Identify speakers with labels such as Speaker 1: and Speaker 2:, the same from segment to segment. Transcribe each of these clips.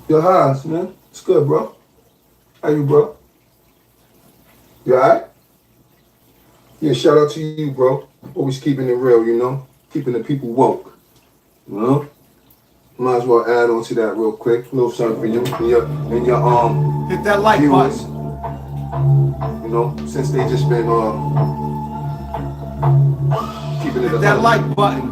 Speaker 1: Yo, Haas, man. It's good, bro. How you, bro? You alright? Yeah, shout out to you, bro. Always keeping it real, you know? Keeping the people woke, you know? Might as well add on to that real quick. A little something for you and your
Speaker 2: Hit that like
Speaker 1: viewers,
Speaker 2: button.
Speaker 1: you know, since they just been keeping it
Speaker 2: Hit
Speaker 1: a
Speaker 2: that
Speaker 1: hundred.
Speaker 2: like button.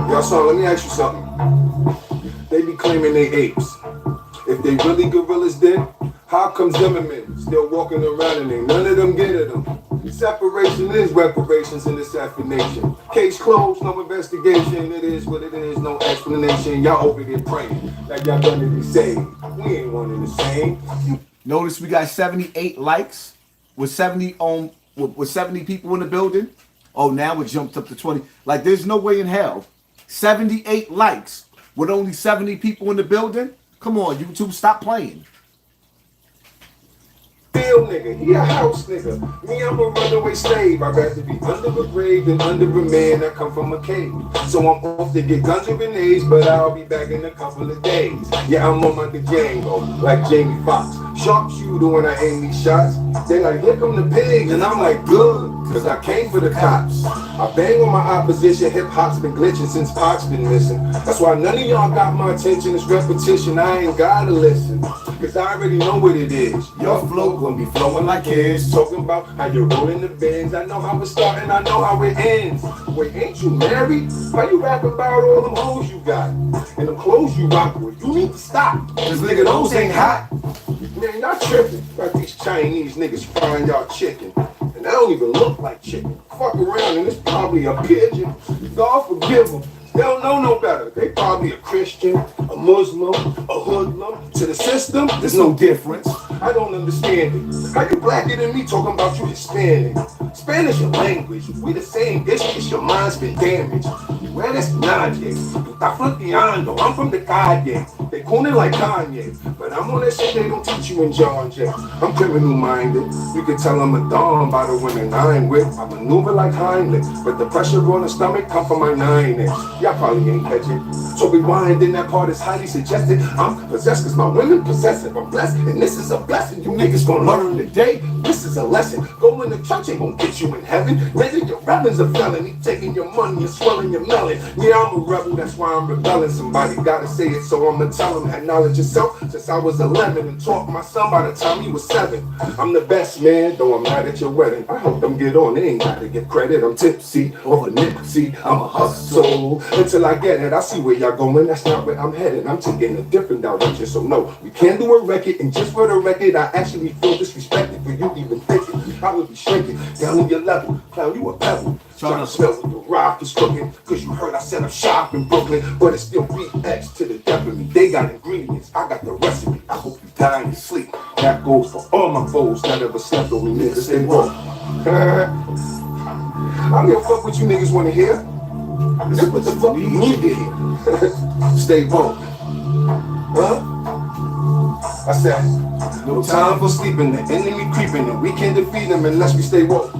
Speaker 1: Yo, son, let me ask you something. They be claiming they apes. If they really gorillas did, how come Zimmerman still walking around and ain't none of them get at them? Separation is reparations in this nation. Case closed, no investigation. It is what it is, no explanation. Y'all over there praying like y'all gonna be saved. We ain't one and the same.
Speaker 2: Notice we got 78 likes with 70 on with 70 people in the building. Oh, now it jumped up to 20. Like there's no way in hell. 78 likes with only 70 people in the building. Come on, YouTube, stop playing.
Speaker 1: Real nigga, he a house nigga. Me, I'm a runaway slave. I'd rather be under a grave than under a man that come from a cave. So I'm off to get guns and grenades, but I'll be back in a couple of days. Yeah, I'm on my Django, like Jamie Foxx. Sharpshooter when I aim these shots. They like, here come the pigs, and I'm like, good, cause I came for the cops. I bang on my opposition, hip hop's been glitching since Pac's been missing. That's why none of y'all got my attention, it's repetition, I ain't gotta listen. Cause I already know what it is. Your flow gonna be flowing like kids. Talking about how you're rolling the bins. I know how it's starting, I know how it ends. Wait, ain't you married? Why you rapping about all them hoes you got? And them clothes you rock with? You need to stop. Cause nigga, those ain't hot. Man, y'all tripping. Got these Chinese niggas frying y'all chicken. And they don't even look like chicken. Fuck around and it's probably a pigeon. God forgive them. They don't know no better. They probably a Christian, a Muslim, a hoodlum. To the system, there's no difference. I don't understand it. How you blacker than me talking about you Hispanic? Spanish your language. We the same dish, cause your mind's been damaged. You eres nadie. Tú estás fronteando. I'm from the calle. They cooning like Kanye. But I'm on that shit they don't teach you in John Jay. I'm criminal minded. You can tell I'm a dawn by the women I'm with. I maneuver like Heimlich. But the pressure on the stomach come from my 9-inch. Y'all probably ain't catch it. So rewind, then that part is highly suggested. I'm possessed cause my women possessive. I'm blessed and this is a blessing. You niggas gonna learn today. This is a lesson. Going to church ain't gonna get you in heaven. Raising your rebels a felony. Taking your money and swelling your melon. Yeah, I'm a rebel, that's why I'm rebelling. Somebody gotta say it, so I'ma tell him. Had knowledge of self since I was 11 and taught my son by the time he was 7. I'm the best man, though I'm not at your wedding. I help them get on, they ain't gotta get credit. I'm tipsy, off a nipsy, I'm a hustle. Until I get it, I see where y'all going, that's not where I'm headed. I'm taking a different direction, so no, we can't do a record. And just for the record, I actually feel disrespected for you even thinking I would be shrinking down to your level. Clown, you a pebble. Trying to smell what the rock is cooking. Cause you heard I set up shop in Brooklyn. But it's still BX to the death of me. They got ingredients, I got the recipe. I hope you die in your sleep. That goes for all my foes that ever slept on me, niggas. Stay woke. I don't give a fuck what you niggas wanna hear. This what the fuck you need to hear. Stay woke. Huh? I said, no time for sleeping. The enemy creeping and we can't defeat them unless we stay woke.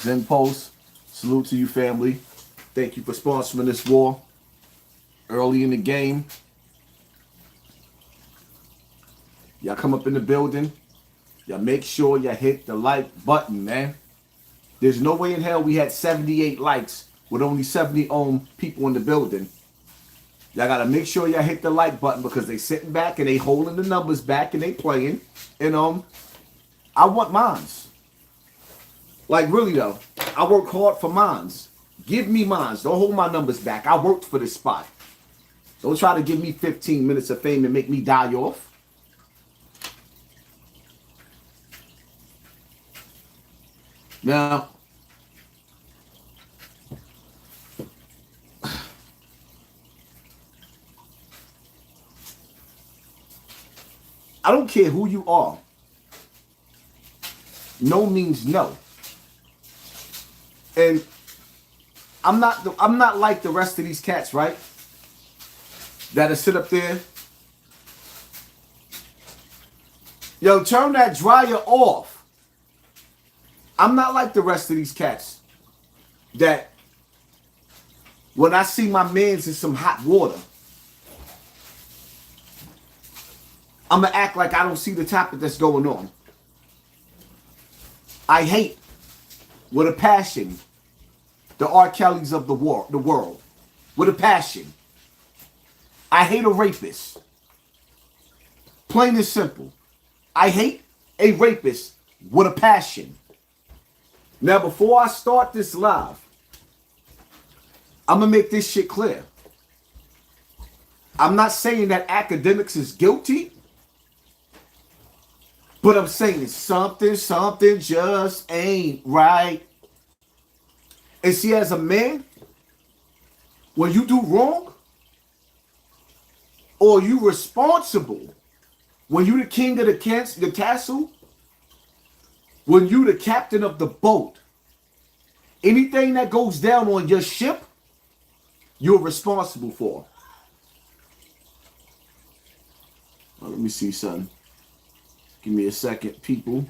Speaker 2: Zen Post, salute to you, family. Thank you for sponsoring this war early in the game. Y'all come up in the building. Y'all make sure y'all hit the like button, man. There's no way in hell we had 78 likes with only 70 people in the building. Y'all gotta make sure y'all hit the like button because they sitting back and they holding the numbers back and they playing. And I want mines. Like really though, I work hard for mines. Give me mines. Don't hold my numbers back. I worked for this spot. Don't try to give me 15 minutes of fame and make me die off. Now, I don't care who you are. No means no. And I'm not like the rest of these cats, right? That'll sit up there Yo, turn that dryer off. I'm not like the rest of these cats that when I see my mans in some hot water, I'm going to act like I don't see the topic that's going on. I hate with a passion the R. Kellys of the world. With a passion. I hate a rapist. Plain and simple. I hate a rapist with a passion. Now, before I start this live, I'm going to make this shit clear. I'm not saying that Akademiks is guilty, but I'm saying something just ain't right. And see, as a man, when you do wrong, or you responsible, when you the king of the castle, when you the captain of the boat, anything that goes down on your ship, you're responsible for. Well, let me see, son. Give me a second, people.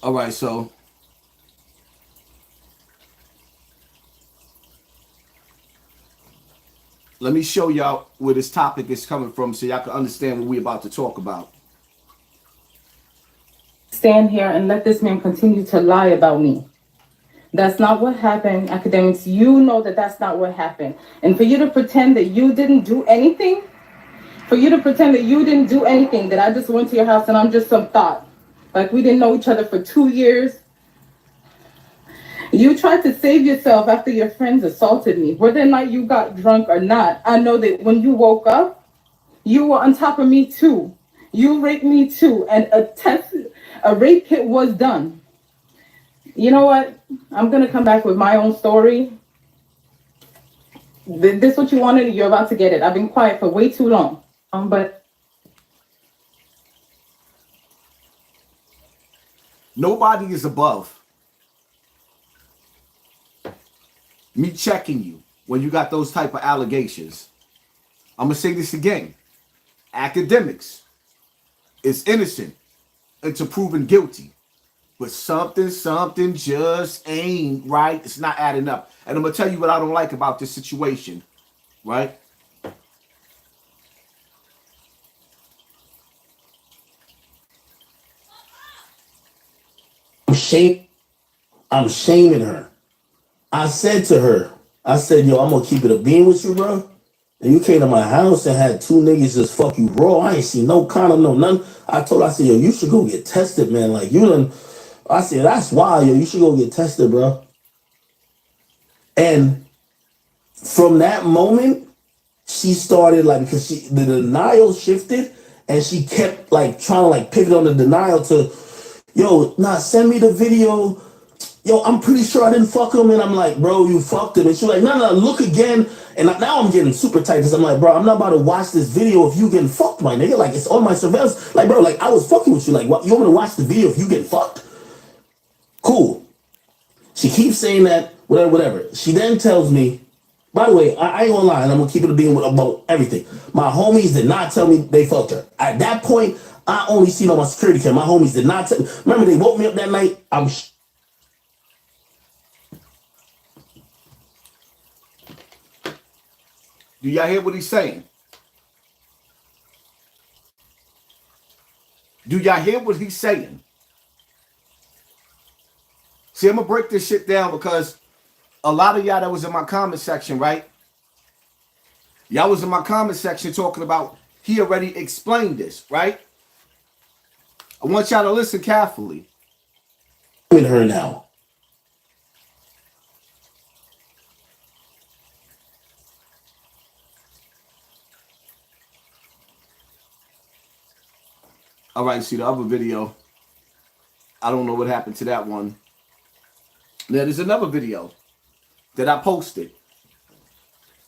Speaker 2: All right, so let me show y'all where this topic is coming from so y'all can understand what we're about to talk about.
Speaker 3: Stand here and let this man continue to lie about me. That's not what happened, Akademiks. You know that that's not what happened. And for you to pretend that you didn't do anything, that I just went to your house and I'm just some thought, like we didn't know each other for 2 years. You tried to save yourself after your friends assaulted me. Whether or not you got drunk or not, I know that when you woke up, you were on top of me too. You raped me too, and a rape hit was done. You know what? I'm gonna come back with my own story. This what you wanted, you're about to get it. I've been quiet for way too long. But
Speaker 2: nobody is above me checking you when you got those type of allegations. I'm gonna say this again. Akademiks is innocent until proven guilty. But something just ain't right. It's not adding up. And I'm going to tell you what I don't like about this situation, right?
Speaker 4: I'm shaming her. I said to her, yo, I'm going to keep it a bean with you, bro. And you came to my house and had 2 niggas just fuck you raw. I ain't seen no condom, no nothing. I said, yo, you should go get tested, man. Like, you done... I said, that's wild, yo. You should go get tested, bro. And from that moment, she started, like, because the denial shifted, and she kept, like, trying to, like, pivot on the denial to, yo, nah, send me the video. yo, I'm pretty sure I didn't fuck him. And I'm like, bro, you fucked him. And she's like, no, look again. And now I'm getting super tight because I'm like, bro, I'm not about to watch this video of you getting fucked, my nigga. Like, it's on my surveillance. Like, bro, like, I was fucking with you. Like, what? You want me to watch the video of you getting fucked? Cool. She keeps saying that, whatever. She then tells me, by the way, I ain't gonna lie, and I'm gonna keep it being about everything. My homies did not tell me they fucked her. At that point, I only seen on my security cam. My homies did not tell me. Remember, they woke me up that night.
Speaker 2: Do y'all hear what he's saying? Do y'all hear what he's saying? See, I'm gonna break this shit down because a lot of y'all that was in my comment section, right? Y'all was in my comment section talking about he already explained this, right? I want y'all to listen carefully.
Speaker 4: With her now.
Speaker 2: All right, see the other video. I don't know what happened to that one. Now, there's another video that I posted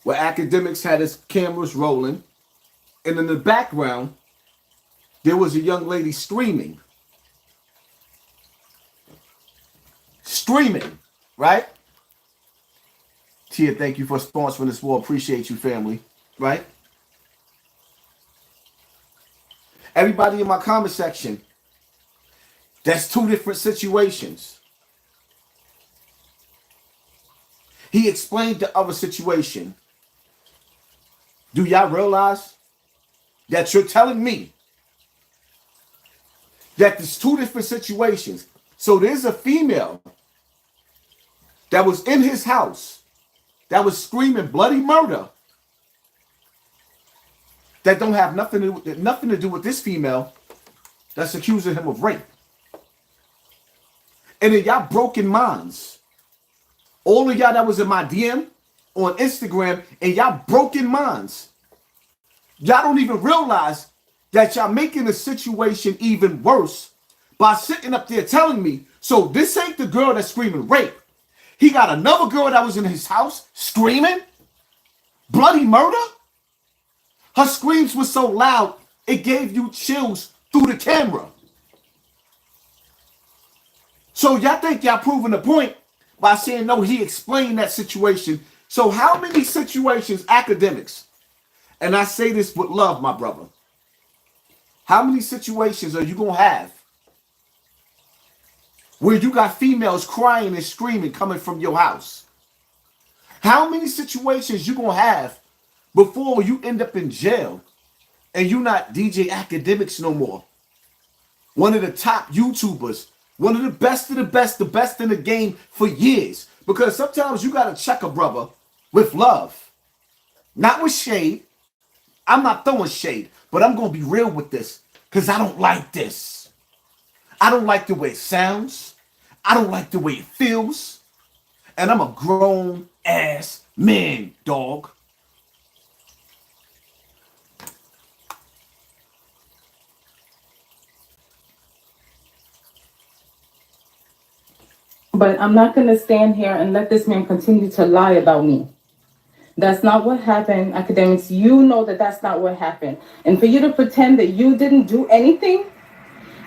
Speaker 2: where Akademiks had his cameras rolling, and in the background, there was a young lady screaming. Screaming, right? Tia, thank you for sponsoring this war. Appreciate you, family, right? Everybody in my comment section, that's two different situations. He explained the other situation. Do y'all realize that you're telling me that there's two different situations? So there's a female that was in his house that was screaming bloody murder that don't have nothing to do with this female that's accusing him of rape. And in y'all broken minds, all of y'all that was in my DM on Instagram, and y'all broken minds, y'all don't even realize that y'all making the situation even worse by sitting up there telling me, so this ain't the girl that's screaming rape. He got another girl that was in his house screaming bloody murder. Her screams were so loud, it gave you chills through the camera. So y'all think y'all proving the point by saying, no, he explained that situation. So how many situations, Akademiks, and I say this with love, my brother, how many situations are you going to have where you got females crying and screaming coming from your house? How many situations you going to have before you end up in jail and you not DJ Akademiks no more? One of the top YouTubers, one of the best the best in the game for years. Because sometimes you got to check a brother with love, not with shade. I'm not throwing shade, but I'm going to be real with this because I don't like this. I don't like the way it sounds. I don't like the way it feels. And I'm a grown ass man, dog.
Speaker 3: But I'm not going to stand here and let this man continue to lie about me. That's not what happened, Akademiks. You know that that's not what happened. And for you to pretend that you didn't do anything,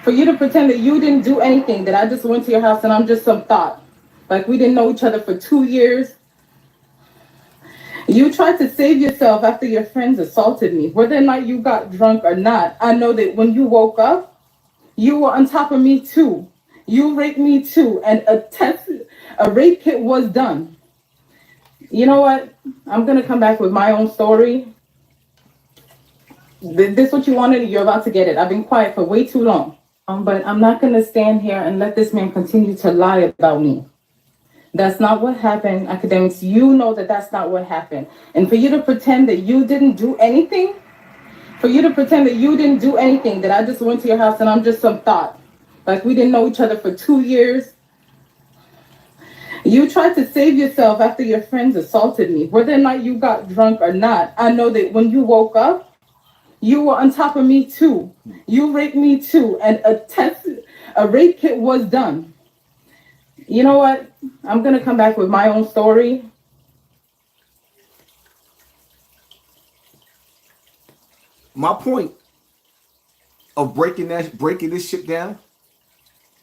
Speaker 3: that I just went to your house and I'm just some thought, like we didn't know each other for 2 years. You tried to save yourself after your friends assaulted me. Whether or not you got drunk or not, I know that when you woke up, you were on top of me too. You raped me too, and a rape kit was done. You know what? I'm gonna come back with my own story. This what you wanted, you're about to get it. I've been quiet for way too long. But I'm not gonna stand here and let this man continue to lie about me. That's not what happened, Akademiks. You know that that's not what happened. And for you to pretend that you didn't do anything, that I just went to your house and I'm just some thought, like we didn't know each other for 2 years. You tried to save yourself after your friends assaulted me. Whether or not you got drunk or not, I know that when you woke up, you were on top of me too. You raped me too, and a rape kit was done. You know what? I'm gonna come back with my own story.
Speaker 2: My point of breaking this shit down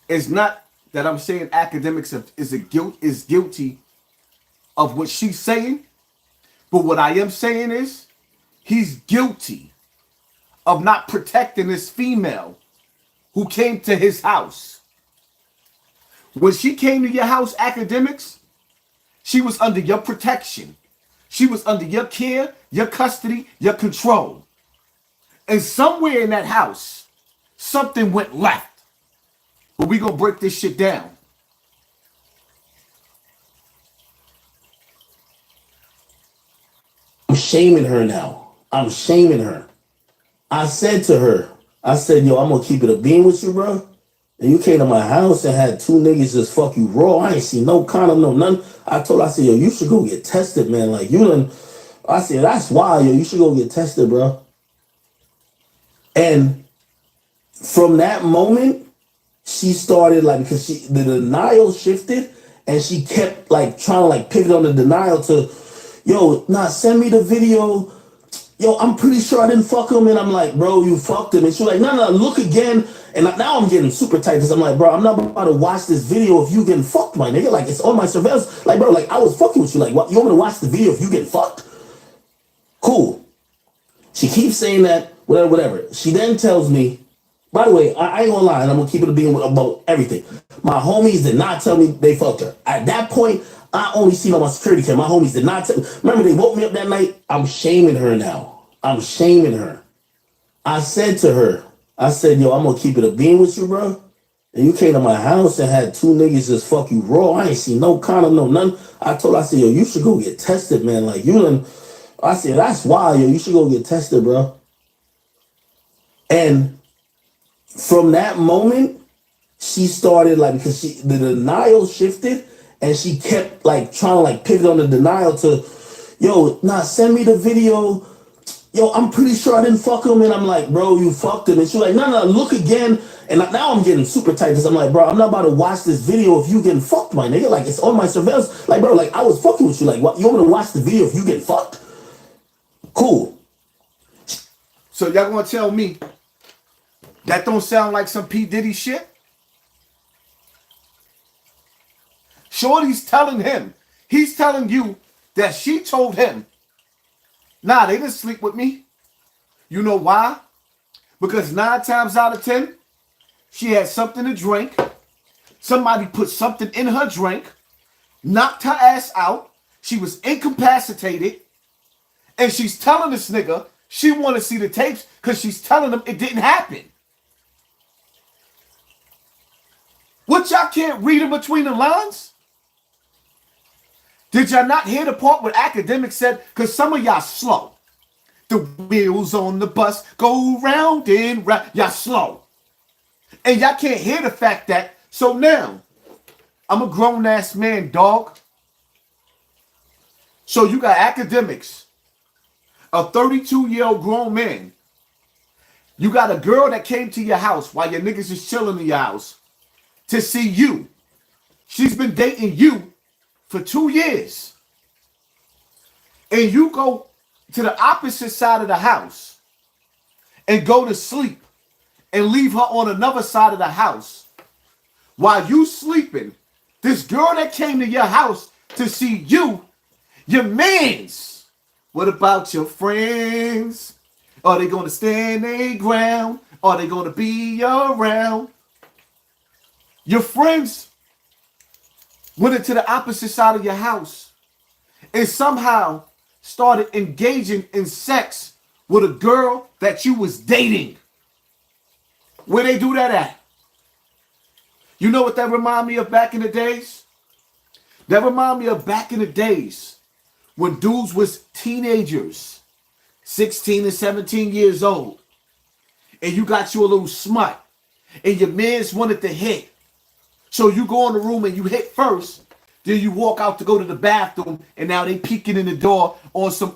Speaker 2: is not that I'm saying academics is guilty of what she's saying, but what I am saying is he's guilty of not protecting this female who came to his house. When she came to your house, academics, she was under your protection. She was under your care, your custody, your control. And somewhere in that house, something went left. But we gonna break this shit down.
Speaker 4: I'm shaming her now. I'm shaming her. I said to her, I said, yo, I'm gonna keep it a bean with you, bro. And you came to my house and had two niggas just fuck you raw. I ain't seen no condom, no none. I told her, I said, yo, you should go get tested, man. Like, you done, I said, that's why, yo, you should go get tested, bro. And from that moment, she started like, because the denial shifted and she kept like trying to like pivot on the denial to, yo, nah, send me the video. Yo, I'm pretty sure I didn't fuck him. And I'm like, bro, you fucked him. And she's like, no, look again. And now I'm getting super tight because I'm like, bro, I'm not about to watch this video of you getting fucked, my nigga. Like, it's on my surveillance. Like, bro, like, I was fucking with you. Like, what? You want me to watch the video of you getting fucked? Cool. She keeps saying that, whatever. She then tells me, by the way, I ain't gonna lie, and I'm gonna keep it a being about everything. My homies did not tell me they fucked her. At that point, I only seen on my security cam. My homies did not tell me. Remember, they woke me up that night. I'm shaming her now. I'm shaming her. I said to her, I said, yo, I'm gonna keep it a bean with you, bro. And you came to my house and had two niggas just fuck you raw. I ain't seen no condom, no none. I told her, I said, yo, you should go get tested, man. Like, you done, I said, that's why, yo, you should go get tested, bro. And from that moment, she started like, because the denial shifted and she kept like trying to like pivot on the denial to, yo, nah, send me the video. Yo, I'm pretty sure I didn't fuck him. And I'm like, bro, you fucked him. And she's like, no, look again. And now I'm getting super tight because I'm like, bro, I'm not about to watch this video of you getting fucked, my nigga. Like, it's on my surveillance. Like, bro, like, I was fucking with you. Like, what? You want me to watch the video of you getting fucked? Cool.
Speaker 2: So y'all gonna tell me that don't sound like some P. Diddy shit? Shorty's telling him, he's telling you that she told him, nah, they didn't sleep with me. You know why? Because 9 times out of 10, she had something to drink. Somebody put something in her drink, knocked her ass out. She was incapacitated. And she's telling this nigga she want to see the tapes because she's telling him it didn't happen. What, y'all can't read in between the lines? Did y'all not hear the part where Akademiks said, because some of y'all slow. The wheels on the bus go round and round. Y'all slow. And y'all can't hear the fact that, so now, I'm a grown-ass man, dog. So you got Akademiks, a 32-year-old grown man. You got a girl that came to your house while your niggas is chilling in your house to see you. She's been dating you for 2 years. And you go to the opposite side of the house and go to sleep and leave her on another side of the house. While you sleeping, this girl that came to your house to see you, your mans. What about your friends? Are they going to stand their ground? Are they going to be around? Your friends went into the opposite side of your house and somehow started engaging in sex with a girl that you was dating. Where they do that at? You know what that remind me of back in the days? That remind me of back in the days when dudes was teenagers, 16 and 17 years old, and you got you a little smut, and your mans wanted to hit. So you go in the room and you hit first, then you walk out to go to the bathroom, and now they peeking in the door on some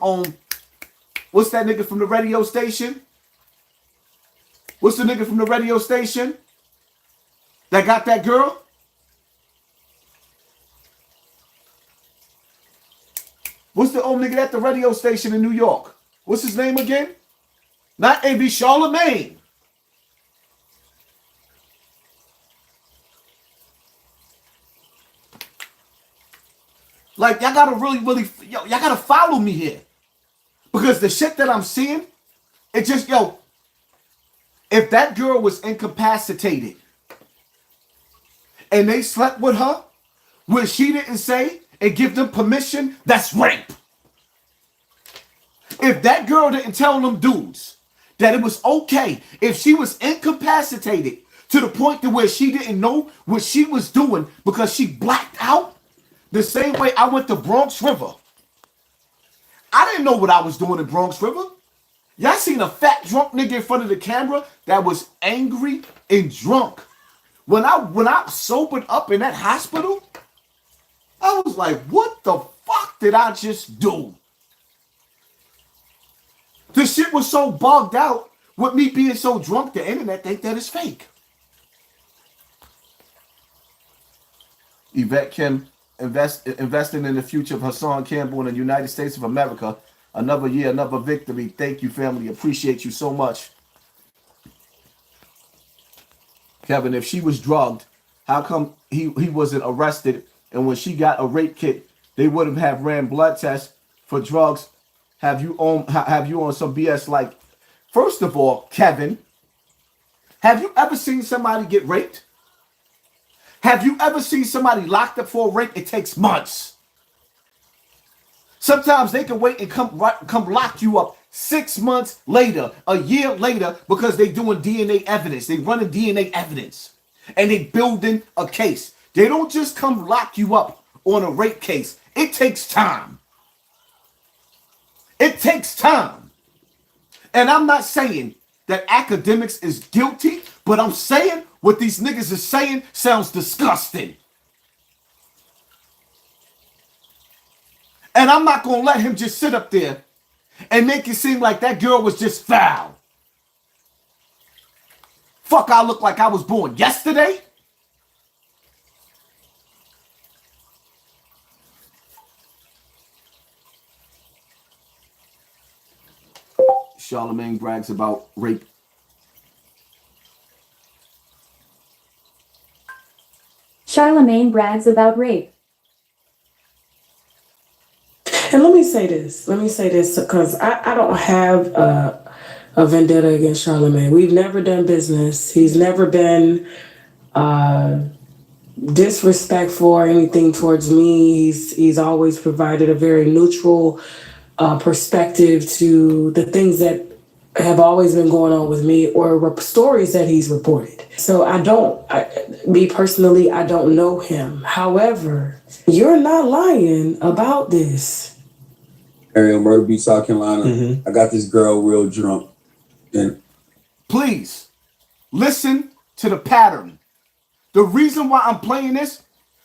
Speaker 2: what's that nigga from the radio station? What's the nigga from the radio station that got that girl? What's the old nigga at the radio station in New York? What's his name again? Not A.B. Charlemagne. Like, y'all gotta really, y'all gotta follow me here. Because the shit that I'm seeing, it just, if that girl was incapacitated and they slept with her, what she didn't say and give them permission, that's rape. If that girl didn't tell them dudes that it was okay if she was incapacitated to the point to where she didn't know what she was doing because she blacked out, the same way I went to Bronx River. I didn't know what I was doing in Bronx River. Y'all seen a fat drunk nigga in front of the camera that was angry and drunk. When I sobered up in that hospital, I was like, what the fuck did I just do? The shit was so bugged out with me being so drunk, the internet think that it's fake. Yvette Kim investing in the future of Hassan Campbell in the United States of America. Another year, another victory. Thank you, family. Appreciate you so much. Kevin, if she was drugged, how come he wasn't arrested? And when she got a rape kit, they would have ran blood tests for drugs. Have you on some BS? Like, first of all, Kevin, have you ever seen somebody get raped? Have you ever seen somebody locked up for a rape? It takes months. Sometimes they can wait and come lock you up 6 months later, a year later, because they doing DNA evidence. They running DNA evidence and they building a case. They don't just come lock you up on a rape case. It takes time. It takes time. And I'm not saying that Akademiks is guilty, but I'm saying what these niggas is saying sounds disgusting. And I'm not going to let him just sit up there and make it seem like that girl was just foul. Fuck, I look like I was born yesterday? Charlemagne brags about rape.
Speaker 5: Charlemagne brags about rape.
Speaker 6: And let me say this because I don't have a vendetta against Charlemagne. We've never done business. He's never been disrespectful or anything towards me. He's always provided a very neutral perspective to the things that have always been going on with me or stories that he's reported. So me personally, I don't know him. However, you're not lying about this.
Speaker 7: Ariel, Murder Beach, South Carolina. I got this girl real drunk. And
Speaker 2: please listen to the pattern. The reason why I'm playing this,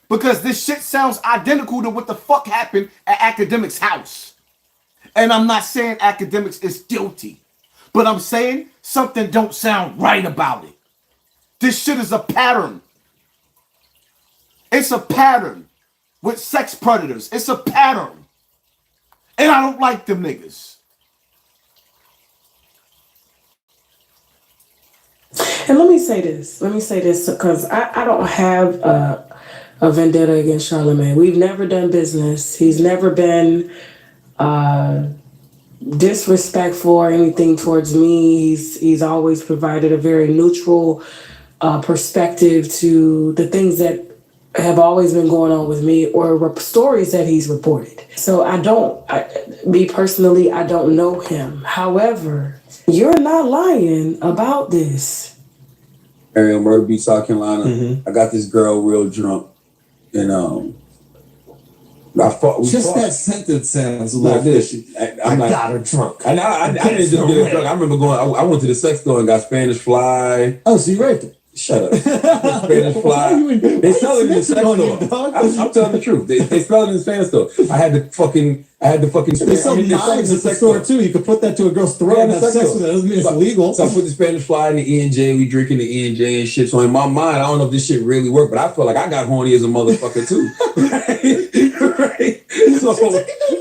Speaker 2: because this shit sounds identical to what the fuck happened at Akademiks' house. And I'm not saying Akademiks is guilty, but I'm saying something don't sound right about it. This shit is a pattern. It's a pattern with sex predators. It's a pattern. And I don't like them niggas.
Speaker 6: And let me say this because I don't have a vendetta against Charlemagne. We've never done business. He's never been disrespectful or anything towards me. He's always provided a very neutral perspective to the things that have always been going on with me or stories that he's reported. So me personally, I don't know him. However, you're not lying about this.
Speaker 7: Ariel, Murder Beach, South Carolina. I got this girl real drunk. And
Speaker 8: that sentence sounds like this. I got her drunk.
Speaker 7: I didn't just get her drunk. I remember I went to the sex store and got Spanish Fly.
Speaker 8: Oh, so you raped her?
Speaker 7: Shut up. Spanish fly. They sell it in the sex store. I'm telling the truth. They sell it in the Spanish store. I had the fucking.
Speaker 8: They sell knives at the store too. You could put that to a girl's throat and have sex with it. That doesn't mean it's illegal.
Speaker 7: So I put the Spanish fly in the E&J. We drinking the E&J and shit. So in my mind, I don't know if this shit really worked, but I felt like I got horny as a motherfucker too. Right?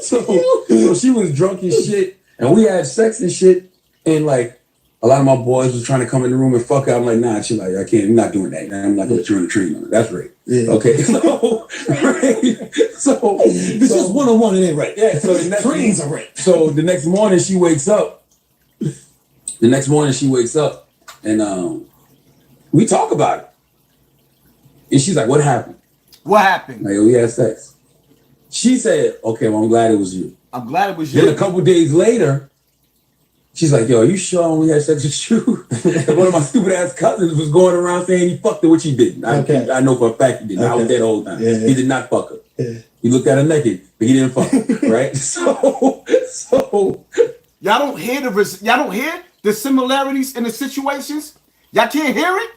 Speaker 7: So she was drunk as shit, and we had sex and shit, and like. A lot of my boys was trying to come in the room and fuck her. I'm like, nah, she's like, I can't, I'm not doing that. I'm not gonna let you in the tree. That's rape. Yeah. Okay. So, right. So
Speaker 8: it's just one-on-one, it ain't right.
Speaker 7: Yeah. So the next
Speaker 8: trees are rape.
Speaker 7: So the next morning she wakes up. And we talk about it. And she's like, what happened?
Speaker 2: What happened?
Speaker 7: Like, oh, we had sex. She said, okay, well, I'm glad it was you.
Speaker 2: I'm glad it was you.
Speaker 7: Then a couple days later, she's like, yo, are you sure we had sex with you? And one of my stupid ass cousins was going around saying he fucked her, which he didn't. I know for a fact he didn't. I was there the whole time. Yeah. He did not fuck her. Yeah. He looked at her naked, but he didn't fuck her, right? So
Speaker 2: y'all don't hear the similarities in the situations? Y'all can't hear it?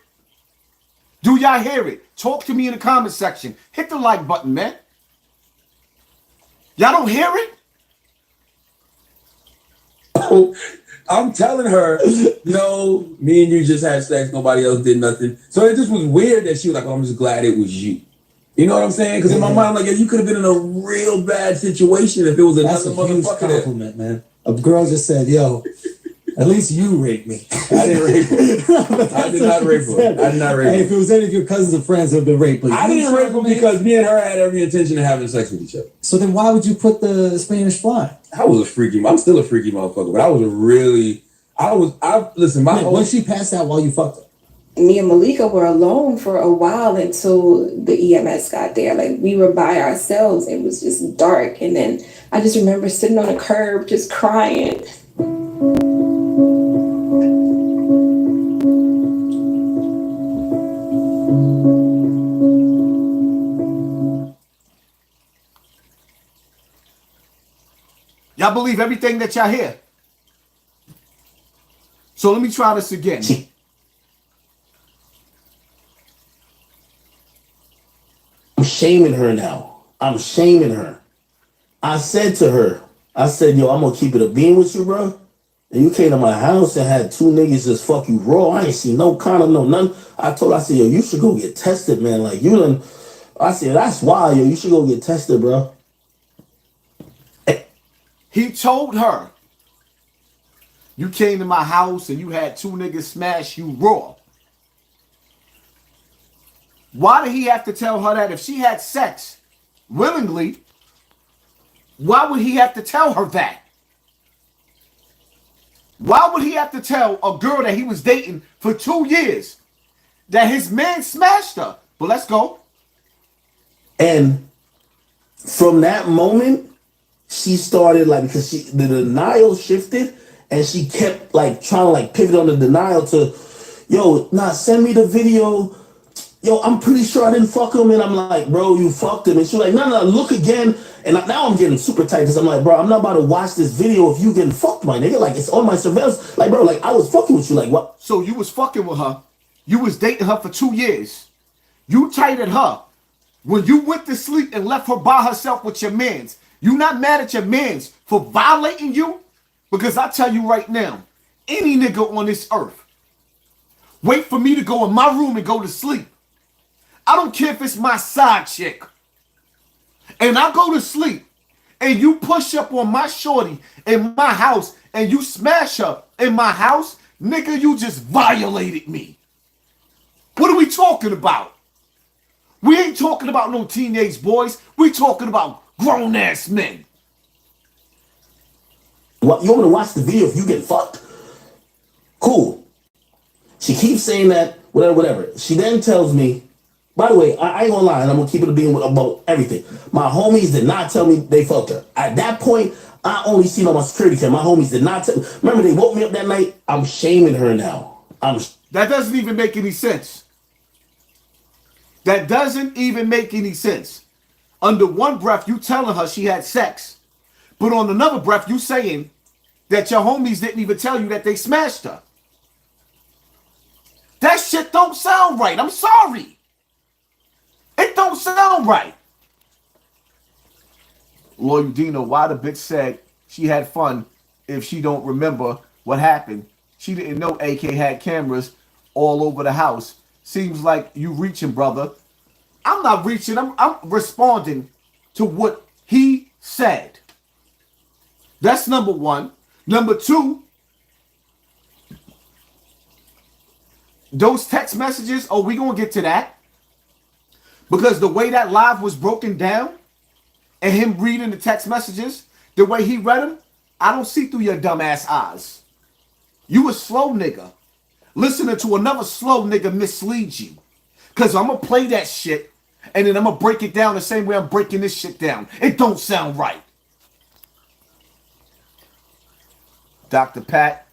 Speaker 2: Do y'all hear it? Talk to me in the comment section. Hit the like button, man. Y'all don't hear it?
Speaker 7: I'm telling her, no, me and you just had sex. Nobody else did nothing. So it just was weird that she was like, oh, I'm just glad it was you. You know what I'm saying? Because in my mind, I'm like, yeah, you could have been in a real bad situation if it was another motherfucker. That's a huge compliment,
Speaker 8: man. A girl just said, yo, at least you raped me.
Speaker 7: I didn't rape her. I did not rape her. I did not rape her.
Speaker 8: Hey, if it was any of your cousins or friends who have been raped,
Speaker 7: I didn't rape her because me and her had every intention of having sex with each other.
Speaker 8: So then why would you put the Spanish fly?
Speaker 7: I'm still a freaky motherfucker, but listen,
Speaker 8: when she passed out while you fucked her?
Speaker 9: Me and Malika were alone for a while until the EMS got there. Like, we were by ourselves. It was just dark. And then I just remember sitting on a curb just crying.
Speaker 2: Y'all believe everything that y'all hear? So let me try this again.
Speaker 4: I'm shaming her now. I'm shaming her. I said to her, yo, I'm gonna keep it a bean with you, bro. And you came to my house and had two niggas just fuck you raw. I ain't see no condom, no none. I said, yo, you should go get tested, man. Like, you done. I said, that's why, yo, you should go get tested, bro.
Speaker 2: He told her, you came to my house and you had two niggas smash you raw. Why did he have to tell her that? If she had sex willingly, why would he have to tell her that? Why would he have to tell a girl that he was dating for 2 years that his man smashed her? But let's go.
Speaker 4: And from that moment, she started like, because the denial shifted and she kept like trying to like pivot on the denial to, yo, send me the video. Yo, I'm pretty sure I didn't fuck him. And I'm like, bro, you fucked him. And she's like, no, look again. And now I'm getting super tight because I'm like, bro, I'm not about to watch this video of you getting fucked, my nigga. Like, it's on my surveillance. Like, bro, like, I was fucking with you. Like, what?
Speaker 2: So you was fucking with her. You was dating her for 2 years. You tighted her. When you went to sleep and left her by herself with your mans, you not mad at your mans for violating you? Because I tell you right now, any nigga on this earth, wait for me to go in my room and go to sleep. I don't care if it's my side chick. And I go to sleep and you push up on my shorty in my house and you smash her in my house, nigga, you just violated me. What are we talking about? We ain't talking about no teenage boys. We talking about grown-ass men.
Speaker 4: What, you want me to watch the video if you get fucked? Cool. She keeps saying that, whatever. She then tells me, by the way, I ain't gonna lie, and I'm gonna keep it a being about everything. My homies did not tell me they fucked her. At that point, I only seen on my security cam. My homies did not tell me. Remember, they woke me up that night. I'm shaming her now.
Speaker 2: That doesn't even make any sense. That doesn't even make any sense. Under one breath, you telling her she had sex. But on another breath, you saying that your homies didn't even tell you that they smashed her. That shit don't sound right. I'm sorry. It don't sound right. Loyal Dino, why the bitch said she had fun if she don't remember what happened? She didn't know AK had cameras all over the house. Seems like you reaching, brother. I'm not reaching. I'm responding to what he said. That's number one. Number two, those text messages, oh, we gonna get to that. Because the way that live was broken down and him reading the text messages, the way he read them, I don't see through your dumbass eyes. You a slow nigga. Listening to another slow nigga mislead you. Because I'm going to play that shit and then I'm going to break it down the same way I'm breaking this shit down. It don't sound right. Dr. Pat,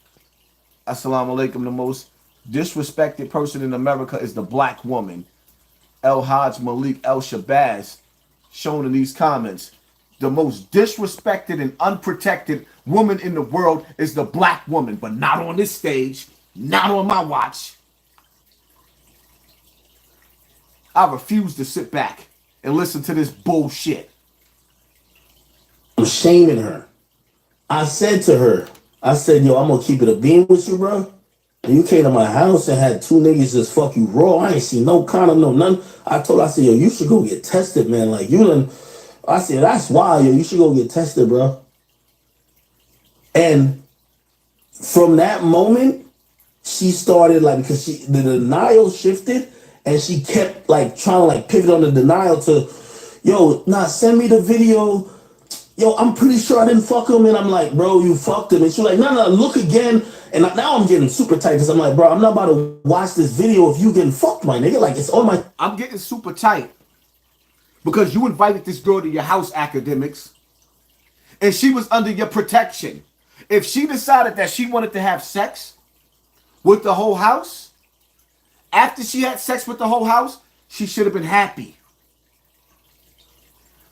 Speaker 2: assalamu alaikum, the most disrespected person in America is the black woman. El Hajj Malik El Shabazz, shown in these comments. The most disrespected and unprotected woman in the world is the black woman, but not on this stage, not on my watch. I refuse to sit back and listen to this bullshit.
Speaker 4: I'm shaming her. I said to her, I said, yo, I'm gonna keep it a beam with you, bro. And you came to my house and had two niggas just fuck you raw. I ain't seen no condom, no none. I said, yo, you should go get tested, man. Like, you done, I said, that's wild, yo. You should go get tested, bro. And from that moment, she started, like, because the denial shifted and she kept, like, trying to, like, pivot on the denial to, yo, nah, send me the video. Yo, I'm pretty sure I didn't fuck him. And I'm like, bro, you fucked him. And she's like, no, look again. And now I'm getting super tight because I'm like, bro, I'm not about to watch this video of you getting fucked, my nigga. Like, it's on my...
Speaker 2: I'm getting super tight because you invited this girl to your house, Akademiks, and she was under your protection. If she decided that she wanted to have sex with the whole house, after she had sex with the whole house, she should have been happy.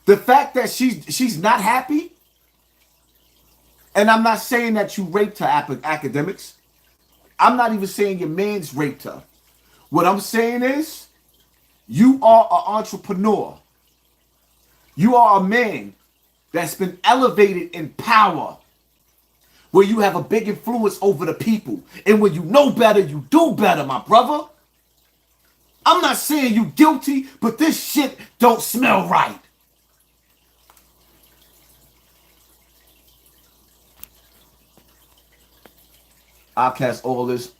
Speaker 2: The fact that she's not happy, and I'm not saying that you raped her, Akademiks. I'm not even saying your man's raped her. What I'm saying is, you are an entrepreneur. You are a man that's been elevated in power, where you have a big influence over the people. And when you know better, you do better, my brother. I'm not saying you guilty, but this shit don't smell right. I'll cast all this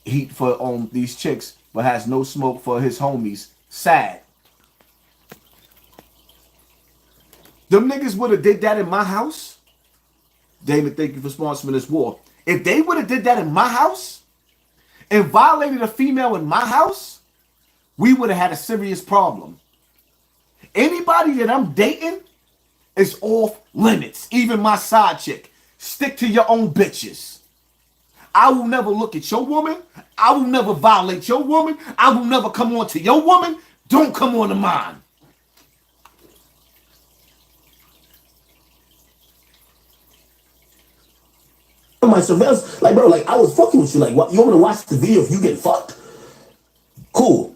Speaker 2: heat for these chicks, but has no smoke for his homies. Sad. Them niggas would have did that in my house. Damon, thank you for sponsoring this war. If they would have did that in my house and violated a female in my house, we would have had a serious problem. Anybody that I'm dating is off limits. Even my side chick. Stick to your own bitches. I will never look at your woman. I will never violate your woman. I will never come on to your woman. Don't come on to mine.
Speaker 4: My surveillance, like, bro, like, I was fucking with you. Like, what? You want me to watch the video if you get fucked? Cool.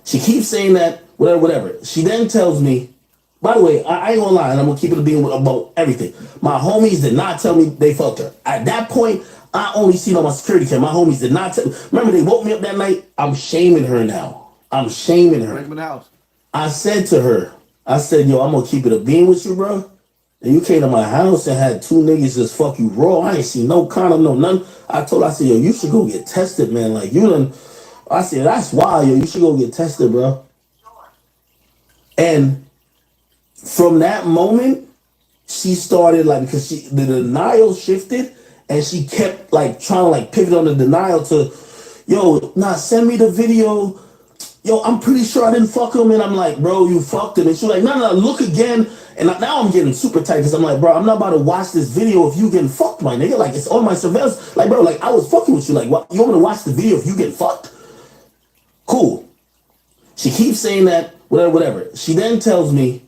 Speaker 4: She keeps saying that, whatever. She then tells me, by the way, I ain't gonna lie, and I'm gonna keep it being about everything. My homies did not tell me they fucked her. At that point, I only seen on my security cam. My homies did not tell. Remember, they woke me up that night. I'm shaming her now. I'm shaming her.
Speaker 2: Bring him in the house.
Speaker 4: I said to her, I said, yo, I'm gonna keep it a beam with you, bro. And you came to my house and had two niggas just fuck you raw. I ain't seen no condom, no none. I said, yo, you should go get tested, man. Like, you done. I said, that's wild, yo. You should go get tested, bro. And from that moment, she started, like, because the denial shifted and she kept, like, trying to, like, pivot on the denial to, yo, nah, send me the video. Yo, I'm pretty sure I didn't fuck him. And I'm like, bro, you fucked him. And she's like, no, look again. And now I'm getting super tight because I'm like, bro, I'm not about to watch this video of you getting fucked, my nigga. Like, it's on my surveillance. Like, bro, like, I was fucking with you. Like, what? You want me to watch the video of you getting fucked? Cool. She keeps saying that, whatever. She then tells me,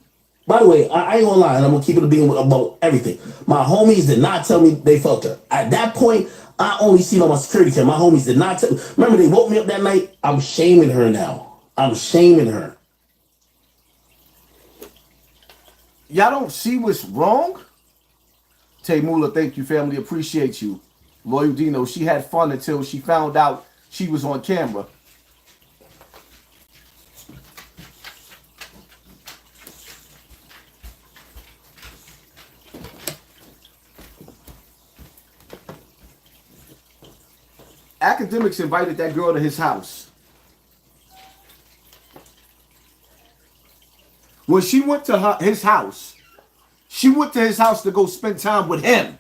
Speaker 4: by the way, I ain't gonna lie, and I'm gonna keep it being about everything. My homies did not tell me they fucked her. At that point, I only seen on my security cam. My homies did not tell. Remember, they woke me up that night. I'm shaming her now. I'm shaming her.
Speaker 2: Y'all don't see what's wrong? Tay Mula, thank you, family. Appreciate you. Loyal Dino, she had fun until she found out she was on camera. Akademiks invited that girl to his house. When she went to his house, she went to his house to go spend time with him.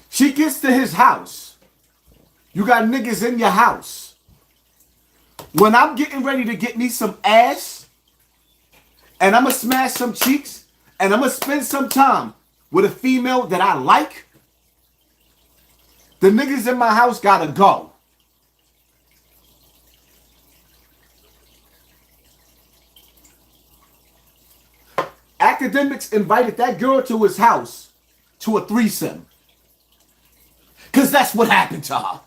Speaker 2: She gets to his house. You got niggas in your house. When I'm getting ready to get me some ass, and I'm going to smash some cheeks, and I'm going to spend some time with a female that I like, the niggas in my house got to go. Akademiks invited that girl to his house to a threesome. Because that's what happened to her.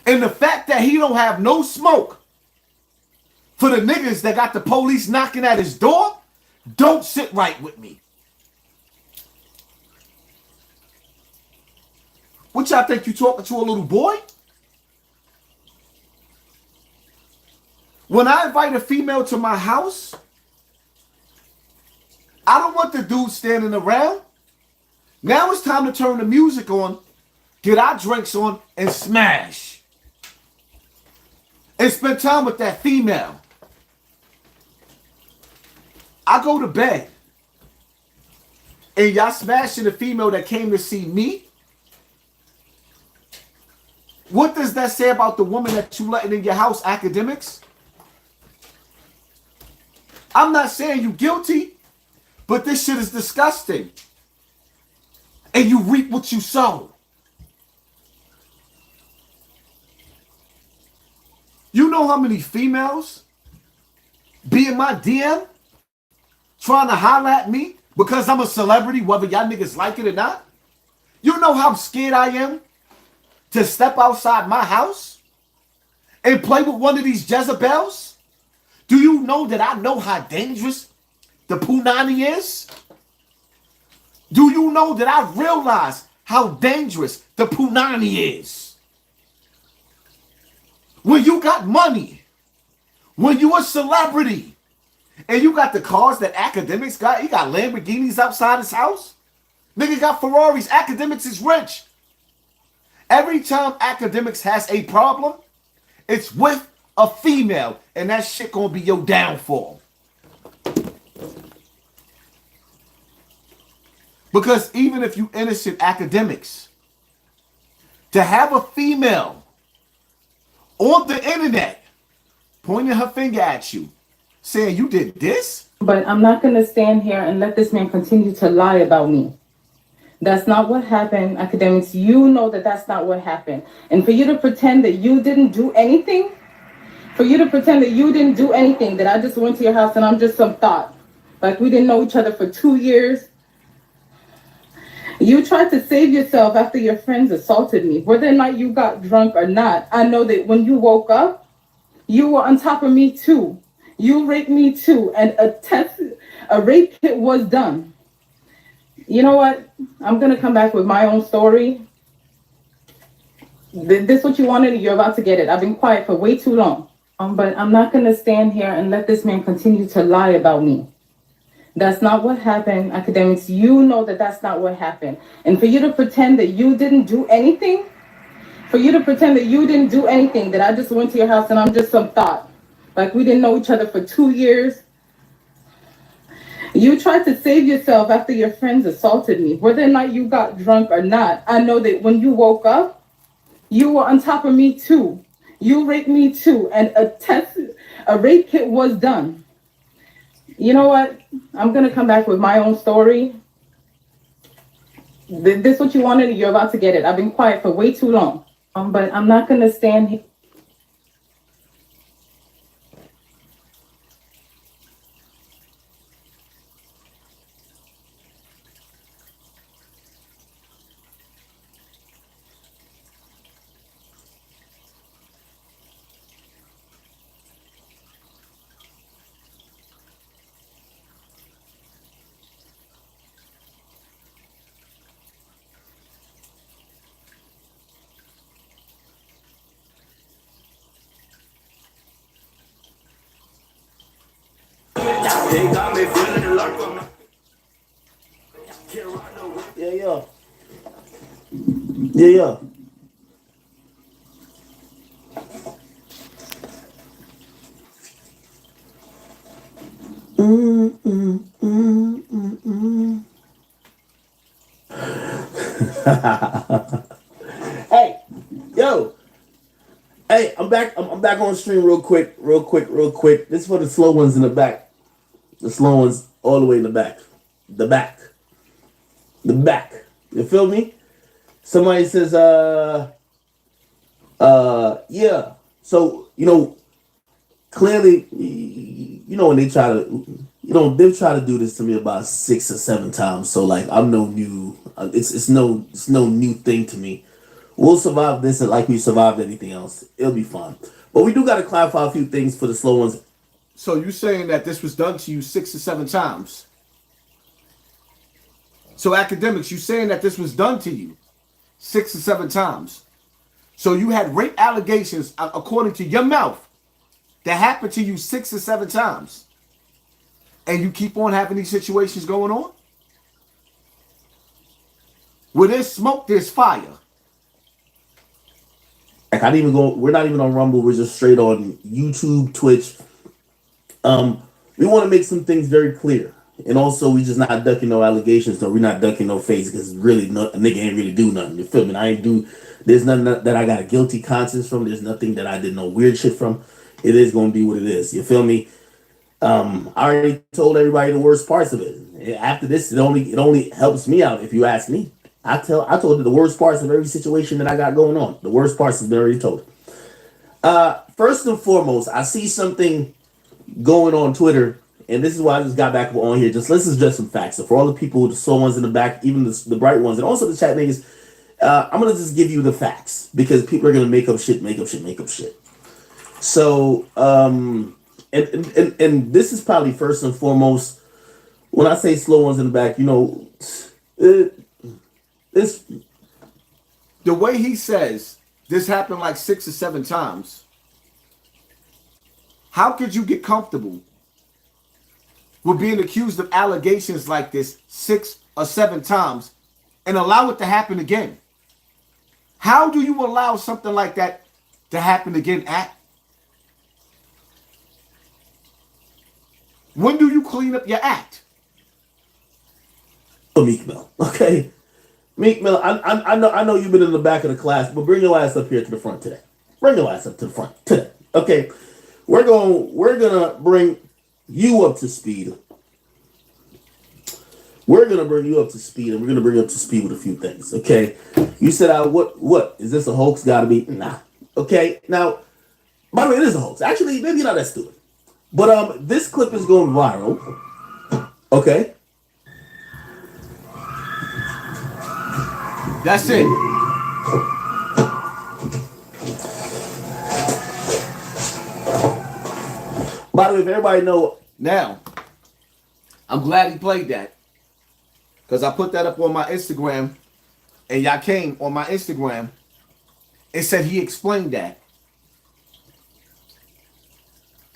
Speaker 2: And the fact that he don't have no smoke for the niggas that got the police knocking at his door don't sit right with me. What y'all think, you talking to a little boy? When I invite a female to my house, I don't want the dude standing around. Now it's time to turn the music on, get our drinks on, and smash. And spend time with that female. I go to bed, and y'all smashing the female that came to see me. What does that say about the woman that you letting in your house, Akademiks? I'm not saying you guilty, but this shit is disgusting. And you reap what you sow. You know how many females be in my DM trying to holler at me because I'm a celebrity, whether y'all niggas like it or not? You know how scared I am to step outside my house and play with one of these Jezebels? Do you know that I know how dangerous the punani is? Do you know that I realize how dangerous the punani is? When you got money, when you a celebrity, and you got the cars that Akademiks got, he got Lamborghinis outside his house. Nigga got Ferraris. Akademiks is rich. Every time Akademiks has a problem, it's with a female, and that shit gonna be your downfall. Because even if you innocent Akademiks, to have a female on the internet pointing her finger at you, saying you did this?
Speaker 3: But I'm not going to stand here and let this man continue to lie about me. That's not what happened, Akademiks. You know that that's not what happened. And for you to pretend that you didn't do anything, that I just went to your house and I'm just some thought, like we didn't know each other for 2 years. You tried to save yourself after your friends assaulted me. Whether or not you got drunk or not, I know that when you woke up, you were on top of me too. You raped me too, and a rape kit was done. You know what? I'm gonna come back with my own story. This what you wanted, you're about to get it. I've been quiet for way too long. But I'm not gonna stand here and let this man continue to lie about me. That's not what happened, Akademiks. You know that that's not what happened. And for you to pretend that you didn't do anything, that I just went to your house and I'm just some thought, like we didn't know each other for 2 years. You tried to save yourself after your friends assaulted me. Whether or not you got drunk or not, I know that when you woke up, you were on top of me too. You raped me too, and a rape kit was done. You know what? I'm gonna come back with my own story. This what you wanted, you're about to get it. I've been quiet for way too long. But I'm not gonna stand here.
Speaker 1: They got me feeling like
Speaker 4: Yeah. Yeah. Hey, yo. Hey, I'm back. I'm back on stream real quick. This is for the slow ones in the back. The slow ones all the way in the back. The back. You feel me? Somebody says, yeah. So, clearly, when they try to, they've tried to do this to me about 6 or 7 times. So, like, I'm no new. It's no new thing to me. We'll survive this like we survived anything else. It'll be fun. But we do got to clarify a few things for the slow ones.
Speaker 2: So you saying that this was done to you 6 or 7 times? So Akademiks, you saying that this was done to you 6 or 7 times? So you had rape allegations, according to your mouth, that happened to you 6 or 7 times, and you keep on having these situations going on? Where there's smoke, there's fire.
Speaker 4: Like we're not even on Rumble, we're just straight on YouTube, Twitch. We want to make some things very clear. And also, we just not ducking no allegations, so we're not ducking no face, because really, a nigga ain't really do nothing. You feel me? There's nothing that I got a guilty conscience from. There's nothing that I did no weird shit from. It is going to be what it is. You feel me? I already told everybody the worst parts of it. After this, it only helps me out, if you ask me. I told you the worst parts of every situation that I got going on. The worst parts has been already told. First and foremost, I see something going on Twitter, and this is why I just got back on here. This is just some facts. So for all the people, the slow ones in the back, even the bright ones, and also the chat niggas, I'm gonna just give you the facts, because people are gonna make up shit. So, and this is probably first and foremost. When I say slow ones in the back,
Speaker 2: it's the way he says this happened like 6 or 7 times. How could you get comfortable with being accused of allegations like this 6 or 7 times and allow it to happen again? How do you allow something like that to happen again? When do you clean up your act?
Speaker 4: Meek Mill, okay? Meek Mill, I know you've been in the back of the class, but bring your ass up here to the front today. Bring your ass up to the front today, okay? We're gonna bring you up to speed. We're gonna bring you up to speed, and we're gonna bring you up to speed with a few things, okay? You said, what? Is this a hoax? Gotta be. Nah. Okay, now, by the way, it is a hoax. Actually, maybe not that stupid. But this clip is going viral, okay?
Speaker 2: That's it.
Speaker 4: By the way, if everybody know
Speaker 2: now, I'm glad he played that, because I put that up on my Instagram, and y'all came on my Instagram and said he explained that.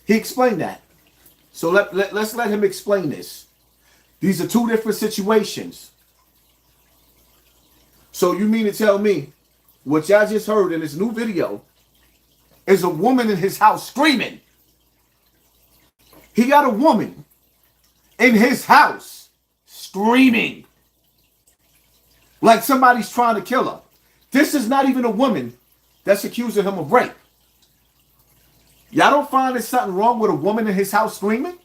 Speaker 2: He explained that. So let's let him explain this. These are 2 different situations. So you mean to tell me what y'all just heard in this new video is a woman in his house screaming? He got a woman in his house screaming like somebody's trying to kill her. This is not even a woman that's accusing him of rape. Y'all don't find there's something wrong with a woman in his house screaming?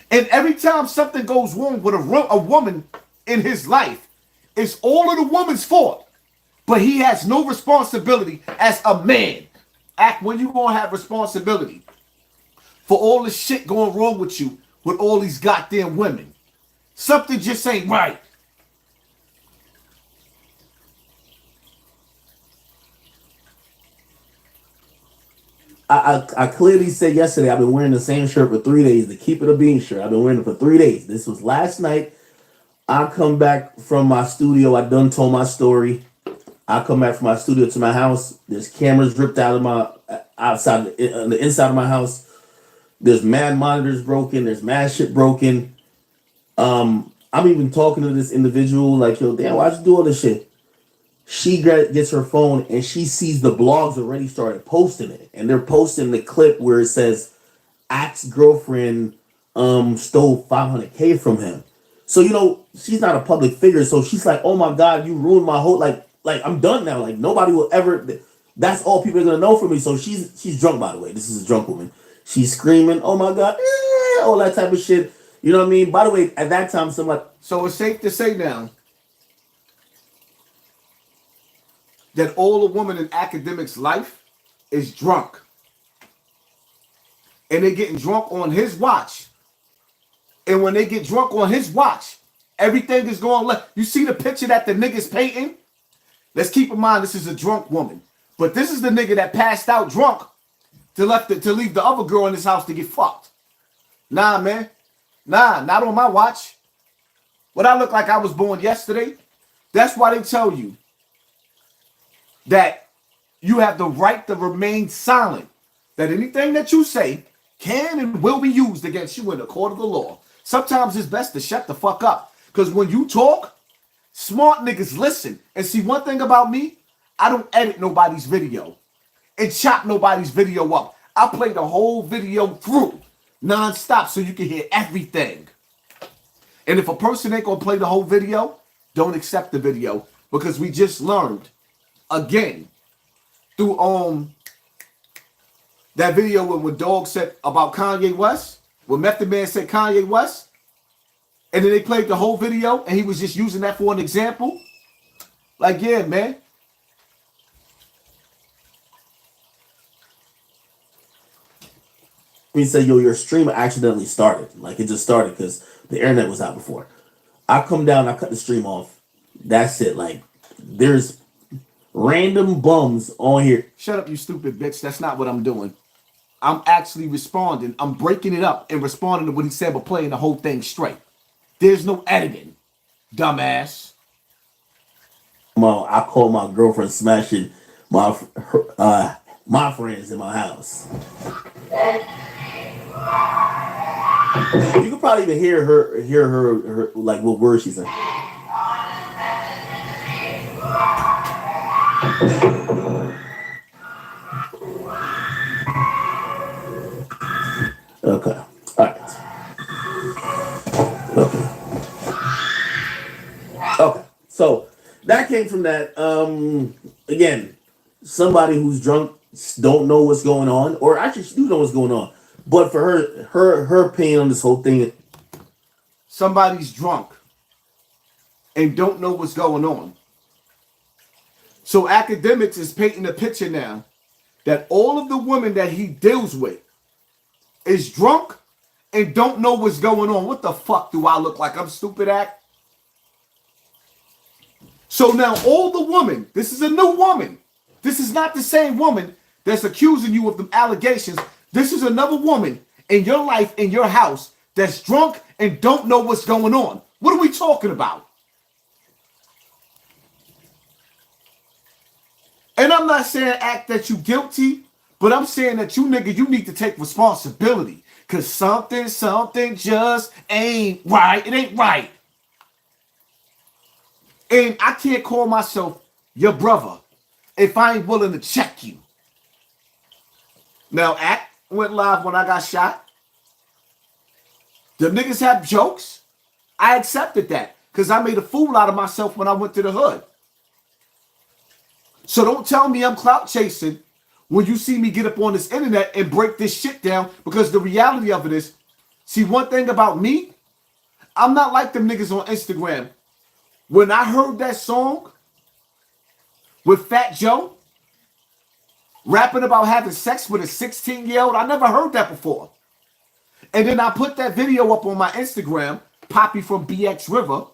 Speaker 2: And every time something goes wrong with a woman in his life, it's all of the woman's fault. But he has no responsibility as a man. When you gonna have responsibility for all the shit going wrong with you with all these goddamn women? Something just ain't right.
Speaker 4: I clearly said yesterday I've been wearing the same shirt for 3 days, the Keep It a Bean shirt. I've been wearing it for 3 days. This was last night. I come back from my studio. I done told my story. I come back from my studio to my house. There's cameras ripped out of my outside on the inside of my house. There's mad monitors broken. There's mad shit broken. I'm even talking to this individual like, yo, damn, why'd you do all this shit? She gets her phone and she sees the blogs already started posting it, and they're posting the clip where it says Axe girlfriend stole 500K from him. So you know she's not a public figure, so she's like, oh my god, you ruined my whole like I'm done now. Like nobody will ever. That's all people are gonna know from me. So she's drunk, by the way. This is a drunk woman. She's screaming, oh my god, all that type of shit. You know what I mean? By the way, at that time, somebody.
Speaker 2: So it's safe to say now that all a woman in Akademiks' life is drunk. And they're getting drunk on his watch. And when they get drunk on his watch, everything is going left. You see the picture that the nigga's painting? Let's keep in mind this is a drunk woman. But this is the nigga that passed out drunk to leave the other girl in his house to get fucked. Nah, man. Nah, not on my watch. What I look like I was born yesterday? That's why they tell you that you have the right to remain silent. That anything that you say can and will be used against you in the court of the law. Sometimes it's best to shut the fuck up. Because when you talk, smart niggas listen. And see, one thing about me, I don't edit nobody's video and chop nobody's video up. I play the whole video through non-stop so you can hear everything. And if a person ain't gonna play the whole video, don't accept the video. Because we just learned, again, through that video when Dog said about Kanye West, when Method Man said Kanye West, and then they played the whole video and he was just using that for an example. Like, yeah, man.
Speaker 4: We say, yo, your stream accidentally started. Like it just started because the internet was out before. I come down, I cut the stream off. That's it. Like there's random bums on here.
Speaker 2: Shut up, you stupid bitch. That's not what I'm doing. I'm actually responding. I'm breaking it up and responding to what he said, but playing the whole thing straight. There's no editing, dumbass.
Speaker 4: Well, I call my girlfriend smashing my friends in my house. You can probably even hear her like what word she's saying. Okay. All right. Okay. So that came from that. Again, somebody who's drunk don't know what's going on, or actually she do know what's going on. But for her opinion on this whole thing,
Speaker 2: somebody's drunk and don't know what's going on. So Akademiks is painting a picture now that all of the women that he deals with is drunk and don't know what's going on. What the fuck do I look like? I'm stupid, Act? So now all the women, this is a new woman. This is not the same woman that's accusing you of the allegations. This is another woman in your life, in your house, that's drunk and don't know what's going on. What are we talking about? And I'm not saying, Act, that you guilty, but I'm saying that you nigga, you need to take responsibility. Cause something just ain't right. It ain't right. And I can't call myself your brother if I ain't willing to check you. Now, Act went live when I got shot. The niggas have jokes. I accepted that because I made a fool out of myself when I went to the hood. So don't tell me I'm clout chasing when you see me get up on this internet and break this shit down, because the reality of it is, see, one thing about me, I'm not like them niggas on Instagram. When I heard that song with Fat Joe rapping about having sex with a 16-year-old, I never heard that before. And then I put that video up on my Instagram, Poppy from BX River.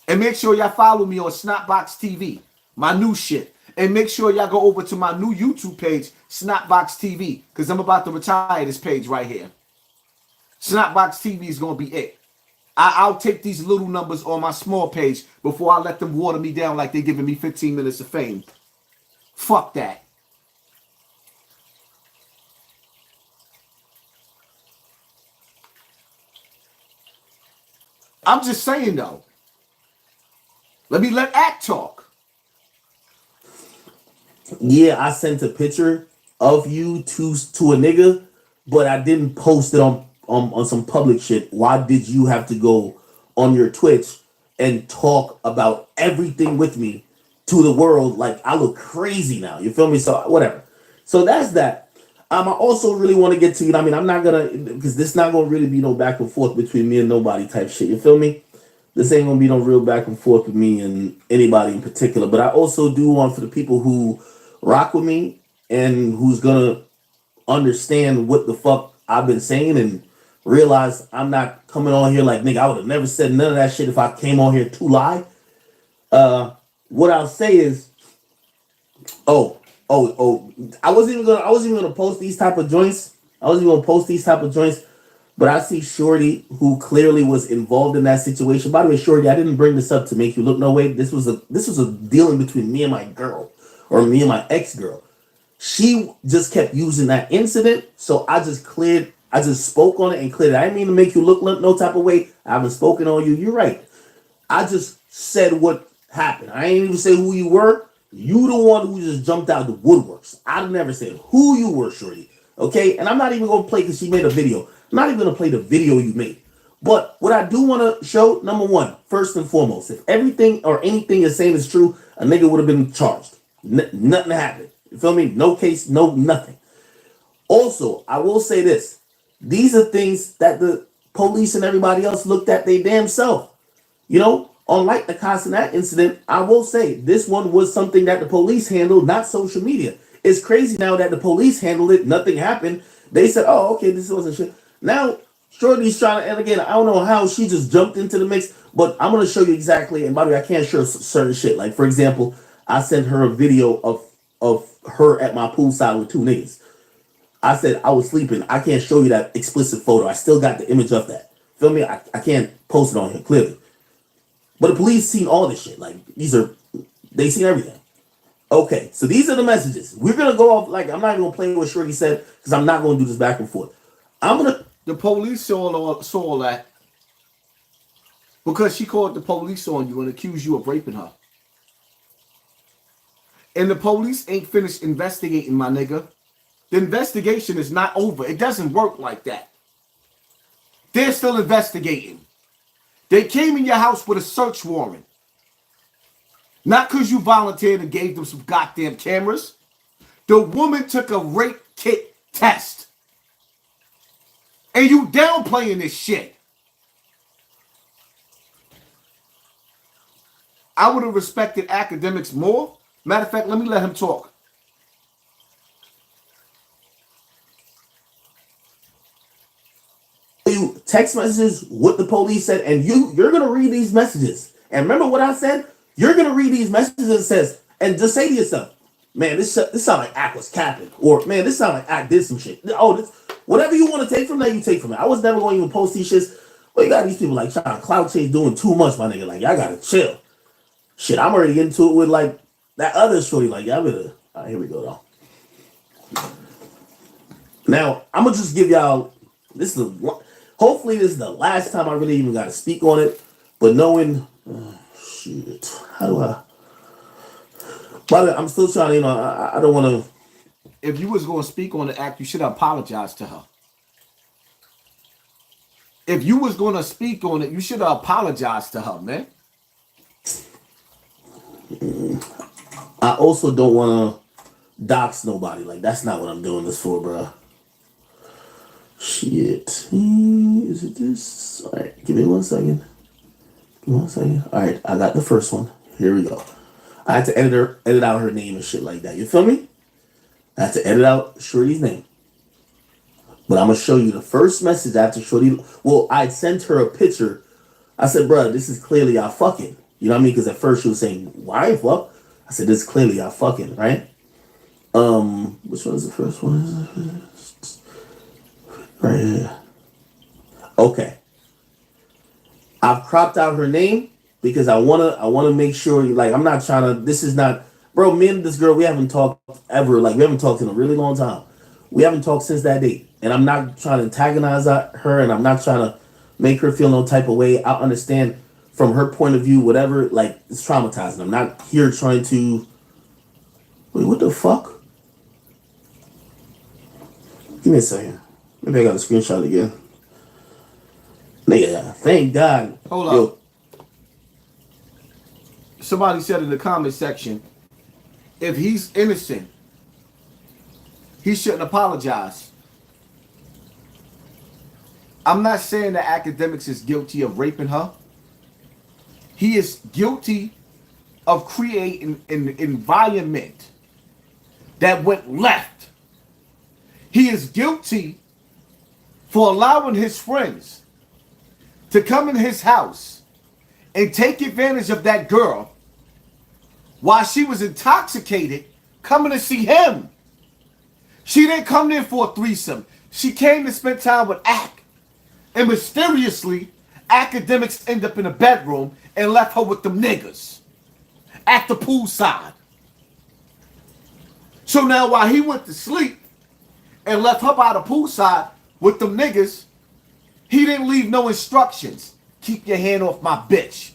Speaker 2: And make sure y'all follow me on Snotbox TV, my new shit. And make sure y'all go over to my new YouTube page, Snotbox TV, because I'm about to retire this page right here. Snotbox TV is going to be it. I'll take these little numbers on my small page before I let them water me down like they're giving me 15 minutes of fame. Fuck that. I'm just saying though. Let Act talk.
Speaker 4: Yeah, I sent a picture of you to a nigga, but I didn't post it on some public shit. Why did you have to go on your Twitch and talk about everything with me to the world? Like, I look crazy now. You feel me? So whatever. So that's that. I also really want to get to, you know, I mean, I'm not gonna, because this not gonna really be no back and forth between me and nobody type shit. You feel me? This ain't gonna be no real back and forth with me and anybody in particular. But I also do want, for the people who rock with me and who's gonna understand what the fuck I've been saying and realize I'm not coming on here like, nigga, I would have never said none of that shit if I came on here to lie. What I'll say is, I wasn't even gonna post these type of joints. But I see Shorty, who clearly was involved in that situation. By the way, Shorty, I didn't bring this up to make you look no way. This was a dealing between me and my girl, or me and my ex-girl. She just kept using that incident, so I just spoke on it and cleared it. I didn't mean to make you look no type of way. I haven't spoken on you. You're right. I just said what happened. I ain't even say who you were. You the one who just jumped out the woodworks. I never said who you were, Shorty. Okay? And I'm not even going to play, because she made a video. I'm not even going to play the video you made. But what I do want to show, number one, first and foremost, if everything or anything you're saying is true, a nigga would have been charged. Nothing happened. You feel me? No case, no nothing. Also, I will say this. These are things that the police and everybody else looked at they damn self. You know, unlike the HASSAN incident, I will say this one was something that the police handled, not social media. It's crazy now that the police handled it. Nothing happened. They said, oh, okay, this wasn't shit. Now, Shorty's trying to, and again, I don't know how she just jumped into the mix, but I'm going to show you exactly. And by the way, I can't show certain shit. Like, for example, I sent her a video of her at my poolside with two niggas. I said I was sleeping. I can't show you that explicit photo. I still got the image of that. Feel me? I can't post it on here, clearly. But the police seen all this shit. Like, they seen everything. Okay, so these are the messages. We're going to go off, like, I'm not even going to play what Shorty said, because I'm not going to do this back and forth.
Speaker 2: The police saw all that because she called the police on you and accused you of raping her. And the police ain't finished investigating, my nigga. The investigation is not over. It doesn't work like that. They're still investigating. They came in your house with a search warrant. Not because you volunteered and gave them some goddamn cameras. The woman took a rape kit test. And you downplaying this shit. I would have respected Akademiks more. Matter of fact, let me let him talk.
Speaker 4: You text messages what the police said, and you're gonna read these messages. And remember what I said? You're gonna read these messages and says, and just say to yourself, man, this sound like Ack was capping, or man, this sound like Ack did some shit. Whatever you want to take from that, you take from it. I was never going to even post these shits. But you got these people like trying to clout chase doing too much, my nigga. Like, y'all gotta chill. Shit, I'm already into it with like that other shorty. Like, y'all better. All right, here we go, though. Now, I'm gonna just give y'all. Hopefully, this is the last time I really even got to speak on it. But knowing, shit, how do I? But I'm still trying to, I don't want to.
Speaker 2: If you was going to speak on the act, you should apologize to her. If you was going to speak on it, you should apologize to her, man.
Speaker 4: I also don't want to dox nobody. Like, that's not what I'm doing this for, bro. Shit. Is it this? All right, give me 1 second. All right, I got the first one. Here we go. I had to edit out her name and shit like that. You feel me? I had to edit out Shorty's name. But I'm going to show you the first message after Shorty. Well, I'd sent her a picture. I said, bro, this is clearly y'all fucking. You know what I mean? Because at first she was saying, why fuck? I said, this is clearly y'all fucking, right? Which one is the first one? Right here. Okay. I've cropped out her name because I wanna make sure, like, I'm not trying to, this is not, bro, me and this girl, we haven't talked ever, like we haven't talked in a really long time. We haven't talked since that date. And I'm not trying to antagonize her, and I'm not trying to make her feel no type of way. I understand from her point of view, whatever, like, it's traumatizing. I'm not here trying to, wait, what the fuck? Give me a second. Maybe I got a screenshot again. Nigga, thank God.
Speaker 2: Hold up. Somebody said in the comment section, if he's innocent, he shouldn't apologize. I'm not saying that Akademiks is guilty of raping her. He is guilty of creating an environment that went left. He is guilty for allowing his friends to come in his house and take advantage of that girl while she was intoxicated coming to see him. She didn't come there for a threesome. She came to spend time with Ak. And mysteriously, Akademiks end up in a bedroom and left her with them niggas at the poolside. So now while he went to sleep and left her by the poolside with them niggas, he didn't leave no instructions. Keep your hand off my bitch.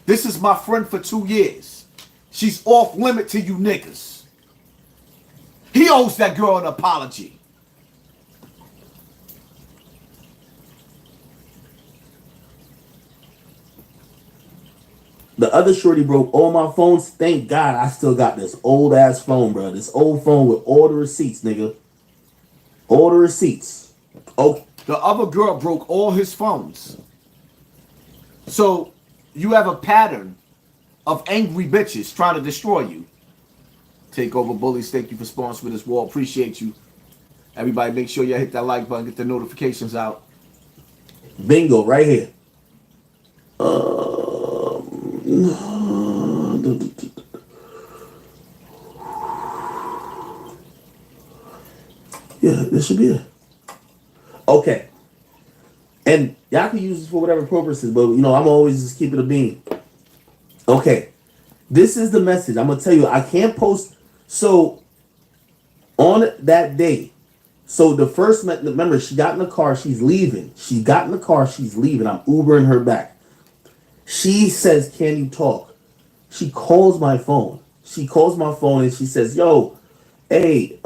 Speaker 2: This is my friend for 2 years. She's off limit to you niggas. He owes that girl an apology.
Speaker 4: The other shorty broke all my phones. Thank God I still got this old ass phone, bro. This old phone with all the receipts, nigga. All the receipts.
Speaker 2: Oh, the other girl broke all his phones. So you have a pattern of angry bitches trying to destroy you. Takeover Bullies, thank you for sponsoring this wall. Appreciate you. Everybody make sure you hit that like button, get the notifications out.
Speaker 4: Bingo, right here. Yeah, this should be it. Okay. And y'all can use this for whatever purposes, but, you know, I'm always just keeping a bean. Okay. This is the message. I'm going to tell you, I can't post. So, on that day, so the first, remember, she got in the car, she's leaving. She got in the car, she's leaving. I'm Ubering her back. She says, can you talk? She calls my phone. She calls my phone and she says, yo, hey,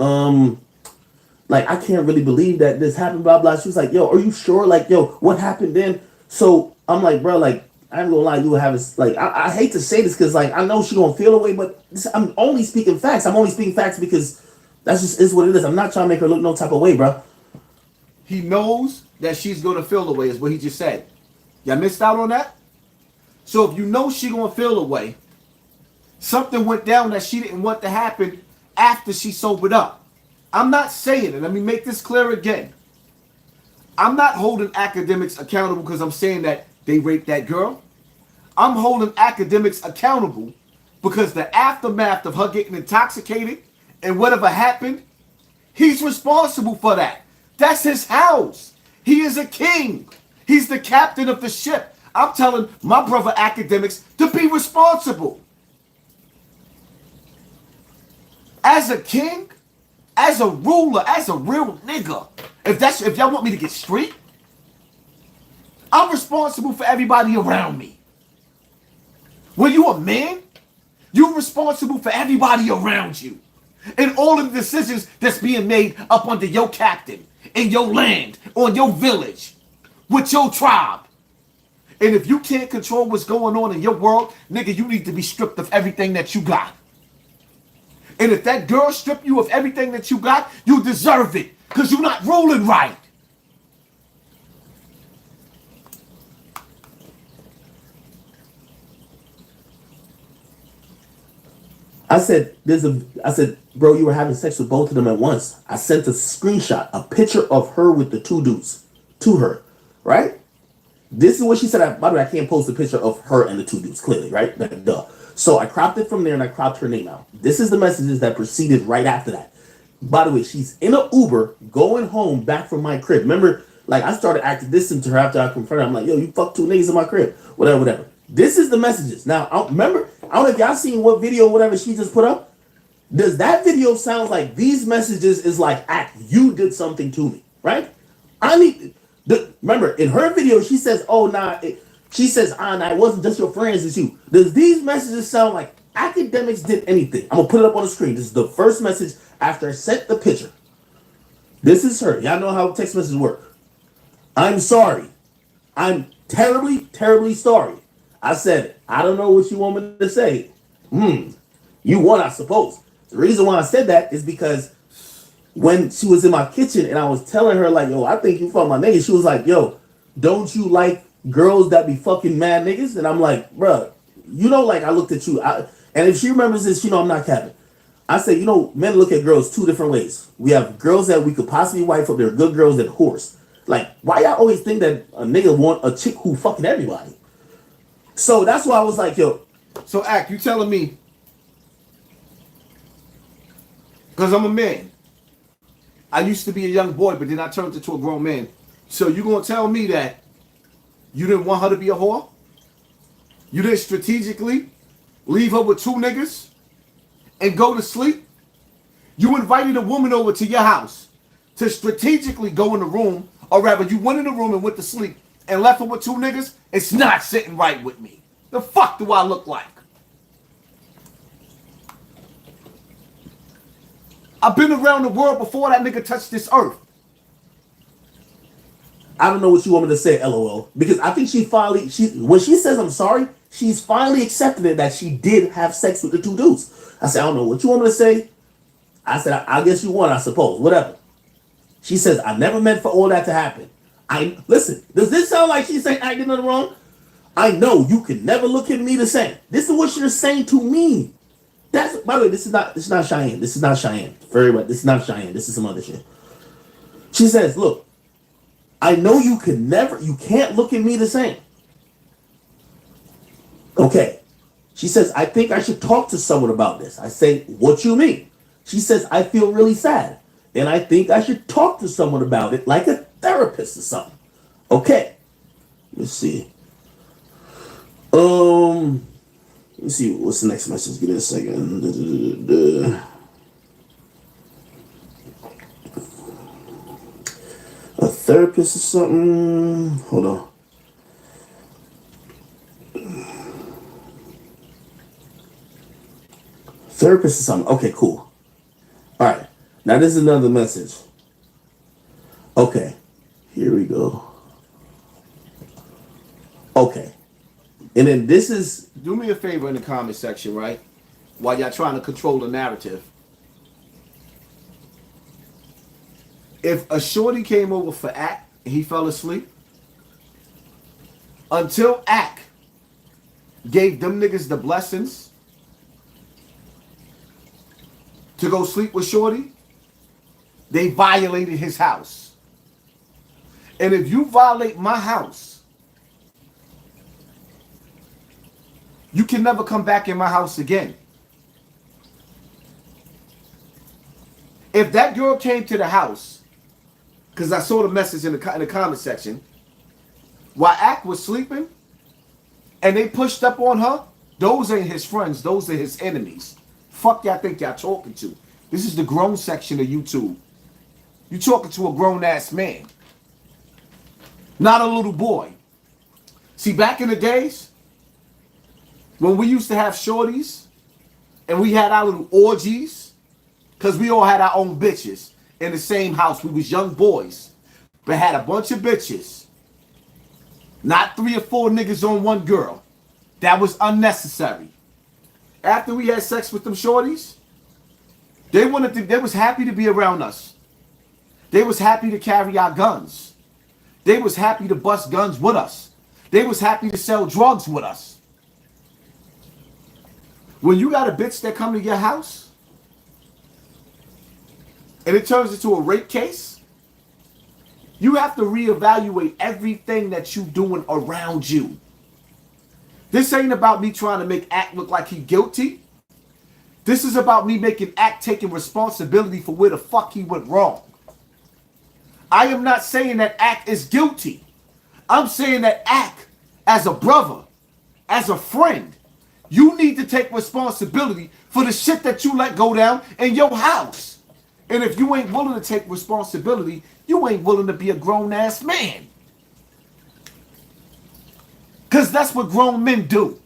Speaker 4: like, I can't really believe that this happened, blah, blah. She was like, yo, are you sure? Like, yo, what happened then? So I'm like, bro, like, I ain't gonna lie, you have this, like, I hate to say this because, like, I know she gonna feel away, but I'm only speaking facts. I'm only speaking facts because that's just is what it is. I'm not trying to make her look no type of way, bro.
Speaker 2: He knows that she's gonna feel away, is what he just said. Y'all missed out on that? So if you know she gonna feel away, something went down that she didn't want to happen after she sobered up. I'm not saying it. Let me make this clear again. I'm not holding Akademiks accountable because I'm saying that they raped that girl. I'm holding Akademiks accountable because the aftermath of her getting intoxicated and whatever happened, he's responsible for that. That's his house. He is a king. He's the captain of the ship. I'm telling my brother Akademiks to be responsible. As a king, as a ruler, as a real nigga, if y'all want me to get street, I'm responsible for everybody around me. When you a man, you're responsible for everybody around you. And all of the decisions that's being made up under your captain, in your land, on your village, with your tribe. And if you can't control what's going on in your world, nigga, you need to be stripped of everything that you got. And if that girl stripped you of everything that you got, you deserve it. Because you're not ruling right.
Speaker 4: I said, bro, you were having sex with both of them at once. I sent a screenshot, a picture of her with the two dudes to her, right? This is what she said. By the way, I can't post a picture of her and the two dudes, clearly, right? Like, duh. So I cropped it from there and I cropped her name out. This is the messages that proceeded right after that. By the way, she's in an Uber going home back from my crib. Remember, Like, I started acting distant to her after I confronted her. I'm like, yo, you fuck 2 niggas in my crib. Whatever, whatever. This is the messages. Now, I don't know if y'all seen what video, whatever she just put up. Does that video sound like these messages is like, act, you did something to me, right? Remember, in her video, she says, oh, nah, she says, nah, it wasn't just your friends, it's you. Does these messages sound like Akademiks did anything? I'm gonna put it up on the screen. This is the first message after I sent the picture. This is her. Y'all know how text messages work. I'm sorry. I'm terribly, terribly sorry. I said, I don't know what you want me to say. You won, I suppose. The reason why I said that is because when she was in my kitchen and I was telling her, like, yo, I think you fuck my niggas, she was like, yo, don't you like girls that be fucking mad niggas? And I'm like, bruh, you know, like, I looked at you. And if she remembers this, you know I'm not capping. I say, you know, men look at girls 2 different ways. We have girls that we could possibly wife up. There are good girls that horse. Like, why y'all always think that a nigga want a chick who fucking everybody? So that's why I was like, yo.
Speaker 2: So, Act, you telling me, because I'm a man. I used to be a young boy, but then I turned into a grown man. So you gonna tell me that you didn't want her to be a whore? You didn't strategically leave her with 2 niggas and go to sleep? You invited a woman over to your house to strategically go in the room, or rather you went in the room and went to sleep and left her with 2 niggas? It's not sitting right with me. The fuck do I look like? I've been around the world before that nigga touched this earth.
Speaker 4: I don't know what you want me to say, LOL. Because I think when she says I'm sorry, she's finally accepted it that she did have sex with the 2 dudes. I said, I don't know what you want me to say. I said, I guess you won, I suppose. Whatever. She says, I never meant for all that to happen. Listen, does this sound like she's saying I did nothing wrong? I know you can never look at me the same. This is what you're saying to me. By the way, this is not Cheyenne. This is not Cheyenne. Very well. This is not Cheyenne. This is some other shit. She says, look, I know you can't look at me the same. Okay. She says, I think I should talk to someone about this. I say, what you mean? She says, I feel really sad. And I think I should talk to someone about it, like a therapist or something. Okay. Let's see. Let's see, what's the next message? Give me a second. A therapist or something? Hold on. Therapist or something. Okay, cool. All right. Now this is another message. Okay. Here we go. Okay. And then this is...
Speaker 2: Do me a favor in the comment section, right? While y'all trying to control the narrative. If a shorty came over for Ack and he fell asleep, until Ack gave them niggas the blessings to go sleep with shorty, they violated his house. And if you violate my house, you can never come back in my house again. If that girl came to the house, because I saw the message in the comment section, while Ack was sleeping, and they pushed up on her, those ain't his friends, those are his enemies. Fuck y'all think y'all talking to. This is the grown section of YouTube. You talking to a grown-ass man, not a little boy. See, back in the days, when we used to have shorties and we had our little orgies, because we all had our own bitches in the same house. We was young boys, but had a bunch of bitches. Not 3 or 4 niggas on one girl. That was unnecessary. After we had sex with them shorties, they was happy to be around us. They was happy to carry our guns. They was happy to bust guns with us. They was happy to sell drugs with us. When you got a bitch that come to your house and it turns into a rape case, you have to reevaluate everything that you doing around you. This ain't about me trying to make Ack look like he guilty. This is about me making Ack taking responsibility for where the fuck he went wrong. I am not saying that Ack is guilty. I'm saying that Ack, as a brother, as a friend, you need to take responsibility for the shit that you let go down in your house. And if you ain't willing to take responsibility, you ain't willing to be a grown-ass man. Because that's what grown men do.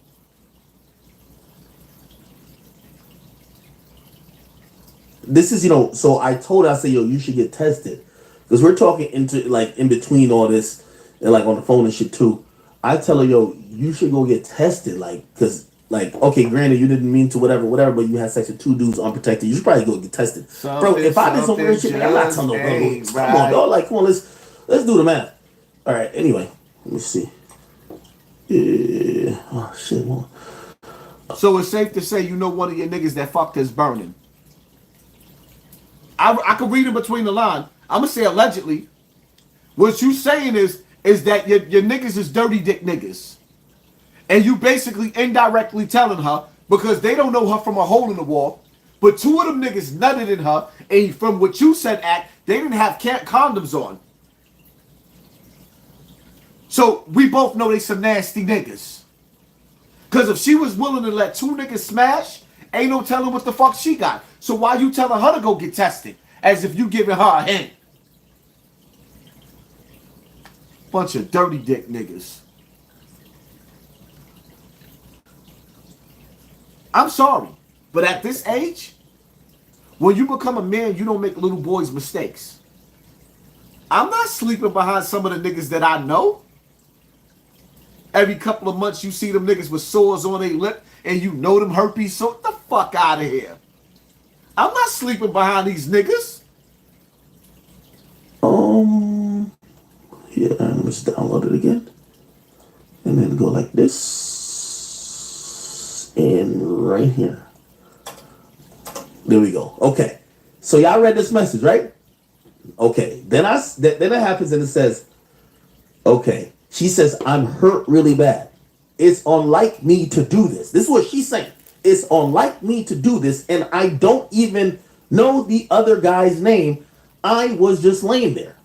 Speaker 4: This is, so I told her, I said, yo, you should get tested. Because we're talking in between all this and like on the phone and shit too. I tell her, yo, you should go get tested. Because okay, granted, you didn't mean to whatever, but you had sex with 2 dudes unprotected. You should probably go get tested. Bro, if I did some weird shit, I'm not telling no bro. Come on, dog. Come on, let's do the math. All right, anyway, let me see. Yeah. Oh, shit. Man.
Speaker 2: So it's safe to say one of your niggas that fucked is burning. I could read in between the line. I'm going to say allegedly. What you saying is that your niggas is dirty dick niggas. And you basically indirectly telling her, because they don't know her from a hole in the wall, but 2 of them niggas nutted in her, and from what you said, Act, they didn't have condoms on. So we both know they some nasty niggas. Because if she was willing to let 2 niggas smash, ain't no telling what the fuck she got. So why you telling her to go get tested? As if you giving her a hint. Bunch of dirty dick niggas. I'm sorry, but at this age, when you become a man, you don't make little boys' mistakes. I'm not sleeping behind some of the niggas that I know. Every couple of months, you see them niggas with sores on their lip, and you know them herpes, so get the fuck out of here. I'm not sleeping behind these niggas.
Speaker 4: Yeah, let me just download it again. And then go like this. And right here. There we go. Okay. So y'all read this message, right? Okay. Then it happens and it says, okay. She says, I'm hurt really bad. It's unlike me to do this. This is what she's saying. It's unlike me to do this, and I don't even know the other guy's name. I was just laying there.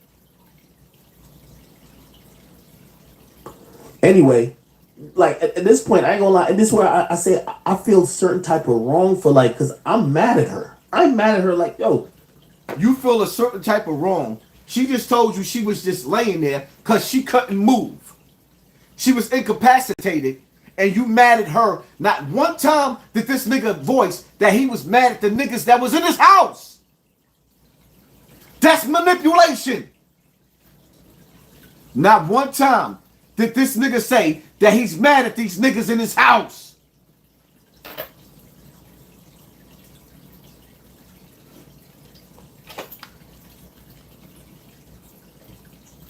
Speaker 4: Anyway, at this point, I ain't gonna lie, and this is where I say I feel certain type of wrong for because I'm mad at her. I'm mad at her yo.
Speaker 2: You feel a certain type of wrong. She just told you she was just laying there because she couldn't move. She was incapacitated, and you mad at her. Not one time did this nigga voice that he was mad at the niggas that was in his house. That's manipulation. Not one time did this nigga say that he's mad at these niggas in his house.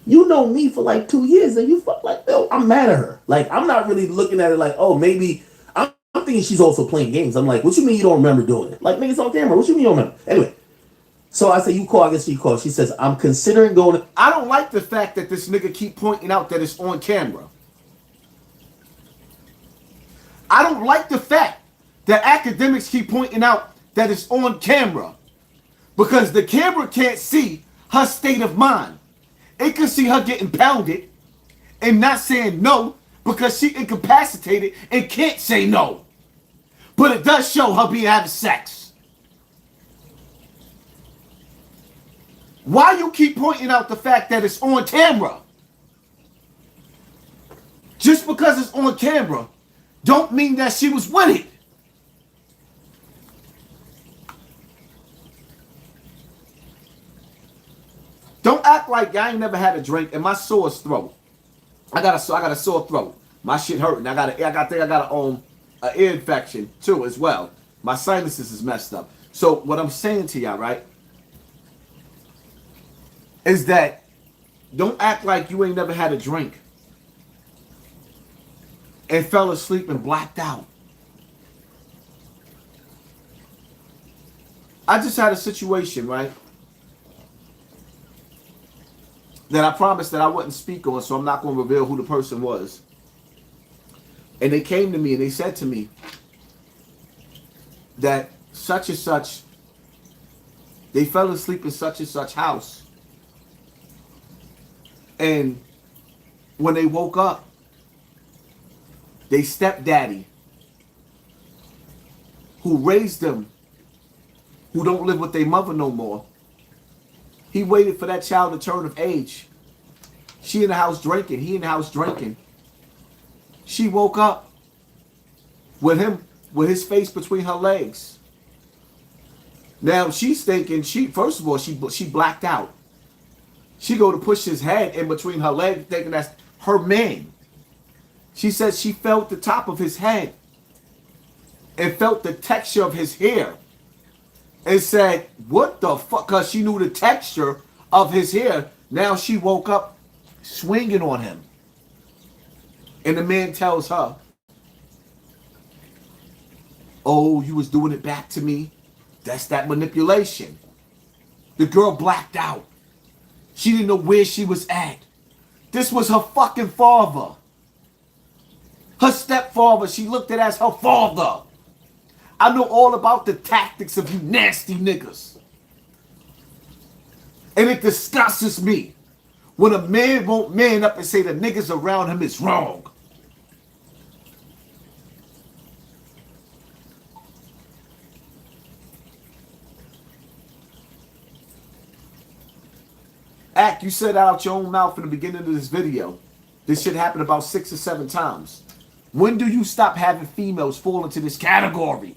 Speaker 4: You know me for 2 years, and you fuck yo, I'm mad at her. I'm not really looking at it oh, maybe I'm thinking she's also playing games. I'm what you mean you don't remember doing it? Niggas on camera. What you mean you don't remember? Anyway, so I say you call. I guess she called. She says I'm considering going.
Speaker 2: I don't like the fact that this nigga keep pointing out that it's on camera. I don't like the fact that academics keep pointing out that it's on camera, because the camera can't see her state of mind. It can see her getting pounded and not saying no because she incapacitated and can't say no. But it does show her being having sex. Why you keep pointing out the fact that it's on camera? Just because it's on camera don't mean that she was with it. Don't act like I ain't never had a drink and my sore throat. I got a sore throat. My shit hurting. I got an ear infection too as well. My sinuses is messed up. So what I'm saying to y'all, right, is that don't act like you ain't never had a drink and fell asleep and blacked out. I just had a situation, right, that I promised that I wouldn't speak on, so I'm not going to reveal who the person was. And they came to me and they said to me that such and such, they fell asleep in such and such house. And when they woke up, they stepdaddy, who raised them, who don't live with their mother no more, he waited for that child to turn of age. She in the house drinking. He in the house drinking. She woke up with him, with his face between her legs. Now she's thinking, first of all, she blacked out. She go to push his head in between her legs, thinking that's her man. She said she felt the top of his head and felt the texture of his hair and said, what the fuck? Because she knew the texture of his hair. Now she woke up swinging on him. And the man tells her, oh, you was doing it back to me? That's that manipulation. The girl blacked out. She didn't know where she was at. This was her fucking father. Her stepfather, she looked at as her father. I know all about the tactics of you nasty niggas. And it disgusts me when a man won't man up and say the niggas around him is wrong. Act, you said out your own mouth in the beginning of this video, this shit happened about 6 or 7 times. When do you stop having females fall into this category?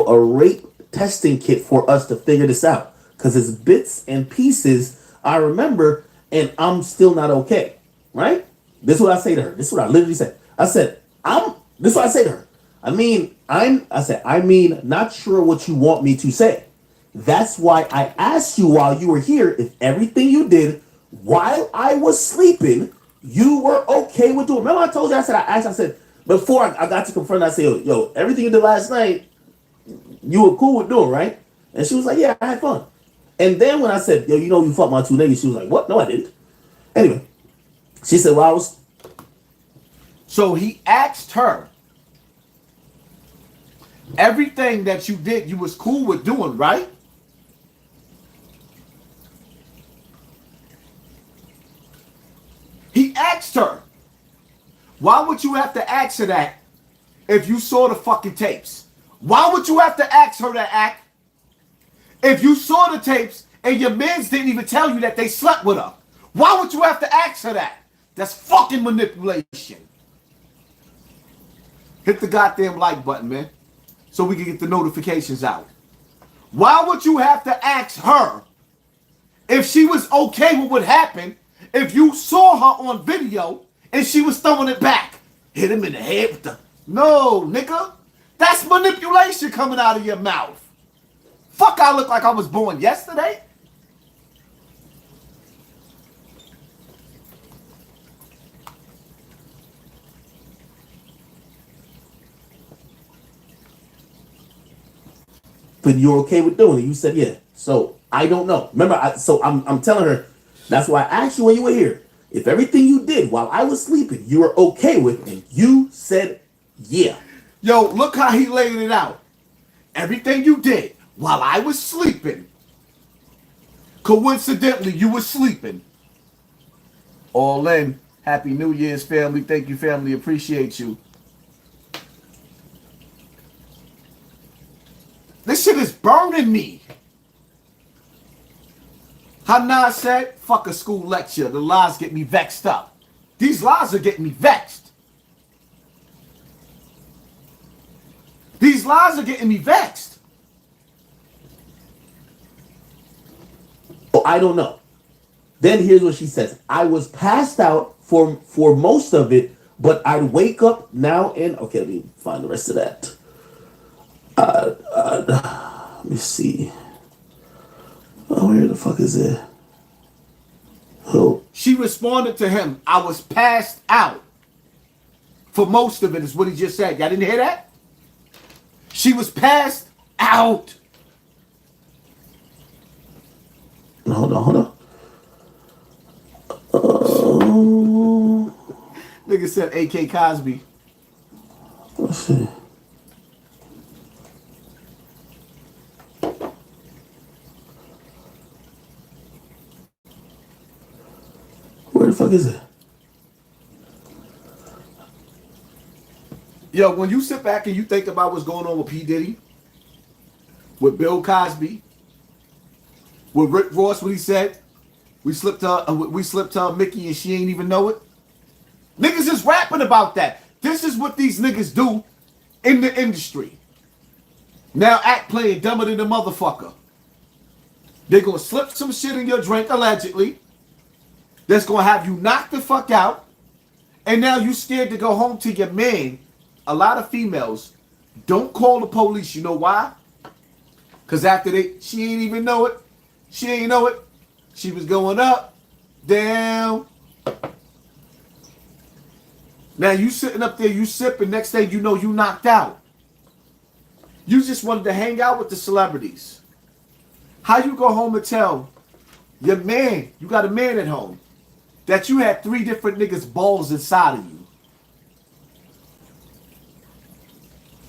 Speaker 4: A rape testing kit for us to figure this out, because it's bits and pieces I remember, and I'm still not okay, right? This is what I say to her. This is what I literally said. I said, this is what I say to her. I mean, not sure what you want me to say. That's why I asked you while you were here if everything you did while I was sleeping, you were okay with doing. Remember I told you, I said, before I got to confront, I said, yo, everything you did last night, you were cool with doing, right? And she was like, yeah, I had fun. And then when I said, yo, you know you fucked my 2 niggas, she was like, what? No, I didn't. Anyway, she said, well, I was.
Speaker 2: So he asked her, everything that you did, you was cool with doing, right? He asked her. Why would you have to ask her that if you saw the fucking tapes? Why would you have to ask her that, Act, if you saw the tapes and your mans didn't even tell you that they slept with her? Why would you have to ask her that? That's fucking manipulation. Hit the goddamn like button, man, so we can get the notifications out. Why would you have to ask her if she was okay with what happened if you saw her on video and she was throwing it back? Hit him in the head with the... No, nigga. That's manipulation coming out of your mouth. Fuck, I look like I was born yesterday.
Speaker 4: But you're okay with doing it. You said, yeah. So I don't know. Remember, I'm telling her, that's why I asked you when you were here, if everything you did while I was sleeping, you were okay with, and you said, yeah.
Speaker 2: Yo, look how he laid it out. Everything you did while I was sleeping. Coincidentally, you were sleeping. All in. Happy New Year's, family. Thank you, family. Appreciate you. This shit is burning me. Hannah said, fuck a school lecture. The lies get me vexed up. These lies are getting me vexed. These lies are getting me vexed.
Speaker 4: Oh, I don't know. Then here's what she says. I was passed out for most of it, but I'd wake up now and... Okay, let me find the rest of that. Let me see. Oh, where the fuck is it? Oh.
Speaker 2: She responded to him, I was passed out. For most of it is what he just said. Y'all didn't hear that? She was passed out.
Speaker 4: Hold on.
Speaker 2: Nigga said A.K. Cosby.
Speaker 4: Let's see. the fuck is it?
Speaker 2: Yo, when you sit back and you think about what's going on with P. Diddy, with Bill Cosby, with Rick Ross, what he said, we slipped her Mickey and she ain't even know it. Niggas is rapping about that. This is what these niggas do in the industry. Now act playing dumber than the motherfucker. They're gonna slip some shit in your drink, allegedly. That's gonna have you knocked the fuck out. And now you scared to go home to your man. A lot of females don't call the police. You know why? Because after she ain't even know it. She ain't know it. She was going up, down. Now you sitting up there, you sipping. Next thing you know, you knocked out. You just wanted to hang out with the celebrities. How you go home and tell your man, you got a man at home, that you had 3 different niggas' balls inside of you?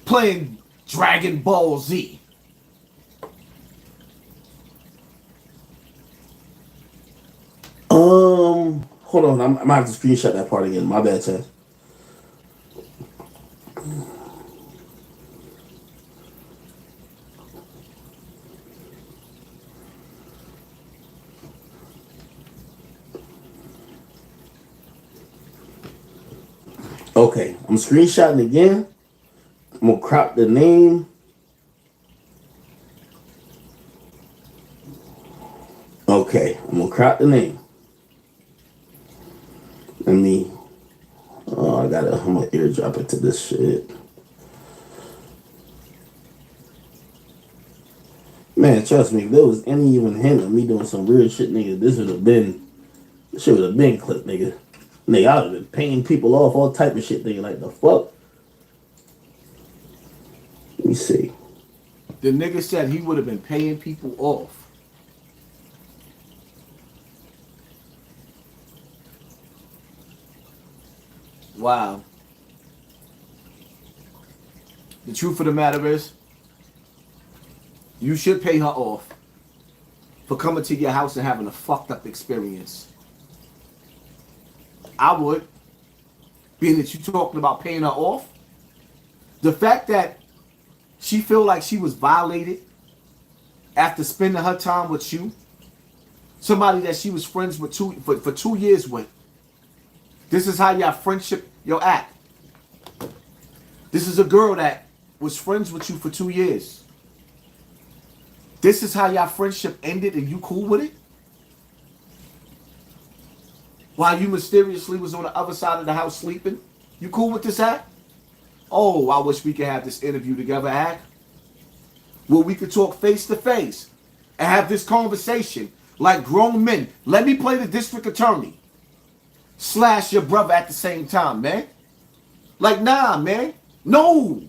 Speaker 2: Playing Dragon Ball Z.
Speaker 4: Hold on. I'm gonna have to screenshot that part again. My bad, Chad. Okay, I'm screenshotting again. I'm gonna crop the name. Okay, I'm gonna crop the name. Let me. Oh, I'm gonna airdrop it to this shit. Man, trust me, if there was any even hint of me doing some weird shit, nigga, this would have been clipped, nigga. Nigga, I would have been paying people off, all type of shit, nigga. Like, the fuck? Let me see.
Speaker 2: The nigga said he would have been paying people off. Wow. The truth of the matter is, you should pay her off for coming to your house and having a fucked up experience. I would, being that you talking about paying her off. The fact that she feel like she was violated after spending her time with you, somebody that she was friends with for 2 years with. This is how your friendship, act. This is a girl that was friends with you for 2 years. This is how your friendship ended and you cool with it? While you mysteriously was on the other side of the house sleeping? You cool with this act? Oh, I wish we could have this interview together, act. Where we could talk face to face and have this conversation like grown men. Let me play the district attorney / your brother at the same time, man. Like, nah, man. No.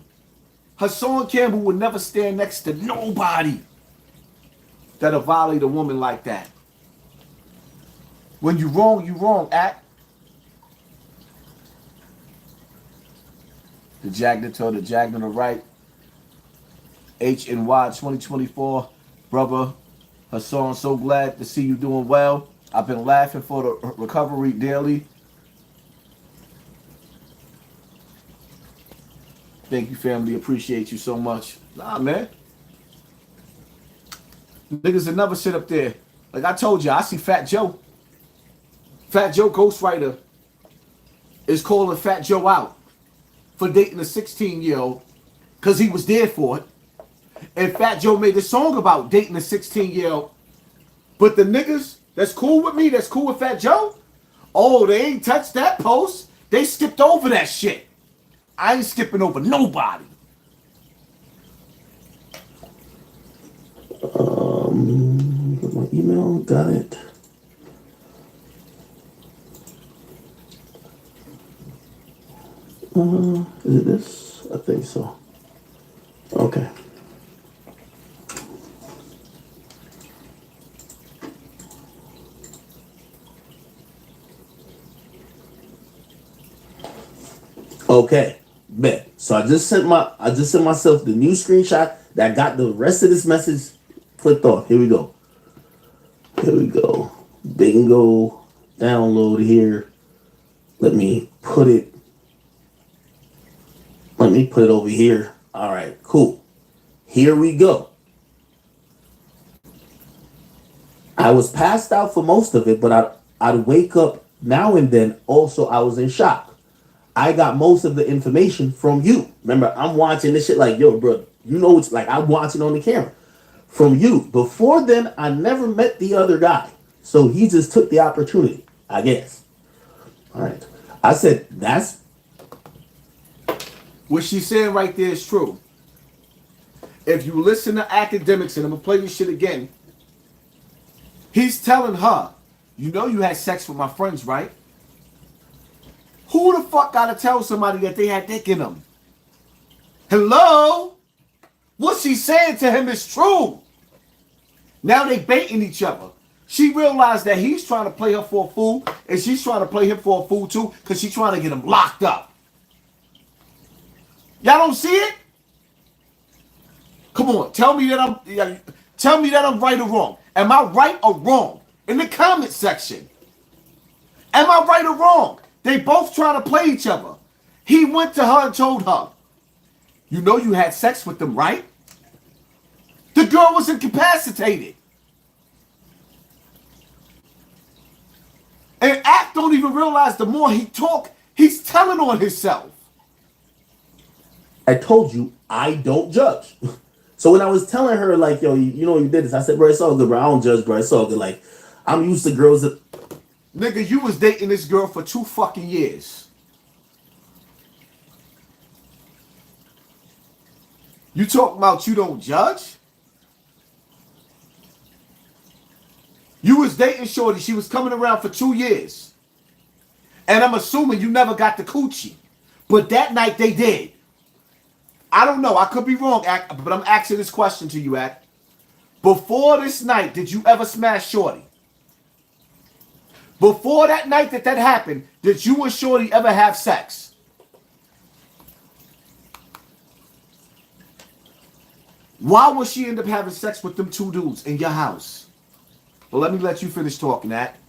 Speaker 2: HASSAN Campbell would never stand next to nobody that'll violate a woman like that. When you wrong, act. The Jagger told the Jagger on the right. HNY 2024. Brother HASSAN, so glad to see you doing well. I've been laughing for the recovery daily. Thank you, family. Appreciate you so much. Nah, man. Niggas will never sit up there. Like I told you, I see Fat Joe. Fat Joe Ghostwriter is calling Fat Joe out for dating a 16-year-old because he was there for it. And Fat Joe made a song about dating a 16-year-old. But the niggas that's cool with me, that's cool with Fat Joe, oh, they ain't touched that post. They skipped over that shit. I ain't skipping over nobody.
Speaker 4: My email, got it. Is it this? I think so. Okay. Okay, bet. So I just sent myself the new screenshot that got the rest of this message clicked off. Here we go. Bingo. download here. Let me put it over here. All right, cool. Here we go. I was passed out for most of it, but I'd wake up now and then. Also, I was in shock. I got most of the information from you. Remember, I'm watching this shit like, yo, bro, you know, it's like I'm watching on the camera. From you. Before then, I never met the other guy. So he just took the opportunity, I guess. All right. I said, that's...
Speaker 2: What she's saying right there is true. If you listen to Akademiks, and I'm going to play this shit again, he's telling her, you know you had sex with my friends, right? Who the fuck got to tell somebody that they had dick in them? Hello? What she's saying to him is true. Now they baiting each other. She realized that he's trying to play her for a fool, and she's trying to play him for a fool too, because she's trying to get him locked up. Y'all don't see it? Come on, tell me that I'm right or wrong. Am I right or wrong? In the comment section. Am I right or wrong? They both trying to play each other. He went to her and told her, you know you had sex with them, right? The girl was incapacitated. And Act don't even realize the more he talk, he's telling on himself.
Speaker 4: I told you, I don't judge. So when I was telling her, like, yo, you know you did this, I said, bro, it's all good, bro. I don't judge, bro. It's all good. Like, I'm used to girls that...
Speaker 2: Nigga, you was dating this girl for 2 fucking years. You talking about you don't judge? You was dating shorty. She was coming around for 2 years. And I'm assuming you never got the coochie. But that night they did. I don't know. I could be wrong, Act, but I'm asking this question to you, Act. Before this night, did you ever smash shorty? Before that night that happened, did you and shorty ever have sex? Why would she end up having sex with them 2 dudes in your house? Well, let me let you finish talking, Act.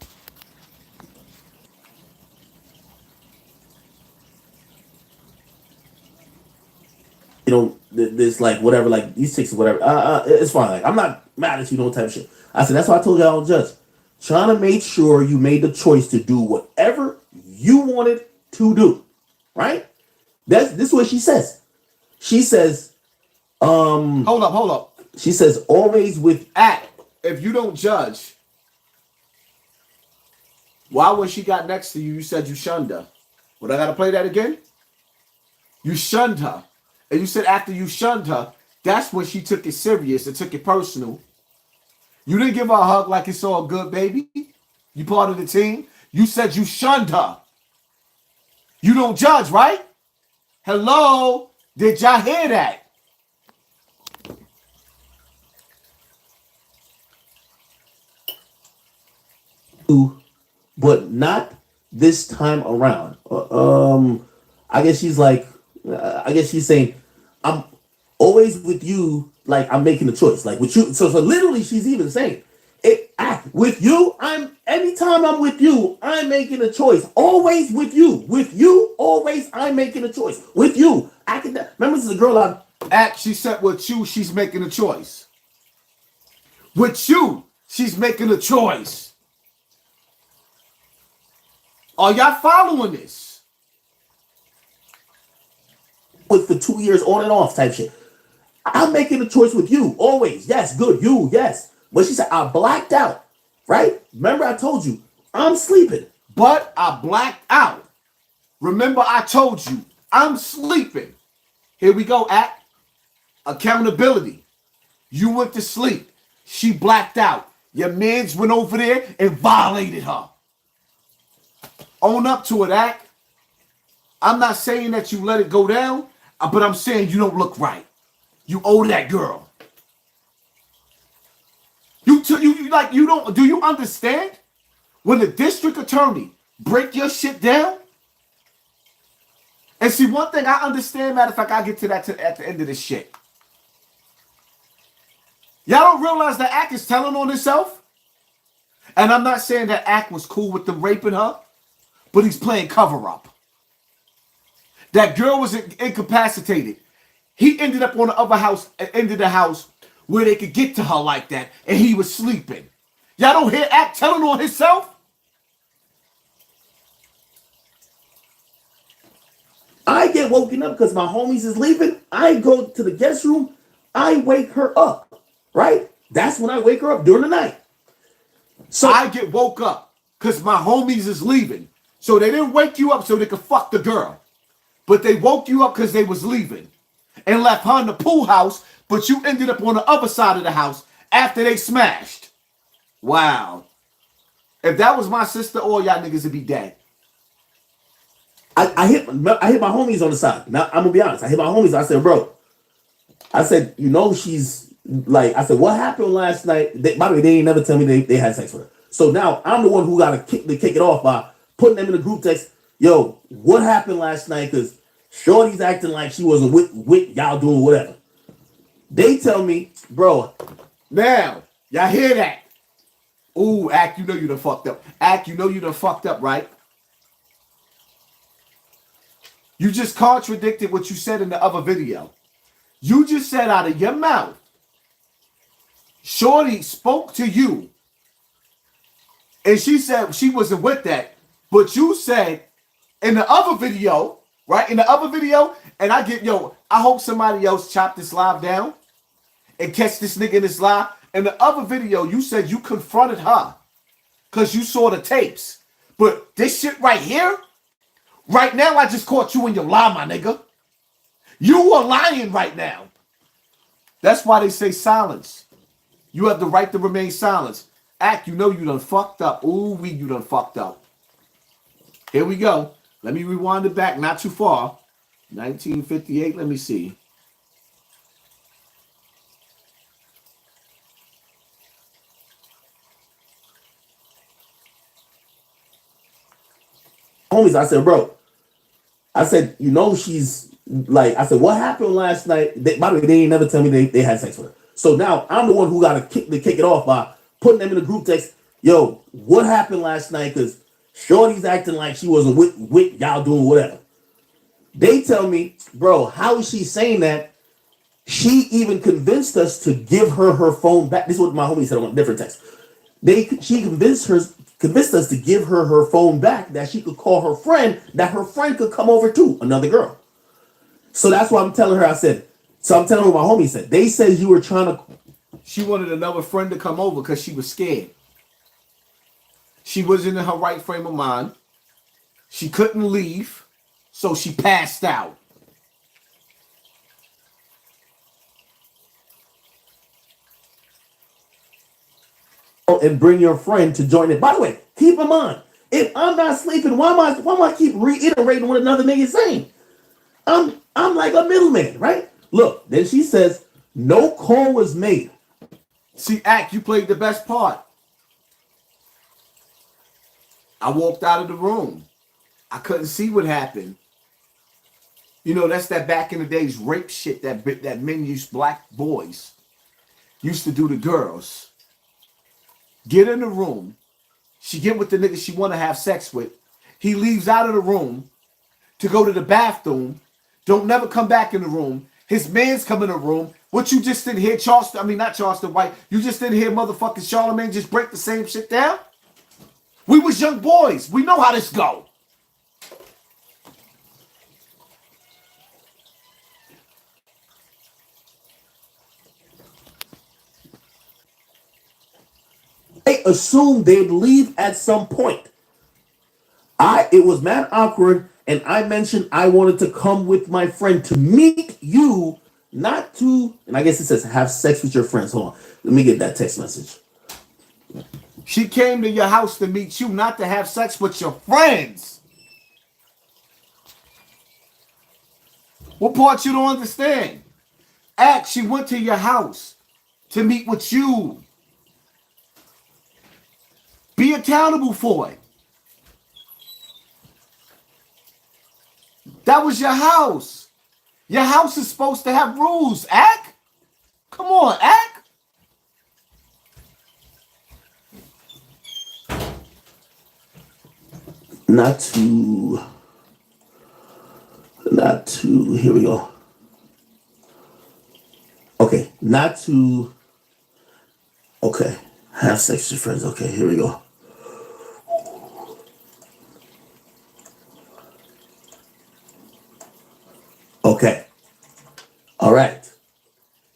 Speaker 4: You know, this like whatever, like these chicks or whatever. It's fine. Like, I'm not mad at you, no type of shit. I said, that's why I told you I don't judge. Trying to make sure you made the choice to do whatever you wanted to do. Right? This is what she says. She says,
Speaker 2: Hold up.
Speaker 4: She says, always with
Speaker 2: Act. If you don't judge, why when she got next to you, you said you shunned her? Would I gotta play that again? You shunned her. And you said after you shunned her, that's when she took it serious and took it personal. You didn't give her a hug like it's all good, baby. You part of the team. You said you shunned her. You don't judge, right? Hello? Did y'all hear that?
Speaker 4: But not this time around. I guess she's like, I guess she's saying, I'm always with you, like I'm making a choice, like with you. So literally, she's even saying, with you, anytime I'm with you, I'm making a choice. Always with you, always I'm making a choice. With you, remember this is a girl
Speaker 2: she said with you, she's making a choice. With you, she's making a choice. Are y'all following this?
Speaker 4: With for 2 years on and off type shit. I'm making a choice with you. Always. Yes. Good. You. Yes. But she said, I blacked out. Right? Remember I told you, I'm sleeping.
Speaker 2: But I blacked out. Remember I told you, I'm sleeping. Here we go, Act. Accountability. You went to sleep. She blacked out. Your mans went over there and violated her. Own up to it, Act. I'm not saying that you let it go down, but I'm saying you don't look right. You owe that girl. You don't. Do you understand? When the district attorney break your shit down, and see one thing I understand. Matter of fact, I'll get to that at the end of this shit. Y'all don't realize that Act is telling on himself. And I'm not saying that Act was cool with them raping her, but he's playing cover-up. That girl was incapacitated. He ended up on the other house, end of the house, where they could get to her like that, and he was sleeping. Y'all don't hear Act telling on himself?
Speaker 4: I get woken up because my homies is leaving. I go to the guest room. I wake her up, right? That's when I wake her up during the night.
Speaker 2: So I get woke up because my homies is leaving. So they didn't wake you up so they could fuck the girl. But they woke you up because they was leaving and left her in the pool house, but you ended up on the other side of the house after they smashed. Wow. If that was my sister, all y'all niggas would be dead.
Speaker 4: I hit my homies on the side. Now, I'm going to be honest. I hit my homies. I said, bro, I said, you know, she's like, I said, what happened last night? By the way, they ain't never tell me they had sex with her. So now I'm the one who got to kick it off by putting them in the group text. Yo, what happened last night? Because Shorty's acting like she wasn't with y'all doing whatever. They tell me, bro,
Speaker 2: now, y'all hear that? Ooh, Act, you know you done fucked up. Act, you know you done fucked up, right? You just contradicted what you said in the other video. You just said out of your mouth, Shorty spoke to you, and she said she wasn't with that, but you said in the other video, right? In the other video, and I hope somebody else chop this live down and catch this nigga in this live. In the other video, you said you confronted her because you saw the tapes. But this shit right here, right now, I just caught you in your lie, my nigga. You are lying right now. That's why they say silence. You have the right to remain silent. Act, you know you done fucked up. Ooh, you done fucked up. Here we go. Let me rewind it back, not too far. 1958, let me see.
Speaker 4: Homies, I said, bro, I said, you know, she's like, I said, what happened last night? By the way, they ain't never tell me they had sex with her. So now I'm the one who got to kick it off by putting them in the group text. Yo, what happened last night? Because Shorty's acting like she wasn't with y'all doing whatever. They tell me, bro, how is she saying that? She even convinced us to give her phone back. This is what my homie said on a different text. She convinced us to give her phone back, that she could call her friend, that her friend could come over too, another girl. So that's why I'm telling her, I'm telling her what my homie said. They said you were trying to.
Speaker 2: She wanted another friend to come over because she was scared. She wasn't in her right frame of mind. She couldn't leave, so she passed out.
Speaker 4: And bring your friend to join it. By the way, keep in mind, if I'm not sleeping, why am I keep reiterating what another nigga is saying? I'm like a middleman, right? Look, then she says no call was made.
Speaker 2: See, Act, you played the best part. I walked out of the room. I couldn't see what happened. You know, that's that back in the days rape shit that men used, black boys used to do to girls. Get in the room. She get with the nigga she want to have sex with. He leaves out of the room to go to the bathroom. Don't never come back in the room. His man's come in the room. What you just didn't hear not Charlston White. You just didn't hear motherfucking Charlemagne just break the same shit down? We was young boys. We know how this go.
Speaker 4: They assumed they'd leave at some point. It was mad awkward, and I mentioned I wanted to come with my friend to meet you, not to, and I guess it says have sex with your friends. Hold on. Let me get that text message.
Speaker 2: She came to your house to meet you, not to have sex with your friends. What part you don't understand? Act, she went to your house to meet with you. Be accountable for it. That was your house. Your house is supposed to have rules, Act. Come on, Act.
Speaker 4: not to, here we go. Okay, not to, okay, have sex with friends. Okay, here we go. Okay. All right.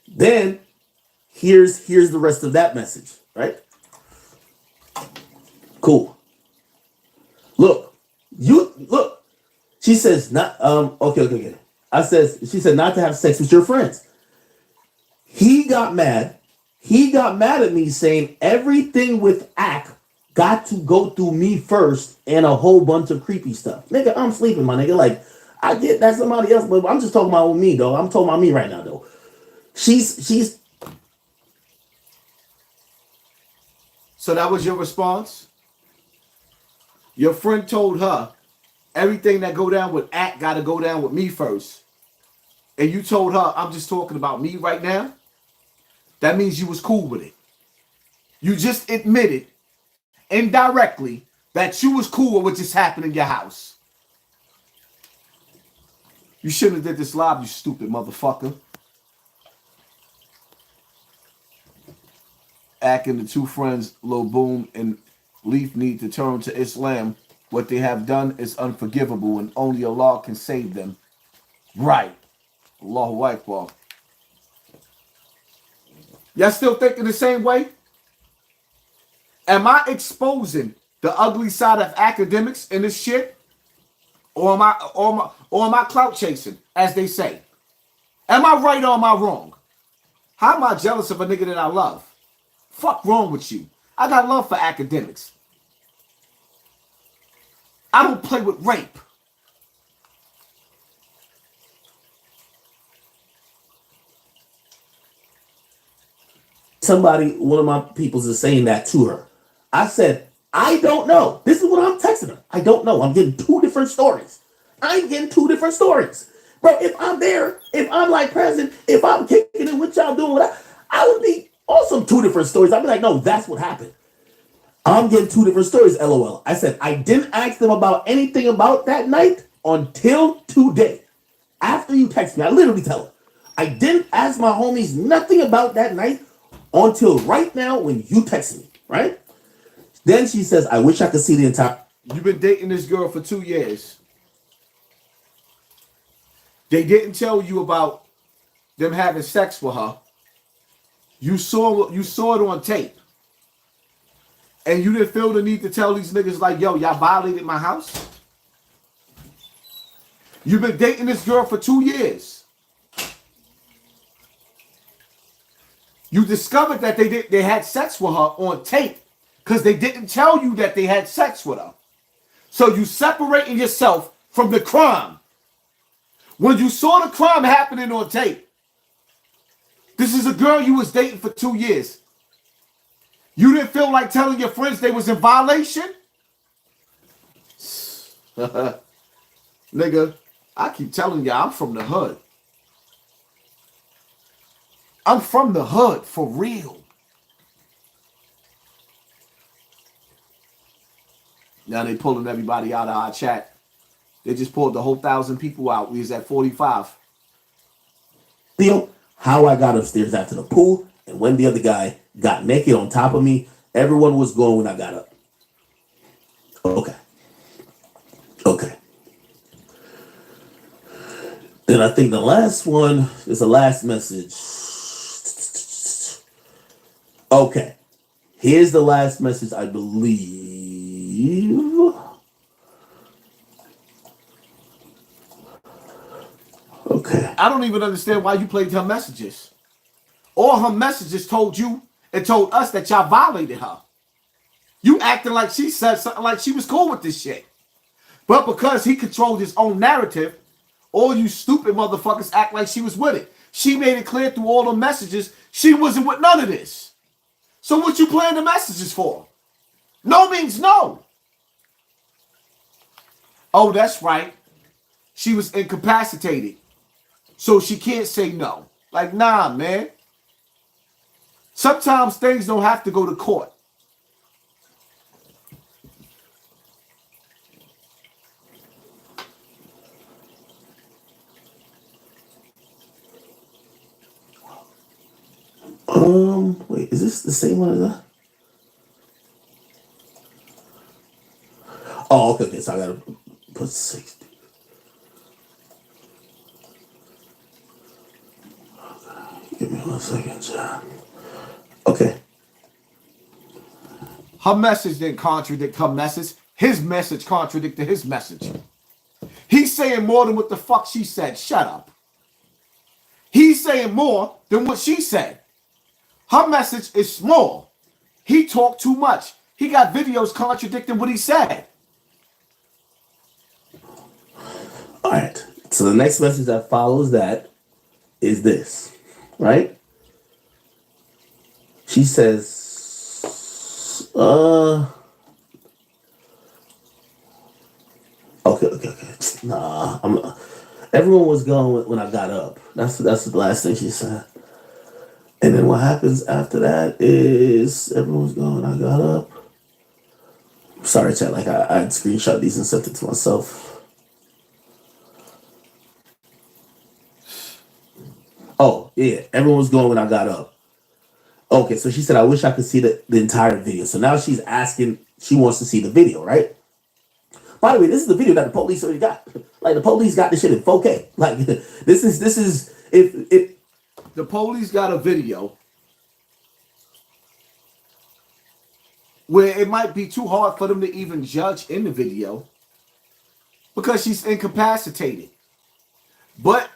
Speaker 4: Then here's the rest of that message, right? Cool. Look. She says not okay. She said not to have sex with your friends. He got mad. He got mad at me saying everything with Ak got to go through me first and a whole bunch of creepy stuff. Nigga, I'm sleeping, my nigga. Like, I get that's somebody else, but I'm just talking about me, though. I'm talking about me right now, though. She's.
Speaker 2: So that was your response? Your friend told her everything that go down with Ak got to go down with me first. And you told her, I'm just talking about me right now? That means you was cool with it. You just admitted indirectly that you was cool with what just happened in your house. You shouldn't have did this live, you stupid motherfucker. Ak and the two friends, Lil Boom and Leaf, need to turn to Islam. What they have done is unforgivable and only Allah can save them. Right. Allahu Akbar. Y'all still thinking the same way? Am I exposing the ugly side of academics in this shit? Or am I clout chasing, as they say? Am I right or am I wrong? How am I jealous of a nigga that I love? Fuck wrong with you? I got love for academics. I don't play with rape.
Speaker 4: One of my peoples is saying that to her. I said, I don't know. This is what I'm texting her. I don't know. I'm getting two different stories. Bro, if I'm there, if I'm like present, if I'm kicking it, what y'all doing, I would be awesome two different stories. I'd be like, no, that's what happened. I'm getting two different stories, LOL. I said, I didn't ask them about anything about that night until today. After you text me, I literally tell her, I didn't ask my homies nothing about that night until right now when you text me, right? Then she says, I wish I could see the entire...
Speaker 2: You've been dating this girl for 2 years. They didn't tell you about them having sex with her. You saw it on tape. And you didn't feel the need to tell these niggas like, yo, y'all violated my house? You've been dating this girl for 2 years. You discovered that they had sex with her on tape because they didn't tell you that they had sex with her. So you separating yourself from the crime. When you saw the crime happening on tape, this is a girl you was dating for 2 years. You didn't feel like telling your friends they was in violation? Nigga, I keep telling you, I'm from the hood. I'm from the hood, for real. Now they pulling everybody out of our chat. They just pulled the whole 1,000 people out. We was at 45.
Speaker 4: Theo, how I got upstairs after the pool and when the other guy got naked on top of me, everyone was going when I got up. Okay. Then I think the last one is the last message. Okay. Here's the last message, I believe. Okay.
Speaker 2: I don't even understand why you played her messages. All her messages told you and told us that y'all violated her. You acting like she said something like she was cool with this shit. But because he controlled his own narrative, all you stupid motherfuckers act like she was with it. She made it clear through all the messages she wasn't with none of this. So what you playing the messages for? No means no. Oh, that's right. She was incapacitated. So she can't say no. Like, nah, man. Sometimes things don't have to go to court.
Speaker 4: Wait, is this the same one as that? Oh, okay, so I gotta put 60. Give me 1 second, John. Okay.
Speaker 2: Her message didn't contradict her message. His message contradicted his message. He's saying more than what the fuck she said. Shut up. He's saying more than what she said. Her message is small. He talked too much. He got videos contradicting what he said.
Speaker 4: All right. So the next message that follows that is this, right? She says, okay. Nah, everyone was gone when I got up. That's the last thing she said. And then what happens after that is everyone's gone when I got up. Sorry, chat. Like I'd screenshot these and sent it to myself. Oh, yeah. Everyone was gone when I got up. Okay, so she said, I wish I could see the entire video. So now she's asking, she wants to see the video, right? By the way, this is the video that the police already got. Like, the police got this shit in 4K. Like, this is, if
Speaker 2: the police got a video where it might be too hard for them to even judge in the video because she's incapacitated. But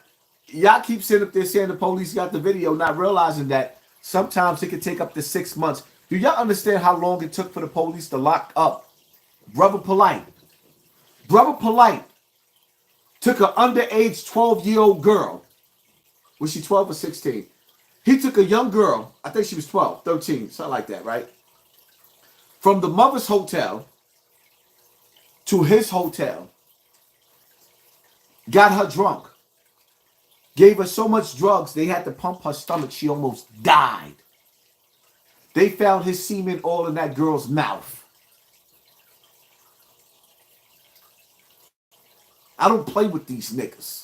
Speaker 2: y'all keep sitting up there saying the police got the video, not realizing that sometimes it could take up to 6 months. Do y'all understand how long it took for the police to lock up Brother Polite? Brother Polite took an underage 12-year-old girl. Was she 12 or 16? He took a young girl, I think she was 12, 13, something like that, right? From the mother's hotel to his hotel, got her drunk, gave her so much drugs they had to pump her stomach, she almost died. They found his semen all in that girl's mouth. I don't play with these niggas.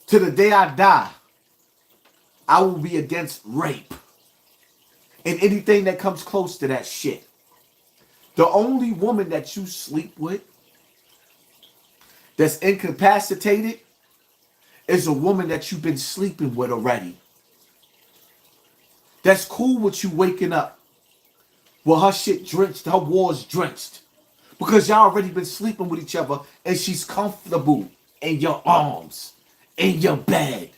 Speaker 2: To the day I die, I will be against rape and anything that comes close to that shit. The only woman that you sleep with that's incapacitated is a woman that you've been sleeping with already. That's cool with you waking up with her shit drenched, her walls drenched, because y'all already been sleeping with each other and she's comfortable in your arms, in your bed.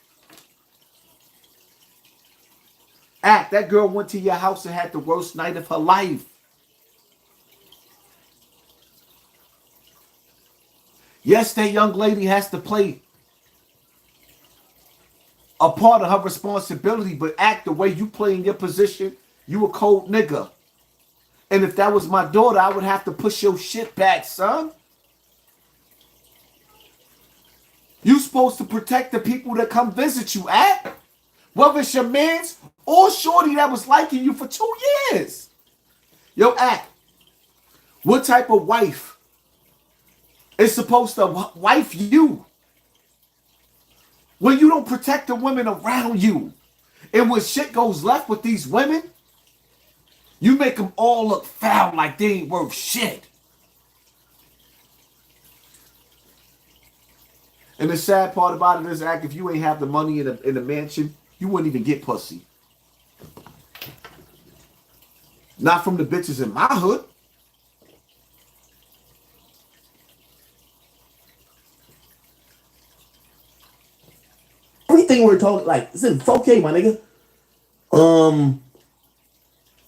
Speaker 2: That girl went to your house and had the worst night of her life. Yes, that young lady has to play a part of her responsibility, but act the way you play in your position. You a cold nigga. And if that was my daughter, I would have to push your shit back, son. You supposed to protect the people that come visit you, whether it's your mans or shorty that was liking you for 2 years. Yo, what type of wife is supposed to wife you when you don't protect the women around you? And when shit goes left with these women, you make them all look foul like they ain't worth shit. And the sad part about it is, if you ain't have the money in the mansion, you wouldn't even get pussy. Not from the bitches in my hood.
Speaker 4: Everything we're talking, like, it's in 4K, my nigga.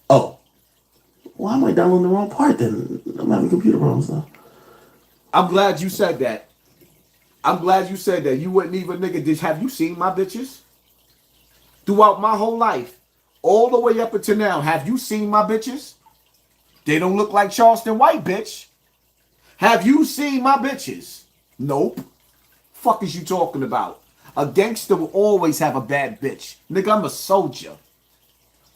Speaker 4: Oh. Why am I downloading the wrong part then? I'm having computer problems now.
Speaker 2: I'm glad you said that. I'm glad you said that. You wouldn't even, nigga, have you seen my bitches? Throughout my whole life, all the way up until now, have you seen my bitches? They don't look like Charlston white, bitch. Have you seen my bitches? Nope. Fuck is you talking about? A gangster will always have a bad bitch. Nigga, I'm a soldier.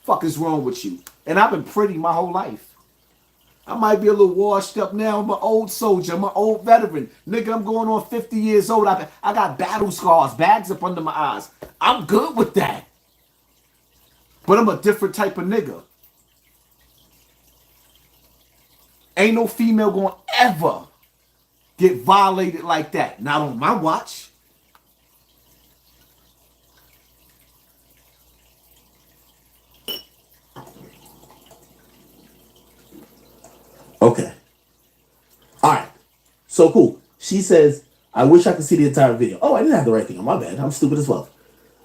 Speaker 2: Fuck is wrong with you? And I've been pretty my whole life. I might be a little washed up now. I'm an old soldier. I'm an old veteran. Nigga, I'm going on 50 years old. I got battle scars, bags up under my eyes. I'm good with that. But I'm a different type of nigga. Ain't no female gonna ever get violated like that. Not on my watch.
Speaker 4: Okay. All right. So cool. She says, I wish I could see the entire video. Oh, I didn't have the right thing on. My bad. I'm stupid as well.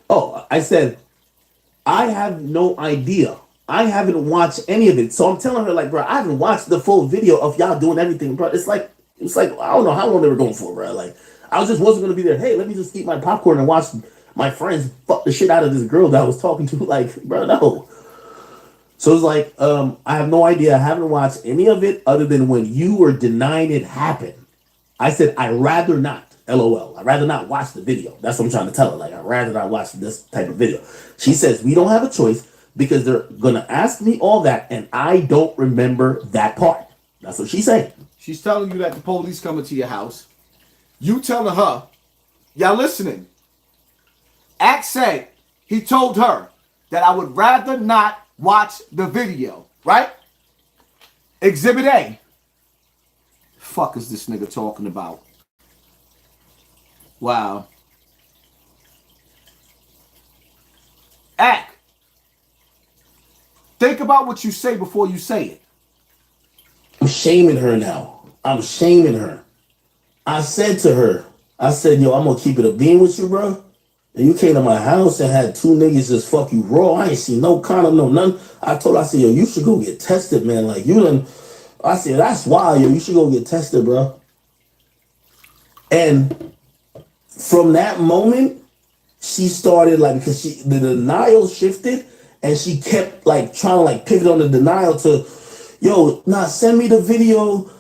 Speaker 4: Oh, I said, I have no idea. I haven't watched any of it. So I'm telling her, like, bro, I haven't watched the full video of y'all doing everything, bro. It's like, I don't know how long they were going for, bro. Like, I wasn't going to be there. Hey, let me just eat my popcorn and watch my friends fuck the shit out of this girl that I was talking to. Like, bro, no. So it's like, I have no idea. I haven't watched any of it other than when you were denying it happened. I said, I'd rather not. LOL. I'd rather not watch the video. That's what I'm trying to tell her. Like, I'd rather not watch this type of video. She says, we don't have a choice because they're going to ask me all that and I don't remember that part. That's what she's saying.
Speaker 2: She's telling you that the police coming to your house. You telling her, y'all listening. Ak said he told her that I would rather not watch the video, right? Exhibit A. Fuck is this nigga talking about? Wow. Ak. Think about what you say before you say it.
Speaker 4: I'm shaming her now. I'm shaming her. I said to her, I said, yo, I'm going to keep it a bean with you, bro. And you came to my house and had two niggas just fuck you raw. I ain't seen no condom, no none. I told her, I said, yo, you should go get tested, man. Like, you done. I said, that's wild, yo. You should go get tested, bro. And from that moment, she started, like, because the denial shifted and she kept, like, trying to, like, pivot on the denial to, yo, nah, send me the video.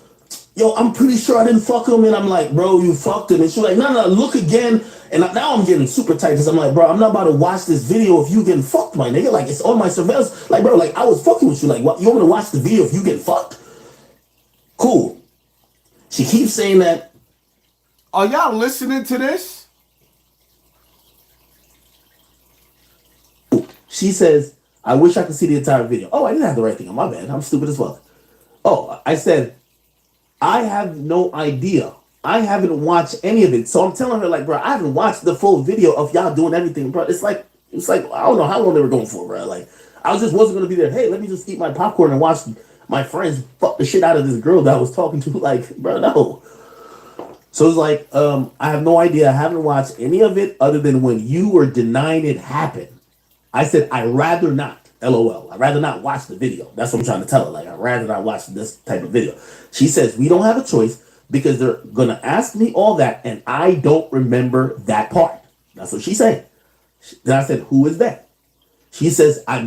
Speaker 4: Yo, I'm pretty sure I didn't fuck him. And I'm like, bro, you fucked him. And she's like, no, look again. And now I'm getting super tight because I'm like, bro, I'm not about to watch this video if you getting fucked, my nigga. Like, it's on my surveillance. Like, bro, like, I was fucking with you. Like, what? You want me to watch the video if you get fucked? Cool. She keeps saying that.
Speaker 2: Are y'all listening to this?
Speaker 4: She says, I wish I could see the entire video. Oh, I didn't have the right thing on. My bad. I'm stupid as fuck. Oh, I said, I have no idea. I haven't watched any of it. So I'm telling her, like, bro, I haven't watched the full video of y'all doing everything, bro. It's like, I don't know how long they were going for, bro. Like, I wasn't going to be there. Hey, let me just eat my popcorn and watch my friends fuck the shit out of this girl that I was talking to. Like, bro, no. So it's like, I have no idea. I haven't watched any of it other than when you were denying it happened. I said, I'd rather not. LOL. I'd rather not watch the video. That's what I'm trying to tell her. Like, I'd rather not watch this type of video. She says, we don't have a choice because they're going to ask me all that and I don't remember that part. That's what she's saying. Then I said, who is that? She says, I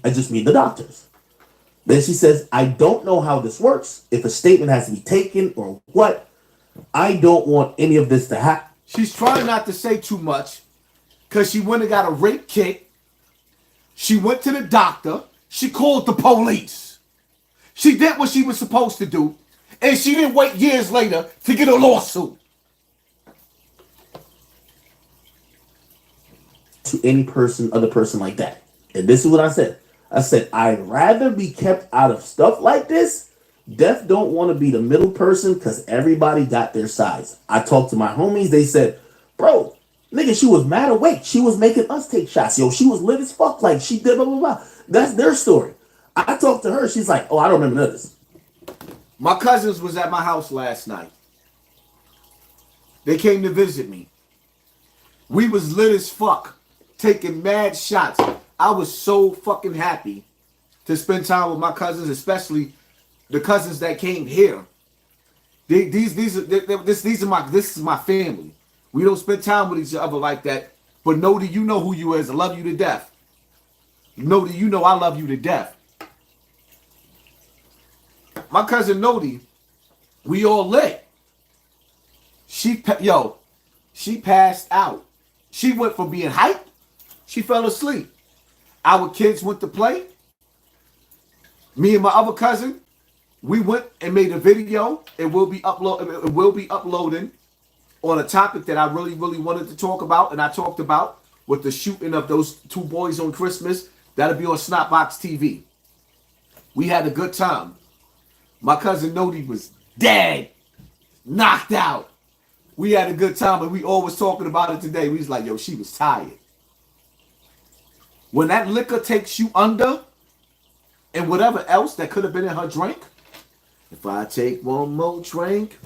Speaker 4: just mean the doctors. Then she says, I don't know how this works, if a statement has to be taken or what. I don't want any of this to happen.
Speaker 2: She's trying not to say too much because she went and got a rape kit. She went to the doctor. She called the police. She did what she was supposed to do. And she didn't wait years later to get a lawsuit.
Speaker 4: To any other person like that. And this is what I said. I said, I'd rather be kept out of stuff like this. Death don't want to be the middle person because everybody got their sides. I talked to my homies. They said, bro, nigga, she was mad awake. She was making us take shots. Yo, she was lit as fuck. Like, she did blah, blah, blah. That's their story. I talked to her. She's like, oh, I don't remember none of this.
Speaker 2: My cousins was at my house last night. They came to visit me. We was lit as fuck, taking mad shots. I was so fucking happy to spend time with my cousins, especially the cousins that came here. This is my family. We don't spend time with each other like that. But Nodi, you know who you is. I love you to death. Nodi, you know I love you to death. My cousin Nodi, we all lit. She passed out. She went from being hyped, she fell asleep. Our kids went to play. Me and my other cousin, We went and made a video. It will be uploading on a topic that I really, really wanted to talk about, and I talked about with the shooting of those 2 boys on Christmas. That'll be on Snapbox TV. We had a good time. My cousin Nodi was dead, knocked out. We had a good time, and we all was talking about it today. We was like, yo, she was tired. When that liquor takes you under, and whatever else that could have been in her drink, if I take one more drink,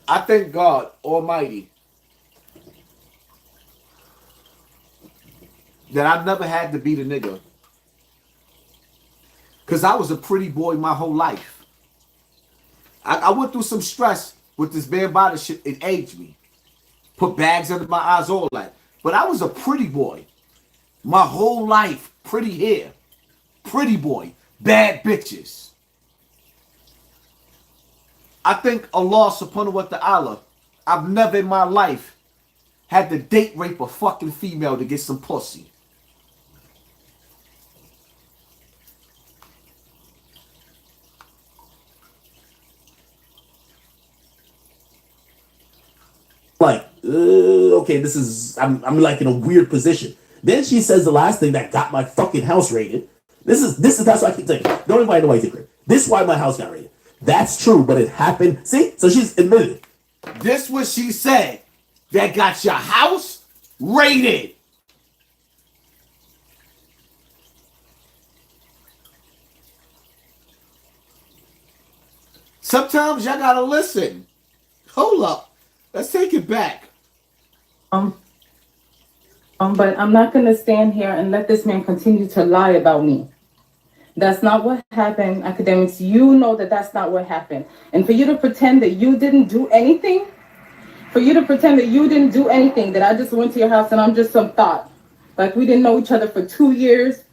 Speaker 2: I thank God Almighty that I never had to beat a nigga. Because I was a pretty boy my whole life. I went through some stress with this Bambada shit. It aged me. Put bags under my eyes, all that. But I was a pretty boy my whole life. Pretty hair. Pretty boy. Bad bitches. I thank Allah subhanahu wa ta'ala. I've never in my life had to date rape a fucking female to get some pussy.
Speaker 4: Like, okay, this is, I'm like in a weird position. Then she says the last thing that got my fucking house raided. This is, that's why I keep saying, don't invite nobody to crib. This is why my house got raided. That's true, but it happened. See? So she's admitted it.
Speaker 2: This what she said. That got your house raided. Sometimes y'all gotta listen. Hold up. Let's take it back.
Speaker 3: But I'm not gonna stand here and let this man continue to lie about me. That's not what happened, Akademiks. You know that that's not what happened. And for you to pretend that you didn't do anything, that I just went to your house and I'm just some thought, like we didn't know each other for 2 years.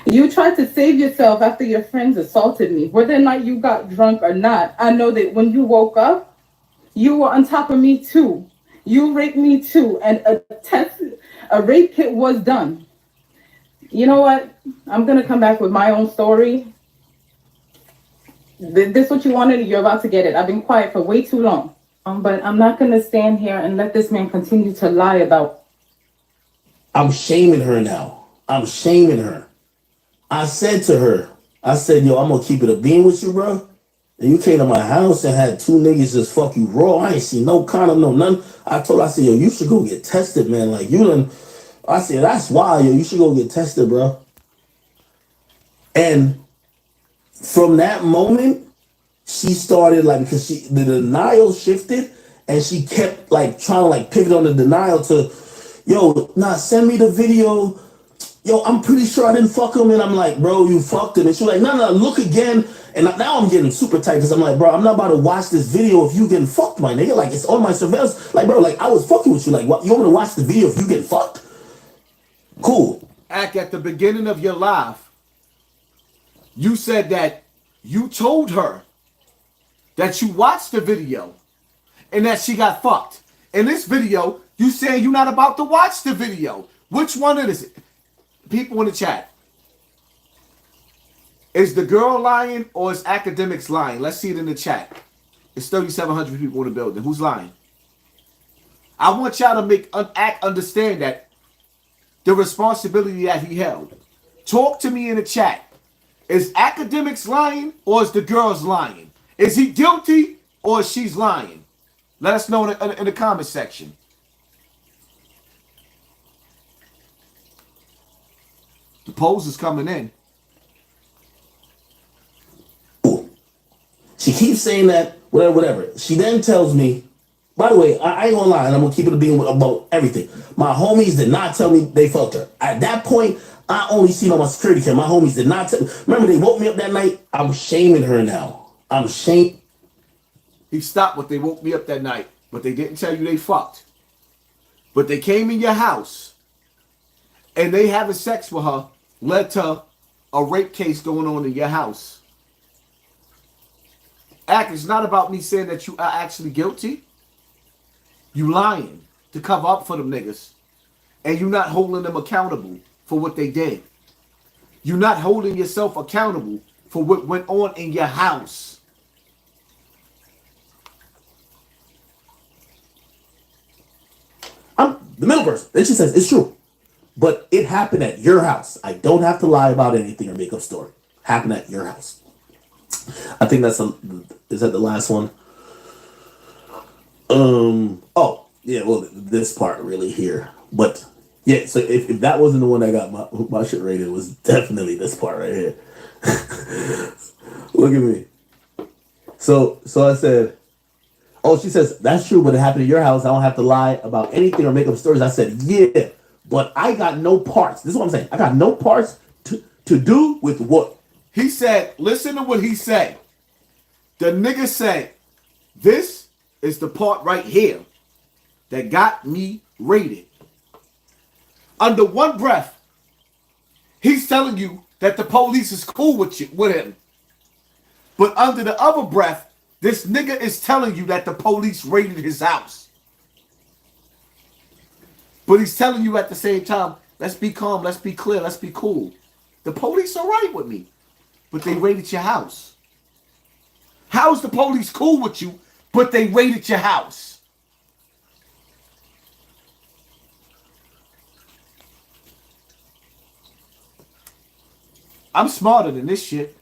Speaker 3: You tried to save yourself after your friends assaulted me. Whether or not you got drunk or not, I know that when you woke up, you were on top of me too. You raped me too, and a rape kit was done. You know what? I'm gonna come back with my own story. This what you wanted, you're about to get it. I've been quiet for way too long. But I'm not gonna stand here and let this man continue to lie about.
Speaker 4: I'm shaming her now. I'm shaming her. I said to her, I said, yo, I'm gonna keep it a bean with you, bro. And you came to my house and had 2 niggas just fuck you raw. I ain't seen no condom, no none. I told her, I said, yo, you should go get tested, man. Like, you done. I said, that's why, yo, you should go get tested, bro. And from that moment, she started, like, because the denial shifted, and she kept, like, trying to, like, pivot on the denial to, yo, nah, send me the video. Yo, I'm pretty sure I didn't fuck him. And I'm like, bro, you fucked him. And she's like, no, look again. And now I'm getting super tight because I'm like, bro, I'm not about to watch this video if you getting fucked, my nigga. Like, it's on my surveillance. Like, bro, like, I was fucking with you. Like, what? You want me to watch the video if you get fucked? Cool.
Speaker 2: At the beginning of your life, you said that you told her that you watched the video and that she got fucked. In this video, you saying you're not about to watch the video. Which one is it? People in the chat. Is the girl lying or is Akademiks lying? Let's see it in the chat. It's 3,700 people in the building. Who's lying? I want y'all to make understand that the responsibility that he held. Talk to me in the chat. Is Akademiks lying or is the girls lying? Is he guilty or is she's lying? Let us know in the comment section. The polls is coming in.
Speaker 4: She keeps saying that, whatever. She then tells me, by the way, I ain't gonna lie, and I'm gonna keep it a being about everything. My homies did not tell me they fucked her. At that point, I only seen on my security cam. My homies did not tell. Remember, they woke me up that night. I'm shaming her now. I'm shamed.
Speaker 2: He stopped what they woke me up that night, but they didn't tell you they fucked. But they came in your house, and they having sex with her led to a rape case going on in your house. It's not about me saying that you are actually guilty. You lying to cover up for them niggas. And you not holding them accountable for what they did. You're not holding yourself accountable for what went on in your house.
Speaker 4: I'm the middle person. Then she says, it's true. But it happened at your house. I don't have to lie about anything or make up story. Happened at your house. I think is that the last one? Oh, yeah, well, this part really here. But yeah, so if that wasn't the one that got my shit rated, it was definitely this part right here. Look at me. So I said, oh, she says, that's true, but it happened at your house. I don't have to lie about anything or make up stories. I said, yeah, but I got no parts. This is what I'm saying. I got no parts to do with what?
Speaker 2: He said, listen to what he said. The nigga said, this is the part right here that got me rated. Under one breath, he's telling you that the police is cool with him. But under the other breath, this nigga is telling you that the police raided his house. But he's telling you at the same time, let's be calm, let's be clear, let's be cool. The police are right with me, but they raided your house. How's the police cool with you, but they raided your house? I'm smarter than this shit.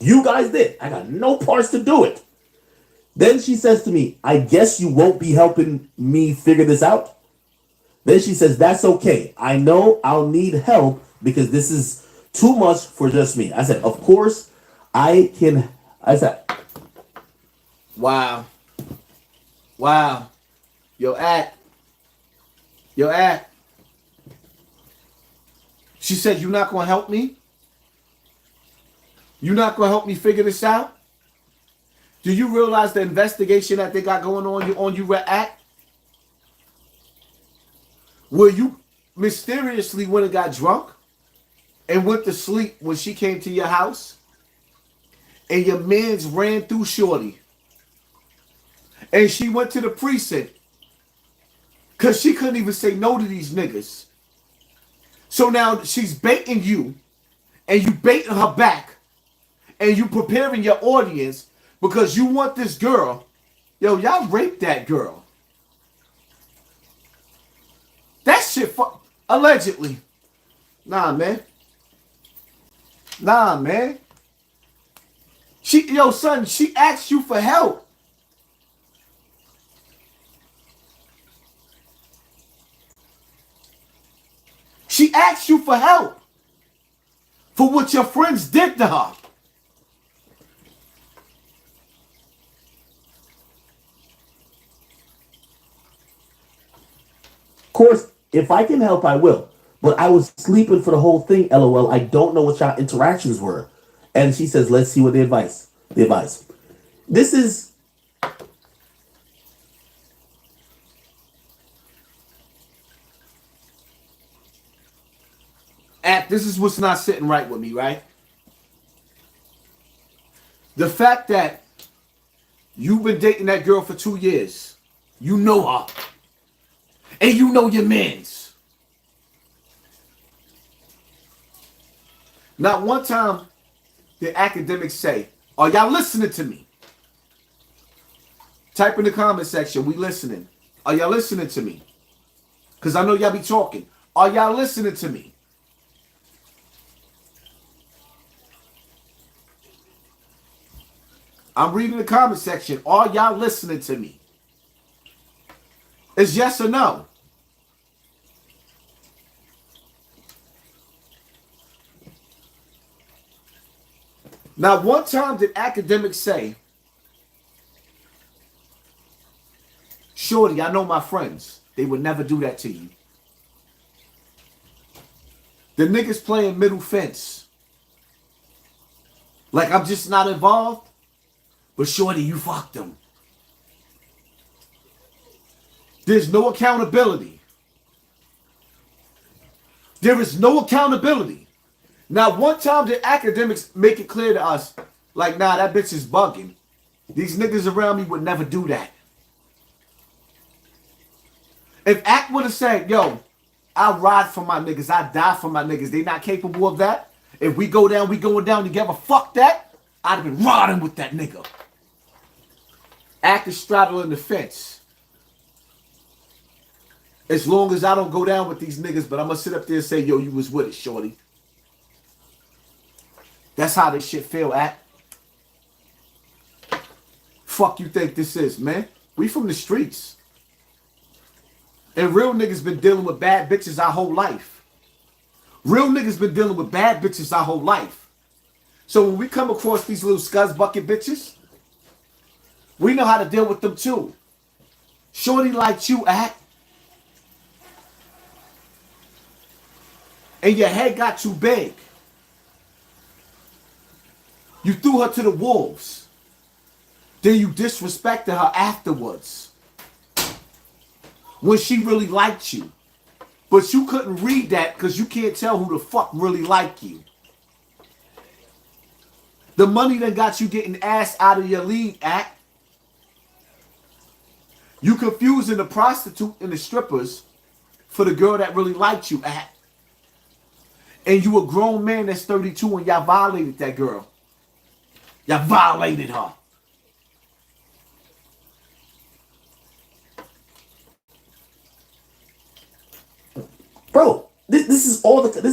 Speaker 4: You guys did. I got no parts to do it. Then she says to me, I guess you won't be helping me figure this out. Then she says, that's okay. I know I'll need help because this is too much for just me. I said, of course I can. I said,
Speaker 2: wow. Wow. Yo, act. She said, you're not going to help me? You're not going to help me figure this out? Do you realize the investigation that they got going on you at? Where you mysteriously went and got drunk and went to sleep when she came to your house and your mans ran through Shorty and she went to the precinct because she couldn't even say no to these niggas. So now she's baiting you and you baiting her back and you preparing your audience because you want this girl. Yo, y'all raped that girl. That shit, allegedly. Nah, man. Son, she asked you for help. She asked you for help for what your friends did to her.
Speaker 4: of course, if I can help, I will. But I was sleeping for the whole thing, LOL. I don't know what y'all interactions were. And she says, let's see what the advice. This is...
Speaker 2: This is what's not sitting right with me, right? The fact that you've been dating that girl for 2 years. You know her. And you know your mans. Not one time did Akademiks say, are y'all listening to me? Type in the comment section, we listening. Are y'all listening to me? Because I know y'all be talking. Are y'all listening to me? I'm reading the comment section. Are y'all listening to me? It's yes or no. Now, one time did Akademiks say, Shorty, I know my friends. They would never do that to you. The niggas playing middle fence. Like I'm just not involved. But Shorty, you fucked them. There's no accountability. There is no accountability. Now, one time did Akademiks make it clear to us, like, nah, that bitch is bugging. These niggas around me would never do that. If Act would have said, yo, I ride for my niggas, I die for my niggas, they not capable of that. If we go down, we going down together. Fuck that. I'd have been riding with that nigga. Act is straddling the fence. As long as I don't go down with these niggas, but I'm gonna sit up there and say, yo, you was with it, shorty. That's how this shit feel, Act. Fuck you think this is, man? We from the streets. And real niggas been dealing with bad bitches our whole life. Real niggas been dealing with bad bitches our whole life. So when we come across these little scuzz bucket bitches, we know how to deal with them too. Shorty liked you, Act. And your head got too big. You threw her to the wolves. Then you disrespected her afterwards. When she really liked you. But you couldn't read that because you can't tell who the fuck really like you. The money that got you getting ass out of your league, Act. You confusing the prostitute and the strippers for the girl that really liked you, Act. And you a grown man that's 32 and y'all violated that girl. Y'all violated her.
Speaker 4: Bro, this is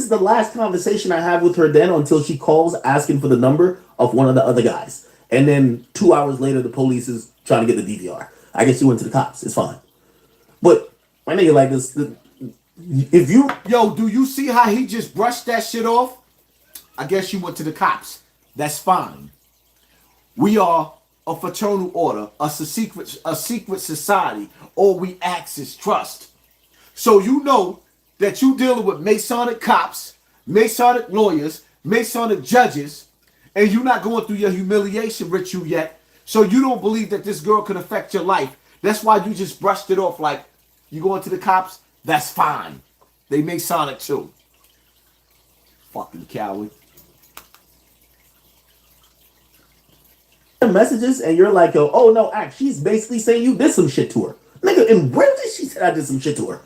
Speaker 4: the last conversation I have with her then until she calls asking for the number of one of the other guys. And then 2 hours later, the police is trying to get the DVR. I guess you went to the cops. It's fine. But my nigga, like this, if you...
Speaker 2: Yo, do you see how he just brushed that shit off? I guess you went to the cops. That's fine. We are a fraternal order, a secret society. All we ask is trust. So you know that you dealing with Masonic cops, Masonic lawyers, Masonic judges, and you're not going through your humiliation ritual yet, so you don't believe that this girl could affect your life. That's why you just brushed it off like, you going to the cops? That's fine. They Masonic too. Fucking coward.
Speaker 4: Messages and you're like, yo, oh no, Act, she's basically saying you did some shit to her. Nigga, and where did she say I did some shit to her?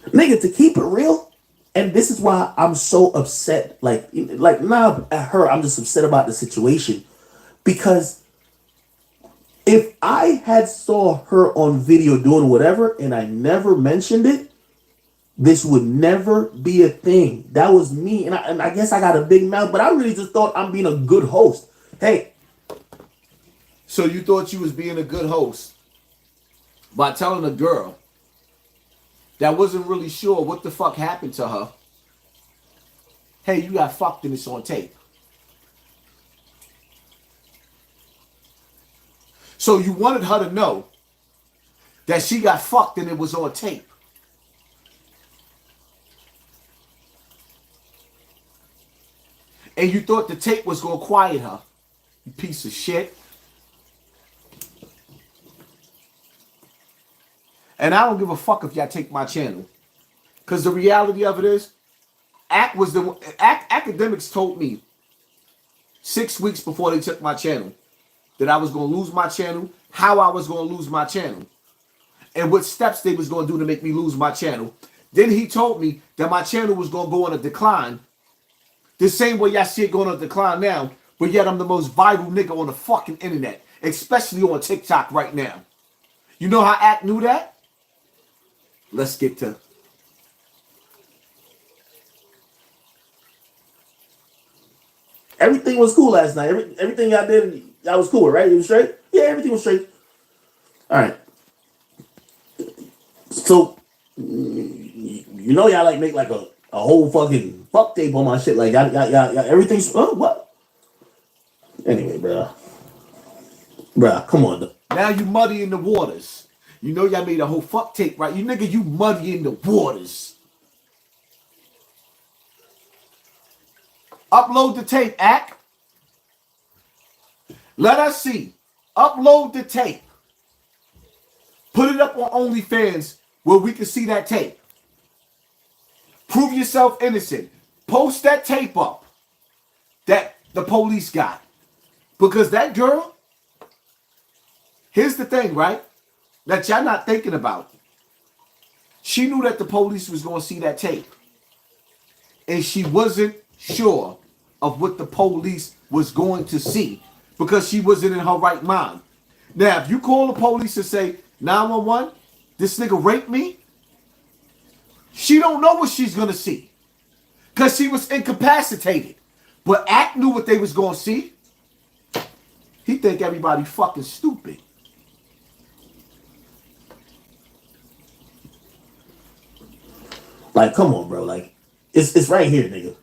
Speaker 4: Nigga, to keep it real, and this is why I'm so upset. Like not at her, I'm just upset about the situation. Because if I had saw her on video doing whatever and I never mentioned it, this would never be a thing. That was me. And I guess I got a big mouth, but I really just thought I'm being a good host. Hey.
Speaker 2: So you thought you was being a good host by telling a girl that wasn't really sure what the fuck happened to her, hey, you got fucked and it's on tape. So you wanted her to know that she got fucked and it was on tape. And you thought the tape was going to quiet her. You piece of shit. And I don't give a fuck if y'all take my channel. Because the reality of it is, Akademiks told me 6 weeks before they took my channel that I was going to lose my channel, how I was going to lose my channel, and what steps they was going to do to make me lose my channel. Then he told me that my channel was going to go on a decline. The same way y'all see it going on a decline now, but yet I'm the most viral nigga on the fucking internet, especially on TikTok right now. You know how Act knew that? Let's get to...
Speaker 4: Everything was cool last night. Everything y'all did, y'all was cool, right? It was straight? Yeah, everything was straight. All right. So, you know y'all like make like a whole fucking fuck tape on my shit. Like, y'all everything's... Oh, what? Anyway, bruh, come on.
Speaker 2: Now you muddy in the waters. You know y'all made a whole fuck tape, right? You nigga, you muddy in the waters. Upload the tape, Act. Let us see. Upload the tape. Put it up on OnlyFans where we can see that tape. Prove yourself innocent. Post that tape up that the police got. Because that girl, here's the thing, right? that y'all not thinking about. She knew that the police was going to see that tape. And she wasn't sure of what the police was going to see because she wasn't in her right mind. Now, if you call the police and say, 911, this nigga raped me, she don't know what she's going to see because she was incapacitated. But Act knew what they was going to see. He think everybody fucking stupid.
Speaker 4: Like, come on, bro. Like, it's right here, nigga.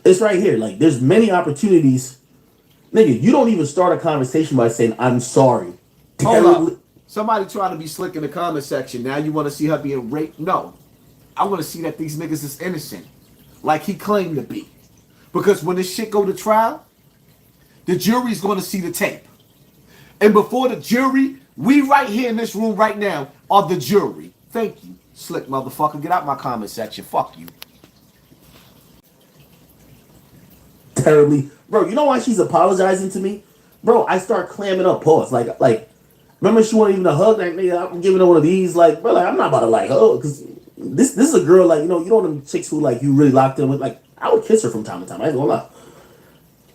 Speaker 4: It's right here. Like, there's many opportunities. Nigga, you don't even start a conversation by saying, I'm sorry.
Speaker 2: Hold up. Somebody trying to be slick in the comment section. Now you want to see her being raped? No. I want to see that these niggas is innocent. Like he claimed to be. Because when this shit go to trial, the jury's going to see the tape. And before the jury, we right here in this room right now are the jury. Thank you, slick motherfucker. Get out my comment section. Fuck you.
Speaker 4: Terribly. Bro, you know why she's apologizing to me? Bro, I start clamming up. Pause. Like, remember she wasn't even a hug? Like, nigga, I'm giving her one of these. Like, bro, like, I'm not about to like, oh, because this is a girl, like, you know them chicks who, like, you really locked in with. Like, I would kiss her from time to time. I ain't gonna lie.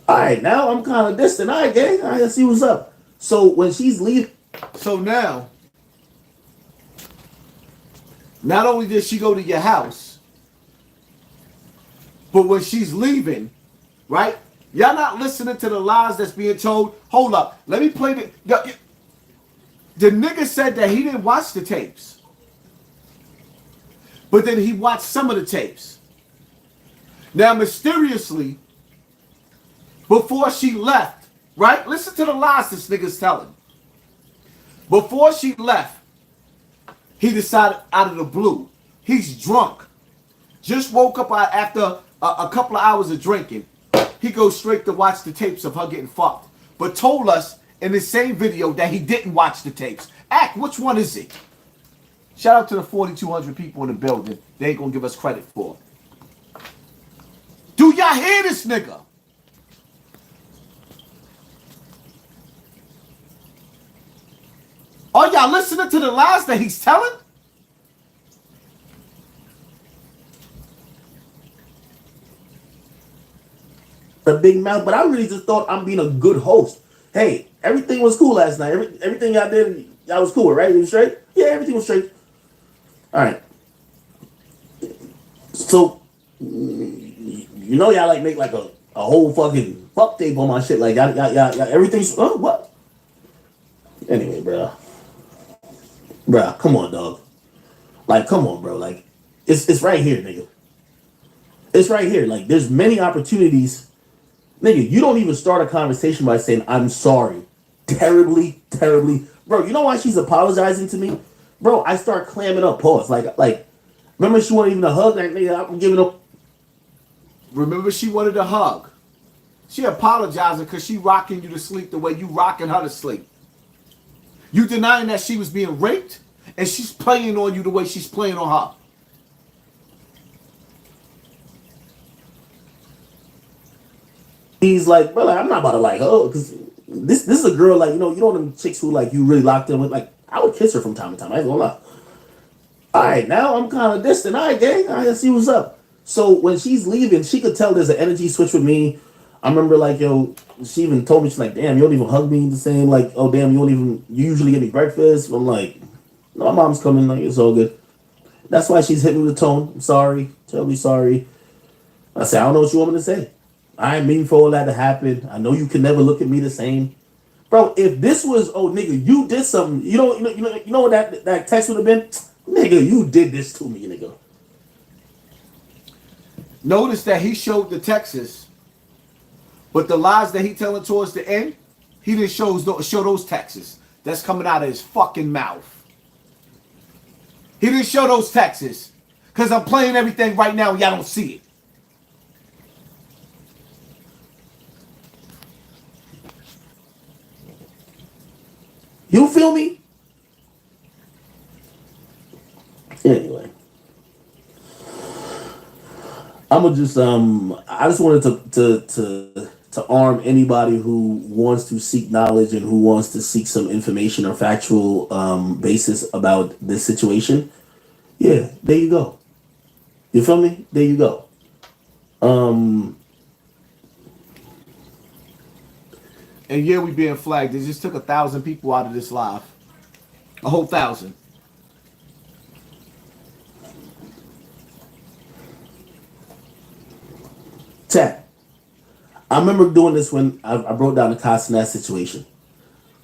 Speaker 4: All right, now I'm kind of distant. All right, gang. All right, let's see what's up. So when she's leaving.
Speaker 2: So now, not only did she go to your house, but when she's leaving, right? Y'all not listening to the lies that's being told. Hold up. Let me play the nigga said that he didn't watch the tapes. But then he watched some of the tapes. Now, mysteriously, before she left, right? Listen to the lies this nigga's telling. Before she left, he decided out of the blue, he's drunk. Just woke up after a couple of hours of drinking. He goes straight to watch the tapes of her getting fucked. But told us in the same video that he didn't watch the tapes. Act, which one is it? Shout out to the 4,200 people in the building. They ain't gonna give us credit for it. Do y'all hear this nigga? Are y'all listening to the lies that he's telling?
Speaker 4: A big mouth, but I really just thought I'm being a good host. Hey, everything was cool last night. Everything y'all did, y'all was cool, right? You was straight? Yeah, everything was straight. All right. So, you know, y'all like make like a whole fucking fuck tape on my shit. Like, y'all everything's, oh, what? Anyway, bro. Bro, come on, dog. Like, come on, bro. Like, it's right here, nigga. It's right here. Like, there's many opportunities. Nigga, you don't even start a conversation by saying, I'm sorry. Terribly, terribly. Bro, you know why she's apologizing to me? Bro, I start clamming up. Pause. Like, remember she wasn't even a hug? Like, nigga, I'm giving up.
Speaker 2: Remember she wanted a hug. She apologizing because she rocking you to sleep the way you rocking her to sleep. You denying that she was being raped, and she's playing on you the way she's playing on her.
Speaker 4: He's like, bro, like, I'm not about to like, oh, because this is a girl, like, you know them chicks who, like, you really locked in with. Like, I would kiss her from time to time. I ain't gonna lie. All right, now I'm kind of distant. All right, gang. All right, let's see what's up. So when she's leaving, she could tell there's an energy switch with me. I remember, like, yo, she even told me, she's like, damn, you don't even hug me the same. Like, oh, damn, you usually get me breakfast. I'm like, no, my mom's coming. Like, it's all good. That's why she's hitting me with the tone. I'm sorry. Terribly sorry. I said, I don't know what you want me to say. I ain't mean for all that to happen. I know you can never look at me the same. Bro, if this was, oh, nigga, you did something. You know what that text would have been? Nigga, you did this to me, nigga.
Speaker 2: Notice that he showed the texts, but the lies that he telling towards the end, he didn't show those texts. That's coming out of his fucking mouth. He didn't show those texts because I'm playing everything right now and y'all don't see it.
Speaker 4: You feel me? Anyway. I just wanted to to arm anybody who wants to seek knowledge and who wants to seek some information or factual basis about this situation. Yeah, there you go. You feel me? There you go.
Speaker 2: And yeah, we being flagged. They just took 1,000 people out of this live. A whole 1,000.
Speaker 4: Chat. I remember doing this when I broke down the HASSAN situation.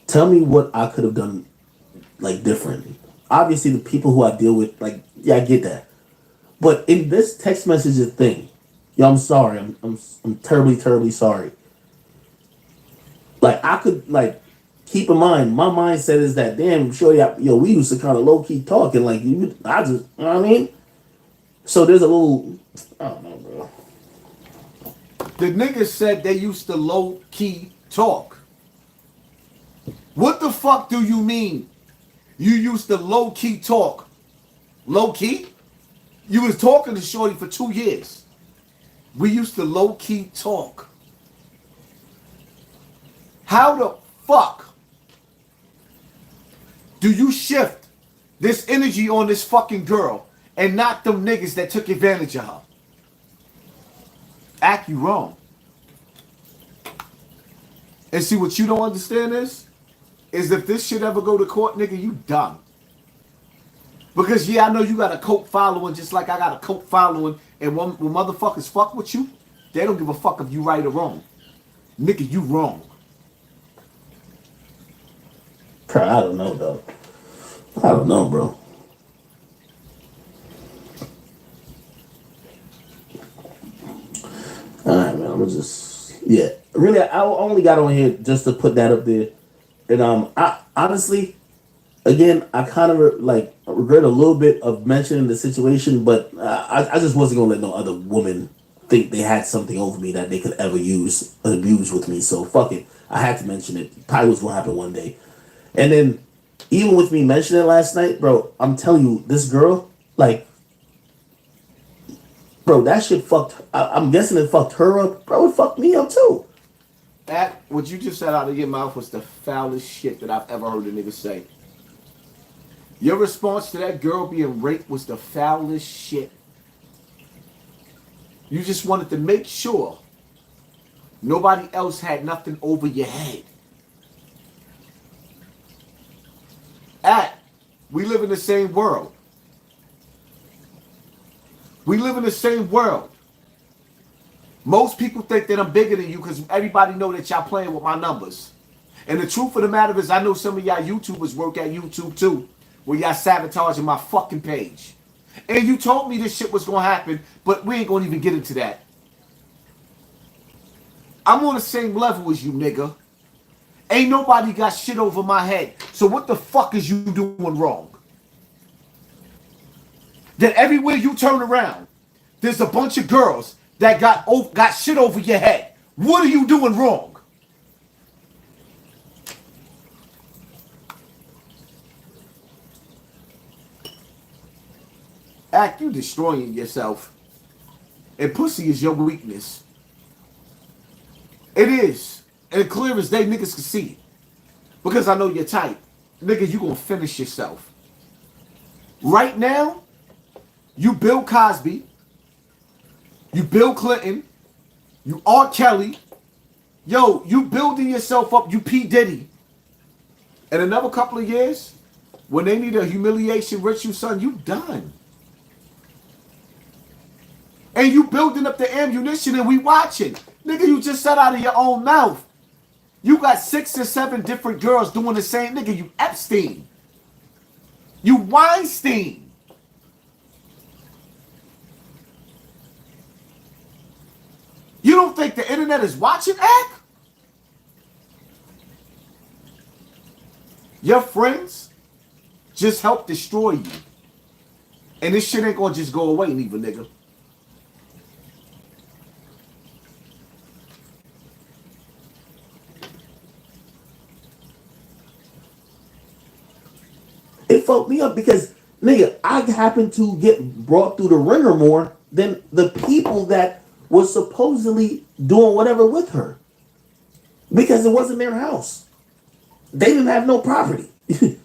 Speaker 4: Tell me what I could have done like differently. Obviously, the people who I deal with, like, yeah, I get that. But in this text message thing, yo, I'm sorry. I'm terribly, terribly sorry. Like, I could, like, keep in mind, my mindset is that, damn, sure, yo, we used to kind of low key talk and like, I just, you know what I mean? So there's a little, I don't know, bro.
Speaker 2: The niggas said they used to low key talk. What the fuck do you mean? You used to low key talk. Low key? You was talking to Shorty for 2 years. We used to low key talk. How the fuck do you shift this energy on this fucking girl and not them niggas that took advantage of her? Act, you wrong. And see, what you don't understand is if this shit ever go to court, nigga, you done. Because yeah, I know you got a cult following just like I got a cult following, and when motherfuckers fuck with you, they don't give a fuck if you right or wrong. Nigga, you wrong.
Speaker 4: Bro, I don't know, though. I don't know, bro. Alright, man, I'm just, yeah. Really, I only got on here just to put that up there. And I honestly, again, I kind of like regret a little bit of mentioning the situation, but I just wasn't gonna let no other woman think they had something over me that they could ever use, abuse with me. So fuck it. I had to mention it. Probably was gonna happen one day. And then, even with me mentioning it last night, bro, I'm telling you, this girl, like, bro, that shit fucked. I'm guessing it fucked her up. Bro, it fucked me up too.
Speaker 2: That, what you just said out of your mouth was the foulest shit that I've ever heard a nigga say. Your response to that girl being raped was the foulest shit. You just wanted to make sure nobody else had nothing over your head. We live in the same world. We live in the same world. Most people think that I'm bigger than you because everybody know that y'all playing with my numbers. And the truth of the matter is I know some of y'all YouTubers work at YouTube too, where y'all sabotaging my fucking page. And you told me this shit was going to happen, but we ain't going to even get into that. I'm on the same level as you, nigga. Ain't nobody got shit over my head. So what the fuck is you doing wrong? That everywhere you turn around, there's a bunch of girls that got shit over your head. What are you doing wrong? Act, you destroying yourself. And pussy is your weakness. It is. And clear as day, niggas can see it. Because I know you're tight. Nigga, you gonna finish yourself. Right now, you Bill Cosby, you Bill Clinton, you R. Kelly, yo, you building yourself up, you P. Diddy. In another couple of years, when they need a humiliation ritual, son, you done. And you building up the ammunition and we watching. Nigga, you just said out of your own mouth. You got 6 or 7 different girls doing the same. Nigga, you Epstein. You Weinstein. You don't think the internet is watching, Act? Your friends just help destroy you. And this shit ain't gonna just go away, neither, nigga.
Speaker 4: It fucked me up because, nigga, I happened to get brought through the ringer more than the people that was supposedly doing whatever with her. Because it wasn't their house. They didn't have no property. You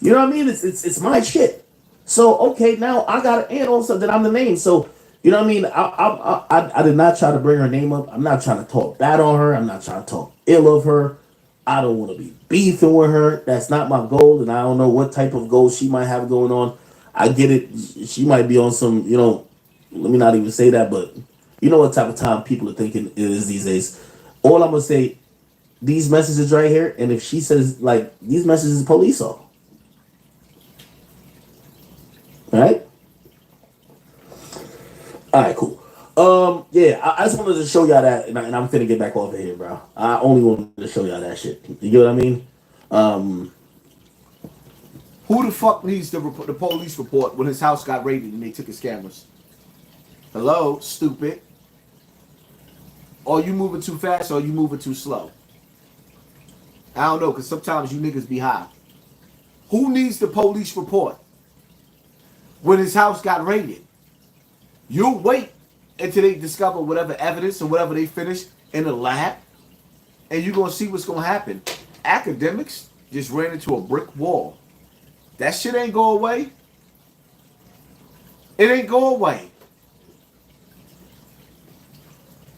Speaker 4: know what I mean? It's my shit. So okay, now I got and also that I'm the name. So you know what I mean? I did not try to bring her name up. I'm not trying to talk bad on her. I'm not trying to talk ill of her. I don't want to be beefing with her. That's not my goal, and I don't know what type of goal she might have going on. I get it. She might be on some, you know, let me not even say that, but you know what type of time people are thinking it is these days. All I'm gonna say, these messages right here, and if she says like these messages, police off. All right. All right, cool. Yeah, I just wanted to show y'all that, and I'm finna get back off of here, bro. I only wanted to show y'all that shit. You get what I mean?
Speaker 2: Who the fuck needs the police report when his house got raided and they took his cameras? Hello, stupid. Or you moving too fast or you moving too slow? I don't know, because sometimes you niggas be high. Who needs the police report when his house got raided? You'll wait until they discover whatever evidence or whatever they finish in the lab, and you're going to see what's going to happen. Akademiks just ran into a brick wall. That shit ain't go away. It ain't go away.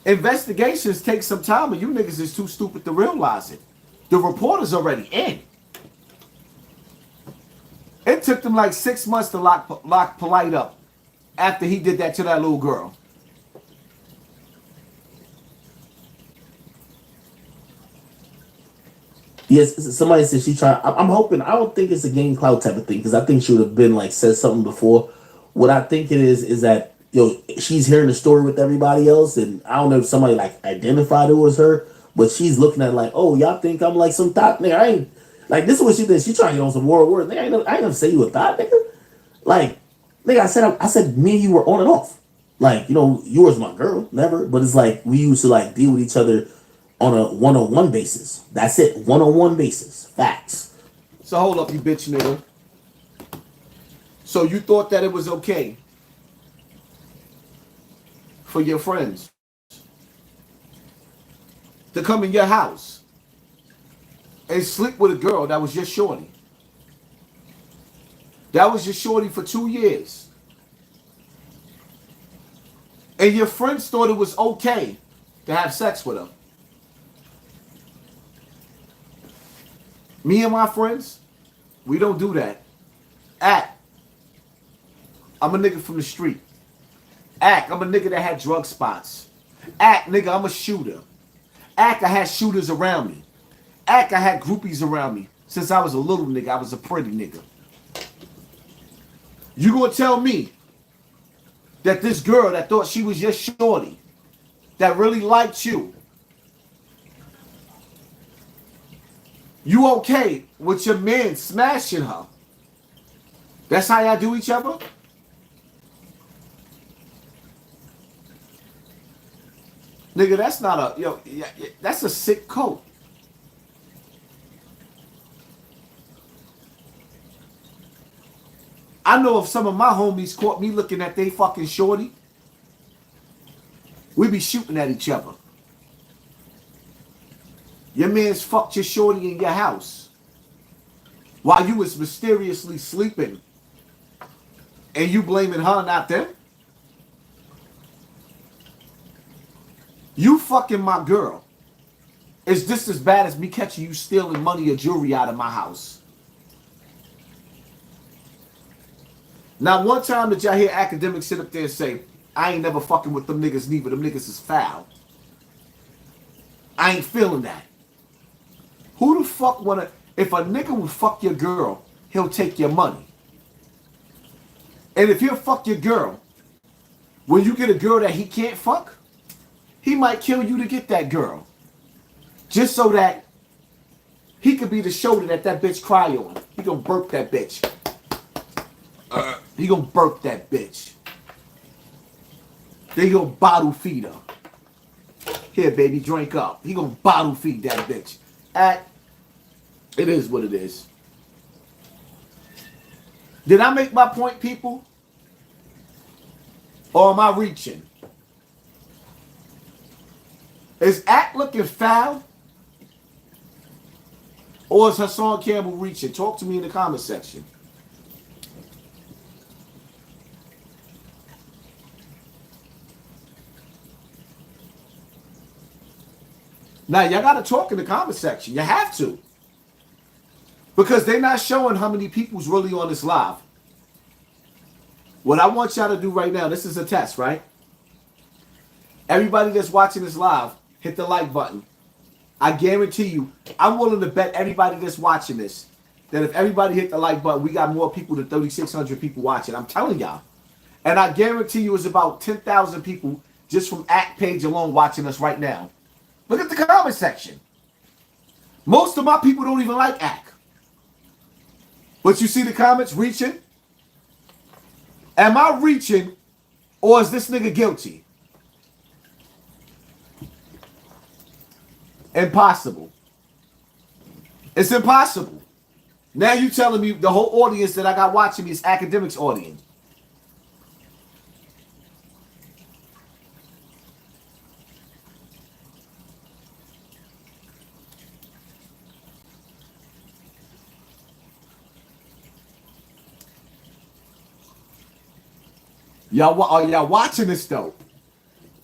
Speaker 2: Investigations take some time, and you niggas is too stupid to realize it. The report is already in. It took them like 6 months to lock Polite up after he did that to that little girl.
Speaker 4: Yes, somebody said she tried. I'm hoping. I don't think it's a game cloud type of thing because I think she would have been like said something before. What I think it is that she's hearing the story with everybody else, and I don't know if somebody like identified it was her, but she's looking at it like, oh, y'all think I'm like some thought nigga? I ain't like this is what she did. She trying to get on some words. Nigga, I ain't never say you a thought nigga. Like, nigga, I said me and you were on and off. Like, you was my girl, never. But it's like we used to like deal with each other on a one-on-one basis. That's it. One-on-one basis. Facts.
Speaker 2: So hold up, you bitch nigga. So you thought that it was okay for your friends to come in your house and sleep with a girl that was just shorty. That was your shorty for 2 years. And your friends thought it was okay to have sex with her. Me and my friends, we don't do that. I'm a nigga from the street. I'm a nigga that had drug spots. Nigga, I'm a shooter. I had shooters around me. I had groupies around me. Since I was a little nigga, I was a pretty nigga. You gonna tell me that this girl that thought she was just shorty, that really liked you, you okay with your man smashing her? That's how y'all do each other? Nigga, that's not that's a sick coat. I know if some of my homies caught me looking at they fucking shorty, we be shooting at each other. Your man's fucked your shorty in your house while you was mysteriously sleeping, and you blaming her, not them? You fucking my girl is just as bad as me catching you stealing money or jewelry out of my house. Now, one time did y'all hear Akademiks sit up there and say, I ain't never fucking with them niggas neither, them niggas is foul. I ain't feeling that. Who the fuck wanna, if a nigga would fuck your girl, he'll take your money. And if he'll fuck your girl, when you get a girl that he can't fuck, he might kill you to get that girl. Just so that he could be the shoulder that bitch cry on. He gonna burp that bitch. He gonna burp that bitch. Then he gonna bottle feed her. Here, baby, drink up. He gonna bottle feed that bitch. It is what it is. Did I make my point, people? Or am I reaching? Is looking foul Or is Hassan Campbell reaching? Talk to me in the comment section. Now, y'all got to talk in the comment section. You have to. Because they're not showing how many people's really on this live. What I want y'all to do right now, this is a test, right? Everybody that's watching this live, hit the like button. I guarantee you, I'm willing to bet everybody that's watching this that if everybody hit the like button, we got more people than 3,600 people watching. I'm telling y'all. And I guarantee you it's about 10,000 people just from Act page alone watching us right now. Look at the comment section. Most of my people don't even like Act. But you see the comments reaching? Am I reaching or is this nigga guilty? Impossible. It's impossible. Now you telling me the whole audience that I got watching me is Akademiks audience. Are y'all watching this though?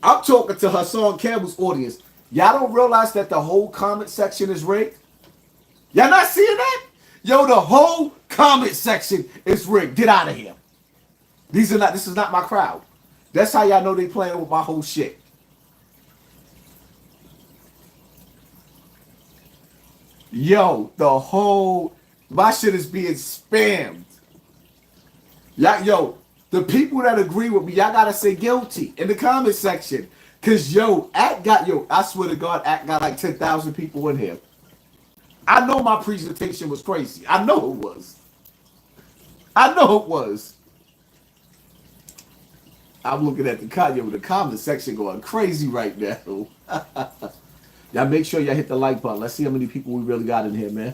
Speaker 2: I'm talking to Hassan Campbell's audience. Y'all don't realize that the whole comment section is rigged? Y'all not seeing that? Yo, the whole comment section is rigged. Get out of here. This is not my crowd. That's how y'all know they playing with my whole shit. Yo, my shit is being spammed. Yo, the people that agree with me, y'all gotta say guilty in the comment section. Cause I swear to God, Act got like 10,000 people in here. I know my presentation was crazy. I know it was. I'm looking at the comment section going crazy right now. Y'all make sure y'all hit the like button. Let's see how many people we really got in here, man.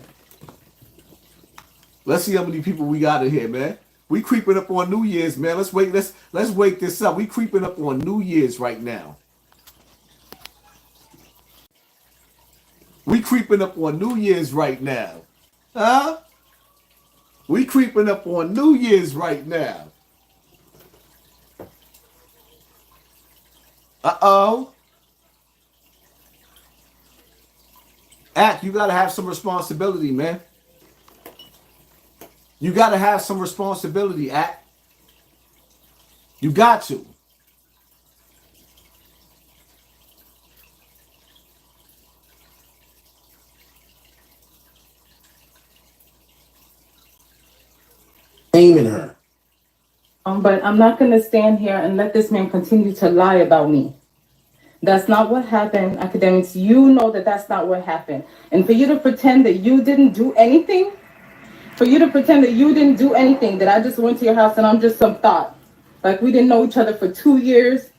Speaker 2: We creeping up on New Year's, man. Let's wake this up. We creeping up on New Year's right now. We creeping up on New Year's right now. Huh? We creeping up on New Year's right now. Uh-oh. Act, you gotta have some responsibility, man. You gotta have some responsibility, Act. You got to.
Speaker 4: Aiming her.
Speaker 3: But I'm not going to stand here and let this man continue to lie about me. That's not what happened, Akademiks. You know that that's not what happened. And for you to pretend that you didn't do anything, that I just went to your house and I'm just some thought. Like we didn't know each other for 2 years.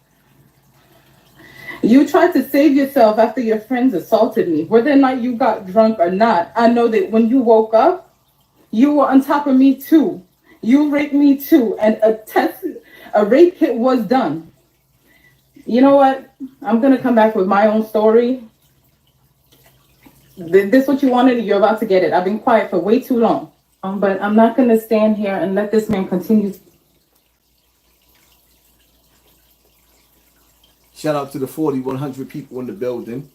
Speaker 3: You tried to save yourself after your friends assaulted me. Whether or not you got drunk or not, I know that when you woke up, you were on top of me too. You raped me too, and a rape kit was done. You know what? I'm gonna come back with my own story. This what you wanted, you're about to get it. I've been quiet for way too long. But I'm not gonna stand here and let this man continue.
Speaker 2: Shout out to the 4,100 people in the building.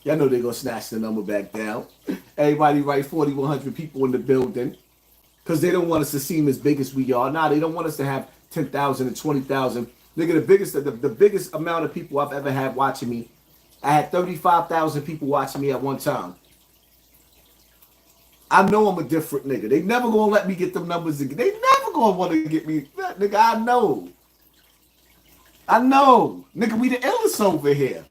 Speaker 2: Y'all know they're gonna snatch the number back down. Everybody write 4,100 people in the building. Because they don't want us to seem as big as we are. Nah, they don't want us to have 10,000 and 20,000. Nigga, the biggest amount of people I've ever had watching me, I had 35,000 people watching me at one time. I know I'm a different nigga. They never gonna let me get them numbers again. They never gonna want to get me. Nigga, I know. Nigga, we the illest over here.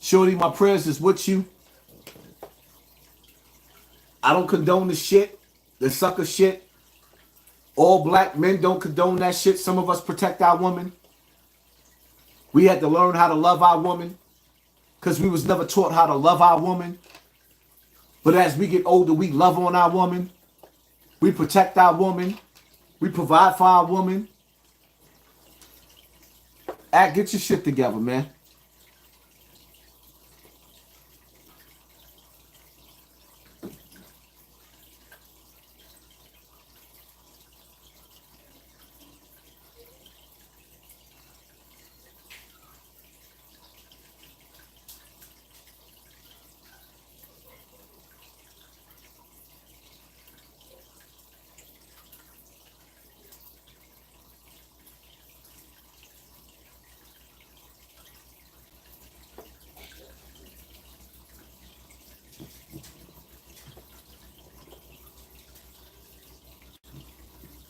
Speaker 2: Shorty, my prayers is with you. I don't condone the shit, the sucker shit. All black men don't condone that shit. Some of us protect our women. We had to learn how to love our woman because we was never taught how to love our woman. But as we get older, we love on our woman. We protect our woman. We provide for our woman. Get your shit together, man.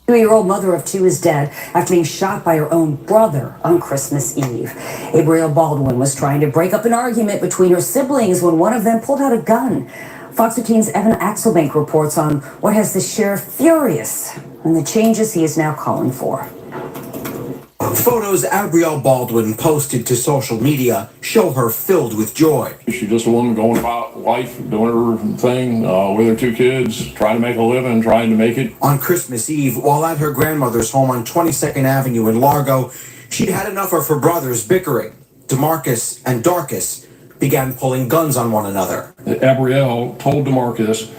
Speaker 10: Two-year-old mother of two is dead after being shot by her own brother on Christmas Eve. Gabrielle Baldwin was trying to break up an argument between her siblings when one of them pulled out a gun. Fox 13's Evan Axelbank reports on what has the sheriff furious and the changes he is now calling for.
Speaker 11: Photos Gabrielle Baldwin posted to social media show her filled with joy.
Speaker 12: She's just a woman going about life, doing her thing with her two kids, trying to make a living, trying to make it.
Speaker 11: On Christmas Eve, while at her grandmother's home on 22nd Avenue in Largo, she'd had enough of her brothers bickering. DeMarcus and Darcus began pulling guns on one another.
Speaker 12: Gabrielle told DeMarcus,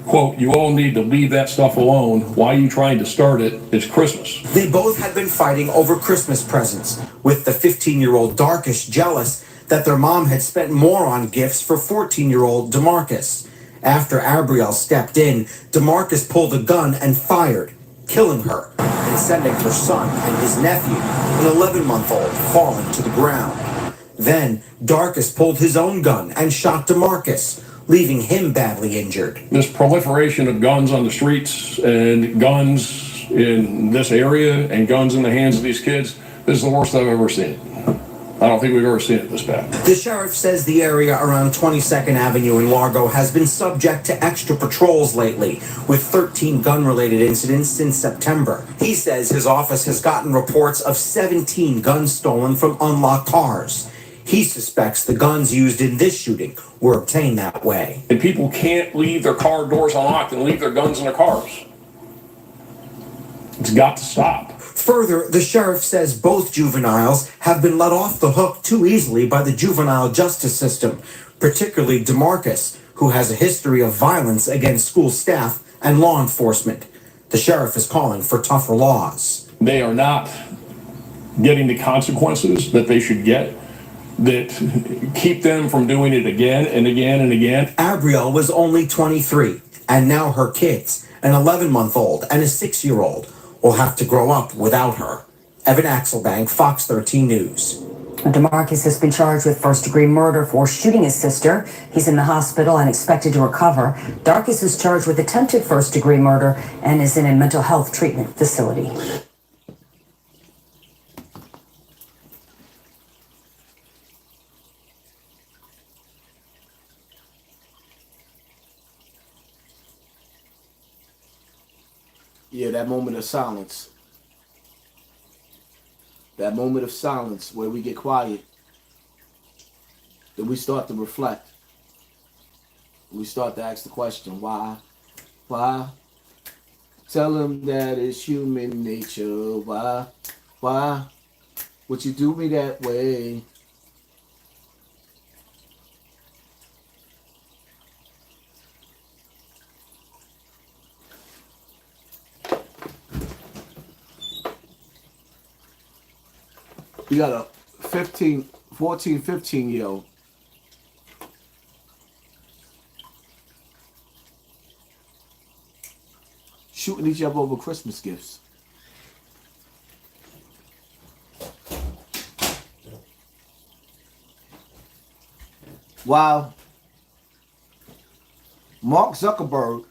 Speaker 12: quote, "You all need to leave that stuff alone. Why are you trying to start it? It's Christmas."
Speaker 11: They both had been fighting over Christmas presents, with the 15-year-old Darcus jealous that their mom had spent more on gifts for 14-year-old DeMarcus. After Gabrielle stepped in, DeMarcus pulled a gun and fired, killing her and sending her son and his nephew, an 11-month-old, falling to the ground. Then Darcus pulled his own gun and shot DeMarcus, leaving him badly injured.
Speaker 12: This proliferation of guns on the streets and guns in this area and guns in the hands of these kids, this is the worst I've ever seen. I don't think we've ever seen it this bad.
Speaker 11: The sheriff says the area around 22nd Avenue in Largo has been subject to extra patrols lately, with 13 gun-related incidents since September. He says his office has gotten reports of 17 guns stolen from unlocked cars. He suspects the guns used in this shooting were obtained that way.
Speaker 12: And people can't leave their car doors unlocked and leave their guns in their cars. It's got to stop.
Speaker 11: Further, the sheriff says both juveniles have been let off the hook too easily by the juvenile justice system, particularly DeMarcus, who has a history of violence against school staff and law enforcement. The sheriff is calling for tougher laws.
Speaker 12: They are not getting the consequences that they should get, that keep them from doing it again and again and again.
Speaker 11: Gabrielle was only 23, and now her kids, an 11-month-old and a 6-year-old, will have to grow up without her. Evan Axelbank, Fox 13 News.
Speaker 10: DeMarcus has been charged with first-degree murder for shooting his sister. He's in the hospital and expected to recover. Darcus is charged with attempted first-degree murder and is in a mental health treatment facility.
Speaker 2: Yeah, that moment of silence. That moment of silence where we get quiet. Then we start to reflect. We start to ask the question, why? Why? Tell them that it's human nature. Why? Why would you do me that way? You got a 14, 15-year-old shooting each other over Christmas gifts. While Mark Zuckerberg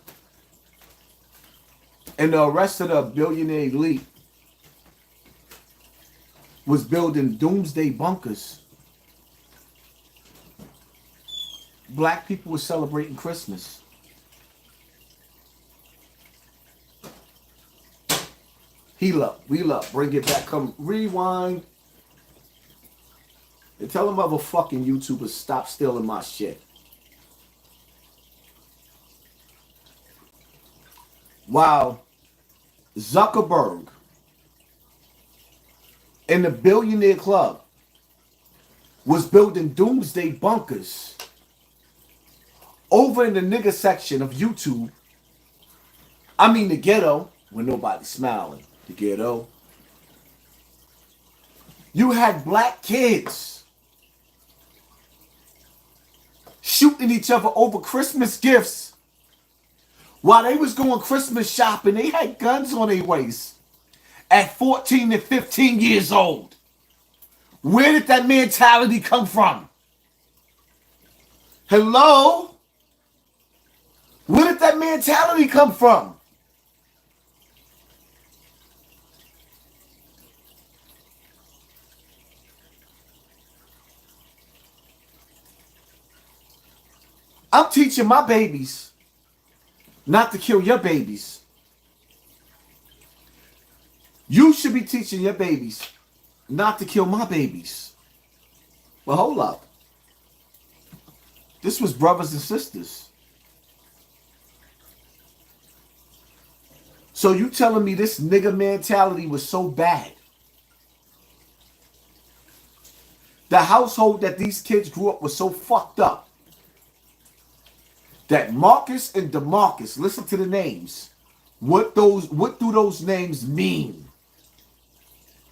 Speaker 2: and the rest of the billionaire elite was building doomsday bunkers, black people were celebrating Christmas. Heal up, wheel up, bring it back, come rewind. And tell them motherfucking YouTubers stop stealing my shit. While Zuckerberg in the Billionaire Club was building doomsday bunkers over in the nigga section of YouTube. I mean the ghetto, when nobody's smiling. The ghetto. You had black kids shooting each other over Christmas gifts. While they was going Christmas shopping, they had guns on their waist at 14 and 15 years old. Where did that mentality come from? Hello? Where did that mentality come from? I'm teaching my babies not to kill your babies. You should be teaching your babies not to kill my babies. Well, hold up. This was brothers and sisters. So you telling me this nigga mentality was so bad? The household that these kids grew up was so fucked up that Marcus and DeMarcus, listen to the names. What do those names mean?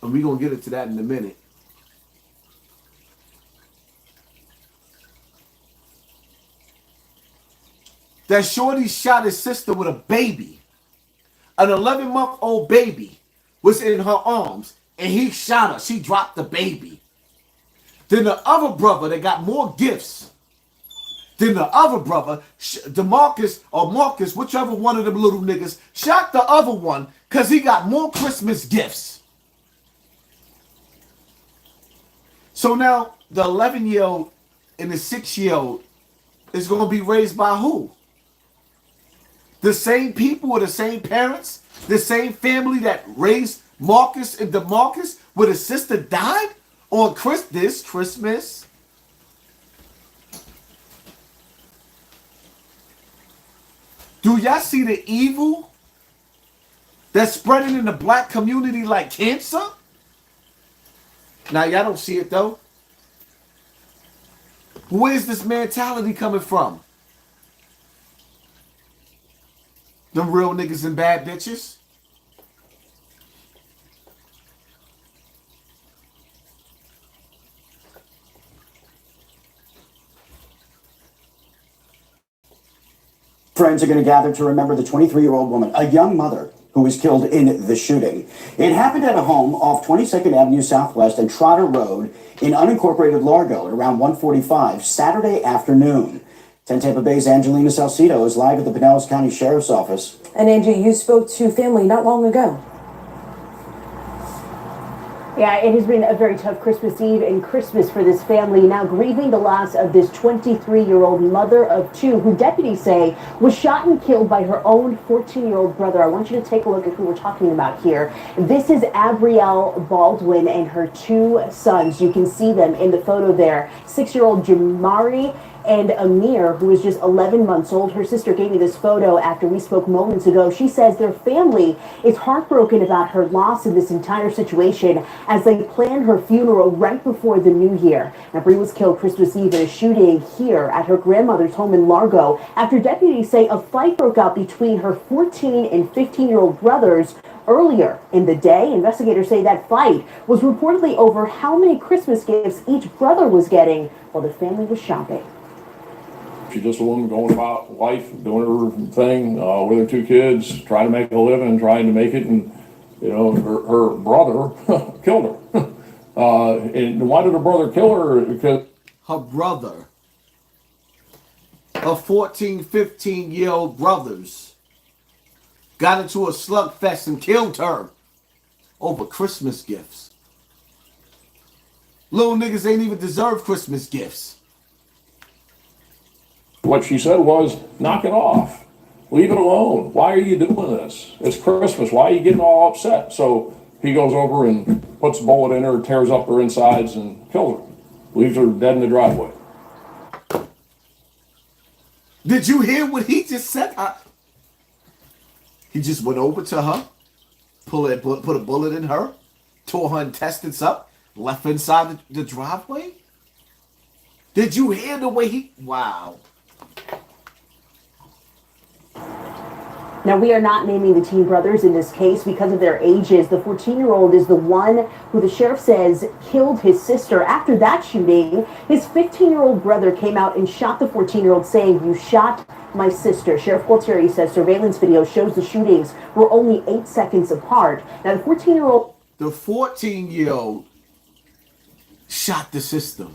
Speaker 2: And we're going to get into that in a minute. That Shorty shot his sister with a baby. An 11-month-old baby was in her arms, and he shot her. She dropped the baby. Then the other brother that got more gifts than the other brother, DeMarcus or Marcus, whichever one of them little niggas, shot the other one because he got more Christmas gifts. So now the 11-year-old and the 6-year-old is going to be raised by who? The same people or the same parents? The same family that raised Marcus and DeMarcus, where the sister died on this Christmas? Do y'all see the evil that's spreading in the black community like cancer? Now, y'all don't see it, though. Where's this mentality coming from? Them real niggas and bad bitches?
Speaker 13: Friends are going to gather to remember the 23-year-old woman, a young mother, who was killed in the shooting. It happened at a home off 22nd Avenue Southwest and Trotter Road in unincorporated Largo at around 1:45 Saturday afternoon. 10 Tampa Bay's Angelina Salcido is live at the Pinellas County Sheriff's Office.
Speaker 14: And Angie, you spoke to family not long ago.
Speaker 15: Yeah, it has been a very tough Christmas Eve and Christmas for this family, now grieving the loss of this 23-year-old mother of two who deputies say was shot and killed by her own 14-year-old brother. I want you to take a look at who we're talking about here. This is Abrielle Baldwin and her two sons. You can see them in the photo there. 6-year-old Jamari and Amir, who is just 11 months old. Her sister gave me this photo after we spoke moments ago. She says their family is heartbroken about her loss in this entire situation as they plan her funeral right before the new year. Now, Bree was killed Christmas Eve in a shooting here at her grandmother's home in Largo after deputies say a fight broke out between her 14 and 15-year-old brothers earlier in the day. Investigators say that fight was reportedly over how many Christmas gifts each brother was getting while the family was shopping.
Speaker 12: She's just a woman going about life, doing her thing with her two kids, trying to make a living, trying to make it, and you know, her brother killed her. And why did her brother kill her? Because
Speaker 2: her brother, her 14, 15-year-old brothers, got into a slugfest and killed her over Christmas gifts. Little niggas ain't even deserve Christmas gifts.
Speaker 12: what she said was, knock it off. Leave it alone. Why are you doing this? It's Christmas. Why are you getting all upset? So he goes over and puts a bullet in her, tears up her insides, and kills her. Leaves her dead in the driveway.
Speaker 2: Did you hear what he just said? He just went over to her, put a bullet in her, tore her intestines up, left her inside the driveway? Did you hear the way he... Wow.
Speaker 15: Now, we are not naming the teen brothers in this case because of their ages. The 14-year-old is the one who the sheriff says killed his sister. After that shooting, his 15-year-old brother came out and shot the 14-year-old, saying, "You shot my sister." Sheriff Gualtieri says surveillance video shows the shootings were only 8 seconds apart. Now, the 14-year-old...
Speaker 2: The 14-year-old shot the sister.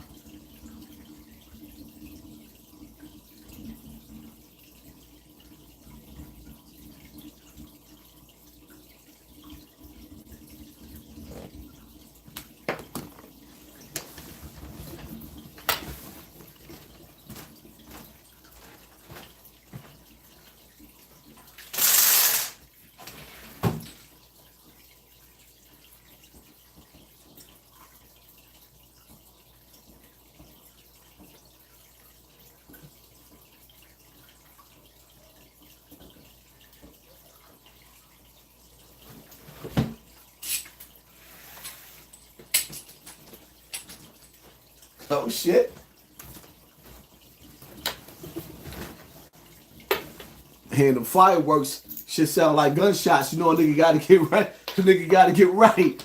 Speaker 2: Oh shit. And the fireworks should sound like gunshots. You know a nigga gotta get right. A nigga gotta get right.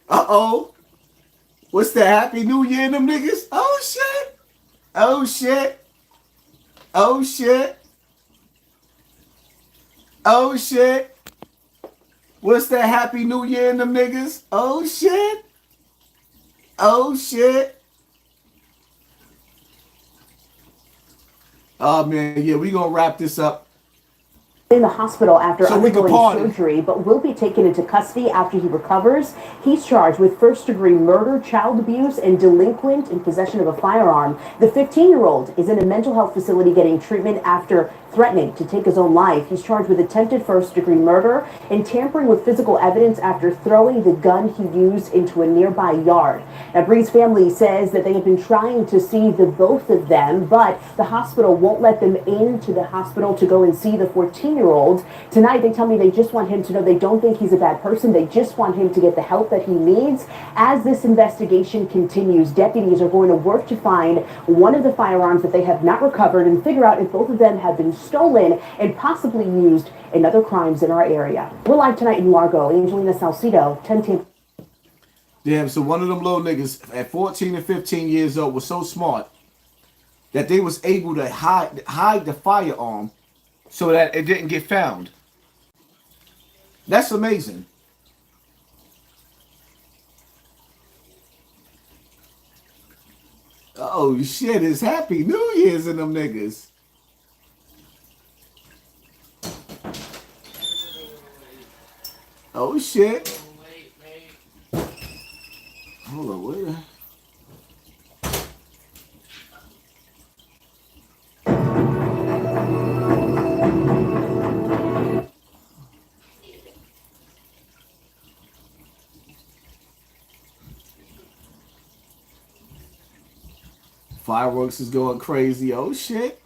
Speaker 2: Uh-oh. What's the Happy New Year in them niggas? Oh shit. Oh shit. Oh shit. Oh shit. What's that Happy New Year in them niggas? Oh shit. Oh shit. Oh man, yeah, we gonna wrap this up.
Speaker 15: In the hospital after undergoing surgery, but will be taken into custody after he recovers. He's charged with first-degree murder, child abuse, and delinquent in possession of a firearm. The 15-year-old is in a mental health facility getting treatment after threatening to take his own life. He's charged with attempted first-degree murder and tampering with physical evidence after throwing the gun he used into a nearby yard. Now, Bree's family says that they have been trying to see the both of them, but the hospital won't let them into the hospital to go and see the 14-year-old. Tonight, they tell me they just want him to know they don't think he's a bad person. They just want him to get the help that he needs. As this investigation continues, deputies are going to work to find one of the firearms that they have not recovered and figure out if both of them have been stolen and possibly used in other crimes in our area. We're live tonight in Largo. Angelina Salcido, 10
Speaker 2: Damn, so one of them little niggas at 14 and 15 years old was so smart that they was able to hide the firearm so that it didn't get found. That's amazing. Oh shit, it's Happy New Year's in them niggas. Oh shit. Hold on, wait. Fireworks is going crazy. Oh shit.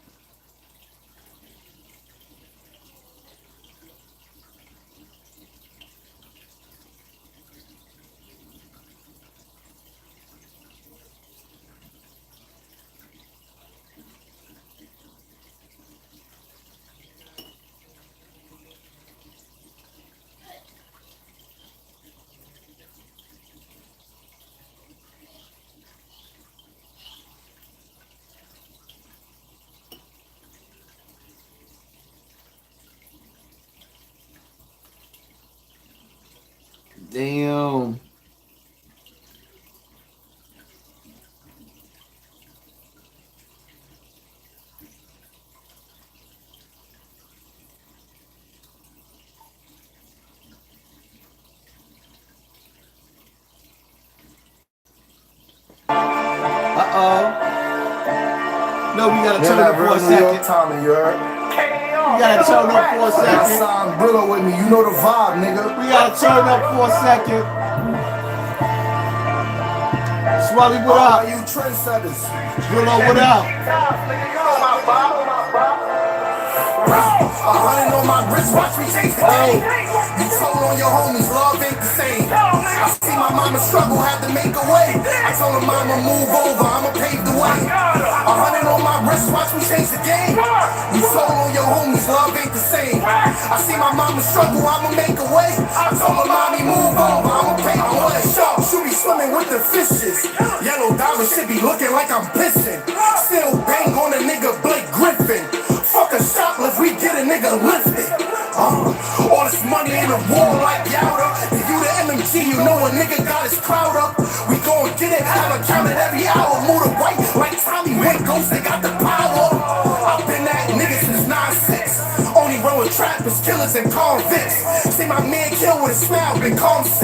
Speaker 2: Damn. No, we gotta turn up for a second.
Speaker 16: Tommy, you heard?
Speaker 2: We gotta turn up for a second.
Speaker 16: Sign Brillo with me, you know the vibe, nigga.
Speaker 2: We gotta turn up for a second. Swelly, what up?
Speaker 16: You trendsetters.
Speaker 2: Brillo, what up?
Speaker 16: I'm running on my wrist, watch me chase the game. You told on your homies, love ain't the same. I see my mama struggle, had to make a way. I told her mama move over, I'ma pave the way. 100 on my wrist, watch me change the game. You sold on your homies, love ain't the same. I see my mama struggle, I'ma make a way. I told her mommy move over, I'ma pave the way. Sharp, should be swimming with the fishes. Yellow diamond should be looking like I'm pissing. Still bang on a nigga Blake Griffin. Fuck a shoplift, we get a nigga lifted. All this money in the wall like Yowda. You the MMG, you know a nigga got his crowd up. We gon' get it, have a count it every hour. Move the white like Tommy Winkles, they got the power. I've been that nigga since 9-6. Only run with trappers, killers, and convicts. See my man kill with a smile, been calm 6.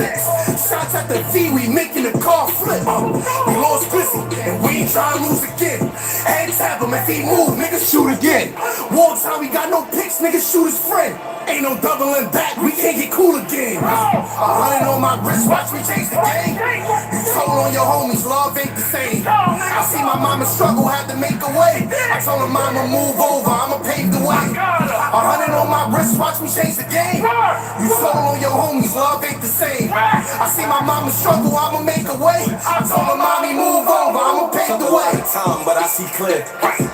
Speaker 16: Shots at the V, we making the car flip. We lost Grizzly, and we ain't trying to lose again. Head tap him, if he move, nigga shoot again. War time, we got no picks, nigga shoot his friend. Ain't no doubling back, we can't get cool again. 100 on my wrist, watch me change the game. You told on your homies, love ain't the same. I see my mama struggle, had to make a way. I told her mama move over, I'ma pave the way. 100 on my wrist, watch me change the game. You told on your homies, love ain't the same. I see my mama struggle, I'ma make a way. I told her mommy move over, I'ma pave the way.
Speaker 17: Time, but I see clear.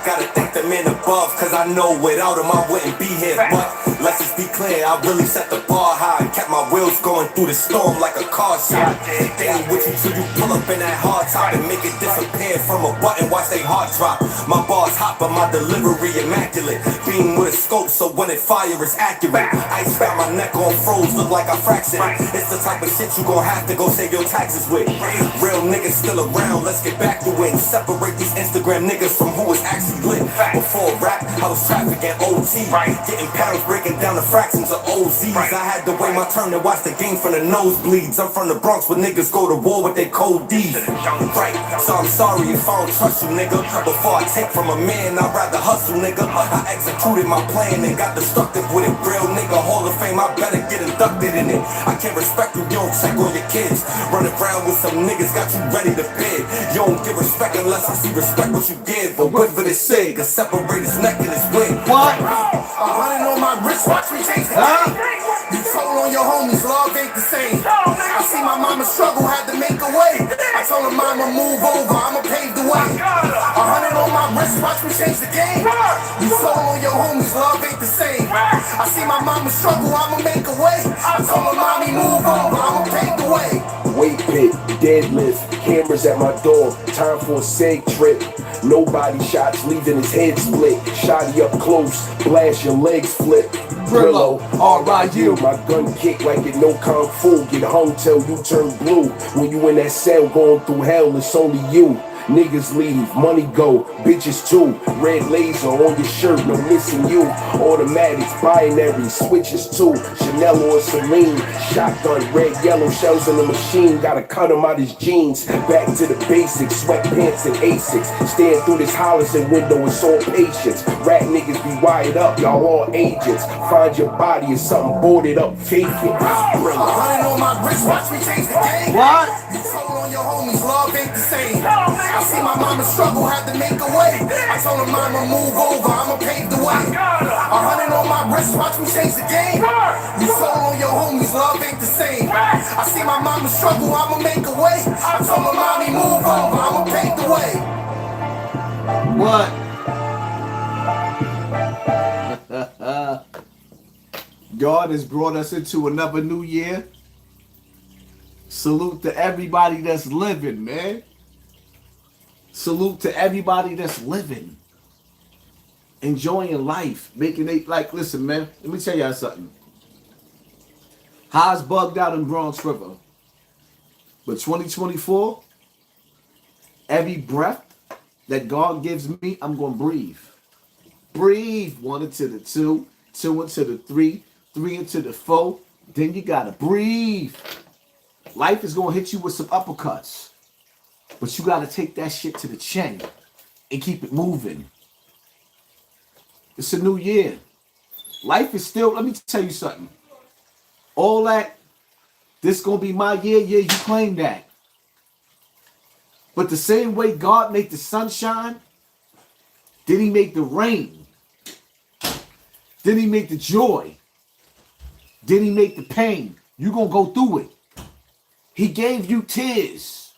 Speaker 17: Gotta thank the man above, cause I know without him I wouldn't be here. But let's just be clear, I really set the bar high and kept my wheels going through the storm like a car shot. They ain't with you till you pull up in that hard top and make it disappear from a button, watch they heart drop. My bars hot, but my delivery immaculate. Beam with a scope, so when it fire it's accurate. Ice got my neck on froze, look like I fractured. It's the type of shit you gon' have to go save your taxes with. Real niggas still around, let's get back to it and separate these Instagram niggas from who is actually lit. Before rap, I was trafficking OT, getting pounds, breaking down the fractions of OZs. I had to wait my turn to watch the game from the nosebleeds. I'm from the Bronx where niggas go to war with their cold D's. Right, so I'm sorry if I don't trust you, nigga. Before I take from a man, I'd rather hustle, nigga. I executed my plan and got destructive with it. Real nigga, Hall of Fame, I better get inducted in it. I can't respect you, you don't check on your kids. Running around with some niggas, got you ready to bid. You don't give respect unless I see respect what you give. But what for this sig, separate his neck and his wig.
Speaker 16: What? 100 on my wrist, watch me change the game. You told on your homies, love ain't the same. I see my mama struggle, had to make a way. I told her mama move over, I'ma pave the way. 100 on my wrist, watch me change the game. You told on your homies, love ain't the same. I see my mama struggle, I'ma make a way. I told her mommy move over, I'ma pave the way.
Speaker 18: Weight pit, deadlift, cameras at my door, time for a seg trip. No body shots, leaving his head split. Shotty up close, blast your legs flip. Brillo, R.I.U. My gun kick like it no kung fu. Get hung till you turn blue. When you in that cell going through hell, it's only you. Niggas leave, money go, bitches too. Red laser on your shirt, no missing you. Automatics, binary, switches too. Chanel or Celine, shotgun, red, yellow shells in the machine. Gotta cut him out his jeans. Back to the basics, sweatpants and Asics. Staring through this Hollister window, it's all patience. Rat niggas be wired up, y'all all agents. Find your body is something boarded up, vacant.
Speaker 16: 100 on my wrist, watch me change the game.
Speaker 2: What?
Speaker 16: You told on your homies, love ain't the same. I see my mama struggle, had to make a way. I told her mama move over, I'ma pave the way. 100 on my wrist, watch me change the game. You told on your homies, love ain't the same. I see my mama struggle, I'ma make a way. I told her mommy move over, I'ma pave the way.
Speaker 2: What? God has brought us into another new year. Salute to everybody that's living, man. Salute to everybody that's living. Enjoying life. Making it, like, listen, man. Let me tell y'all something. Highs bugged out in Bronx River. But 2024, every breath that God gives me, I'm going to breathe. Breathe. 1 into the 2, 2 into the 3, 3 into the 4. Then you got to breathe. Life is going to hit you with some uppercuts. But you got to take that shit to the chin and keep it moving. It's a new year. Life is still, let me tell you something. All that, this going to be my year, yeah, you claim that. But the same way God made the sunshine, did he make the rain? Did he make the joy? Did he make the pain? You're going to go through it. He gave you tears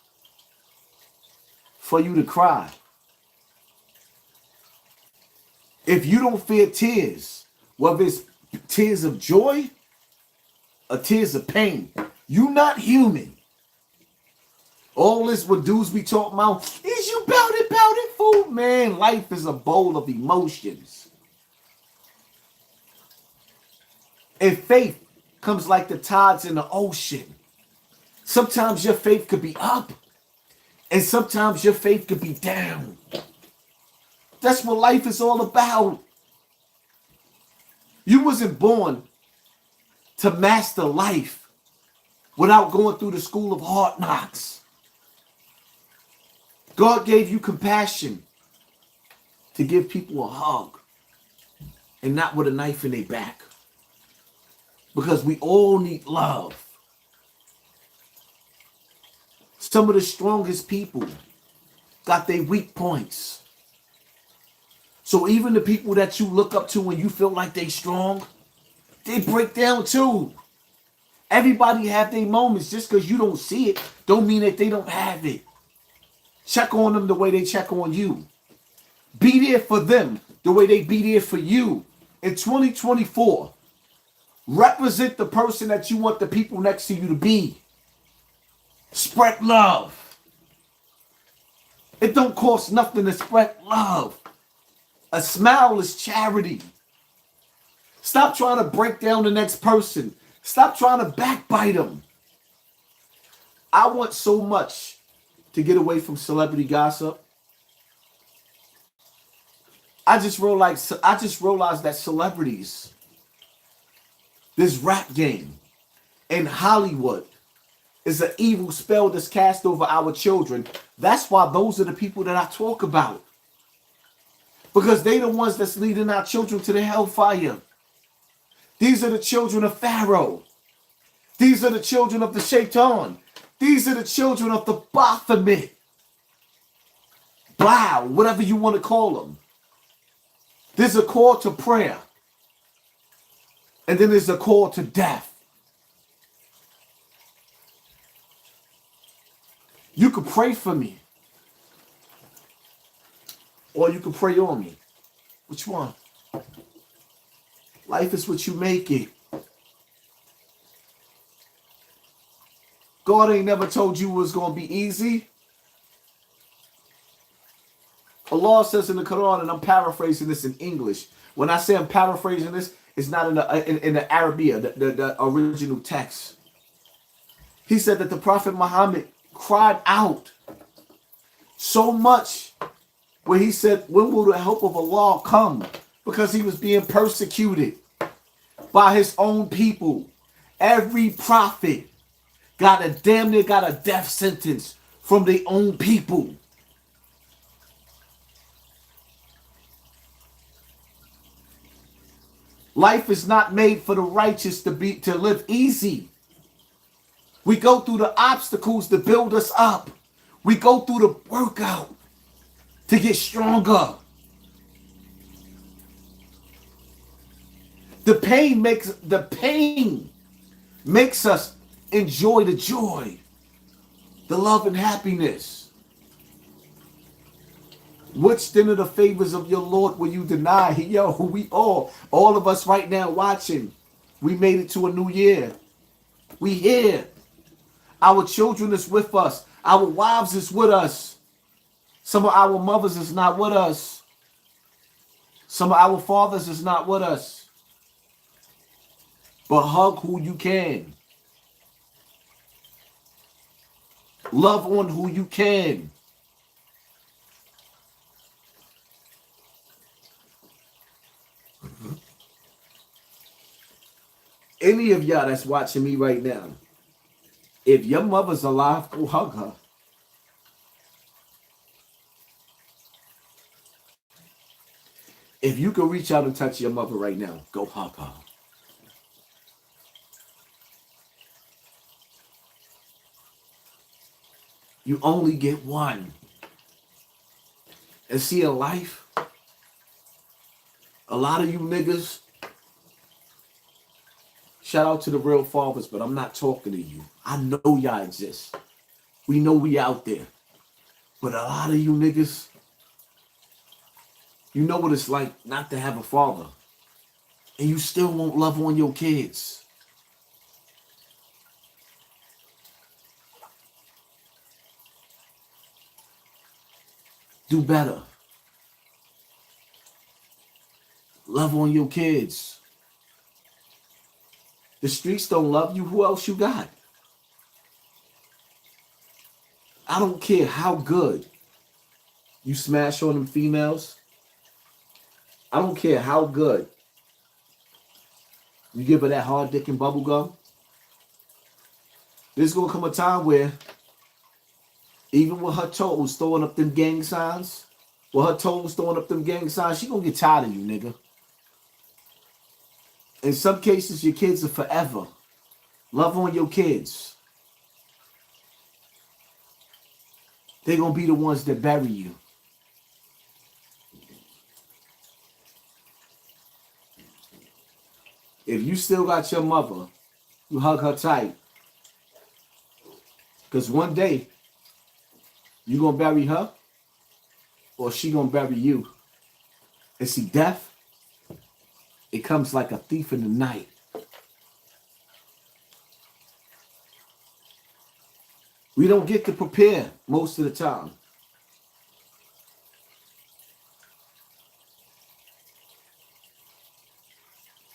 Speaker 2: for you to cry. If you don't fear tears, whether it's tears of joy or tears of pain, you're not human. All this what dudes be talking about is you bout it, fool. Man, life is a bowl of emotions. And faith comes like the tides in the ocean. Sometimes your faith could be up, and sometimes your faith could be down. That's what life is all about. You wasn't born to master life without going through the school of hard knocks. God gave you compassion to give people a hug and not with a knife in their back. Because we all need love. Some of the strongest people got their weak points. So even the people that you look up to when you feel like they strong, they break down too. Everybody have their moments. Just because you don't see it, don't mean that they don't have it. Check on them the way they check on you. Be there for them the way they be there for you. In 2024, represent the person that you want the people next to you to be. Spread love. It don't cost nothing to spread love. A smile is charity. Stop trying to break down the next person. Stop trying to backbite them. I want so much to get away from celebrity gossip. I just realized that celebrities, this rap game in Hollywood, is an evil spell that's cast over our children. That's why those are the people that I talk about. Because they the ones that's leading our children to the hellfire. These are the children of Pharaoh. These are the children of the Shaitan. These are the children of the Baphomet. Wow, whatever you want to call them. There's a call to prayer. And then there's a call to death. You could pray for me. Or you could pray on me. Which one? Life is what you make it. God ain't never told you it was going to be easy. Allah says in the Quran, and I'm paraphrasing this in English. When I say I'm paraphrasing this, it's not in the Arabia, the original text. He said that the Prophet Muhammad cried out so much where he said, when will the help of Allah come? Because he was being persecuted by his own people. Every prophet damn near got a death sentence from their own people. Life is not made for the righteous to live easy. We go through the obstacles to build us up. We go through the workout to get stronger. The pain makes us enjoy the joy, the love and happiness. Which then of the favors of your Lord will you deny? Yo, we all of us right now watching, we made it to a new year. We here. Our children is with us. Our wives is with us. Some of our mothers is not with us. Some of our fathers is not with us. But hug who you can. Love on who you can. Any of y'all that's watching me right now, if your mother's alive, go hug her. If you can reach out and touch your mother right now, go hug her. You only get one. And see, in life, a lot of you niggas Shout out to the real fathers, but I'm not talking to you. I know y'all exist. We know we out there. But a lot of you niggas, you know what it's like not to have a father. And you still won't love on your kids. Do better. Love on your kids. The streets don't love you. Who else you got? I don't care how good you smash on them females. I don't care how good you give her that hard dick and bubble gum. There's gonna come a time where even with her toes throwing up them gang signs, she gonna get tired of you, nigga. In some cases, your kids are forever. Love on your kids. They're gonna be the ones that bury you. If you still got your mother, you hug her tight. Because one day, you gonna bury her, or she gonna bury you. And see, death, it comes like a thief in the night. We don't get to prepare most of the time.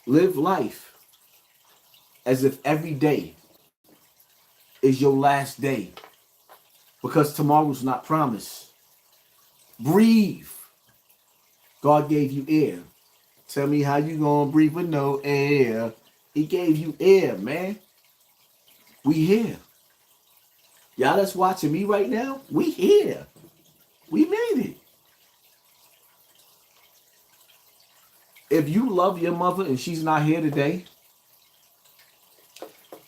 Speaker 2: Live life as if every day is your last day, because tomorrow's not promised. Breathe. God gave you air. Tell me how you gonna breathe with no air. He gave you air, man. We here. Y'all that's watching me right now, we here. We made it. If you love your mother and she's not here today,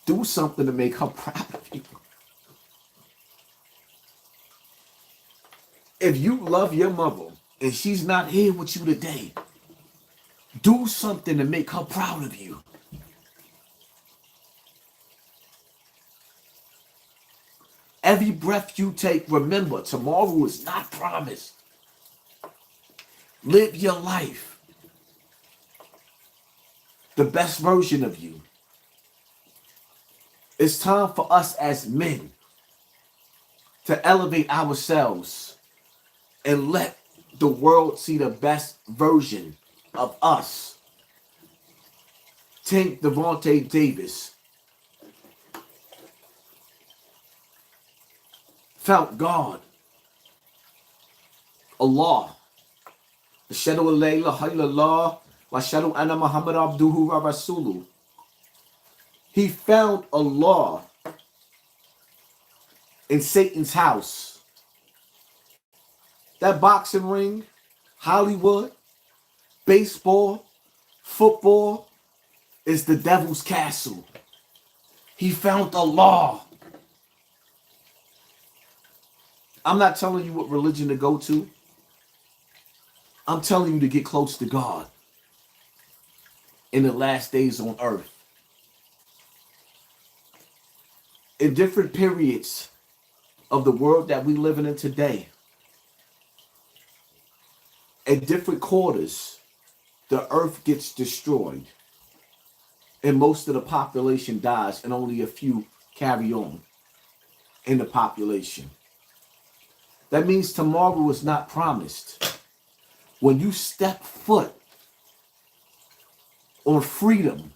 Speaker 2: do something to make her proud of you. If you love your mother and she's not here with you today, do something to make her proud of you. Every breath you take, remember, tomorrow is not promised. Live your life. The best version of you. It's time for us as men to elevate ourselves and let the world see the best version of us. Tank Devontae Davis found God, Allah, Ashhadu an la ilaha illallah wa ashhadu anna Muhammad abduhu wa rasuluh. He found Allah in Satan's house. That boxing ring, Hollywood, baseball, football is the devil's castle. He found Allah. I'm not telling you what religion to go to. I'm telling you to get close to God in the last days on earth. In different periods of the world that we live in today, at different quarters, the earth gets destroyed and most of the population dies and only a few carry on in the population. That means tomorrow is not promised. When you step foot on freedom,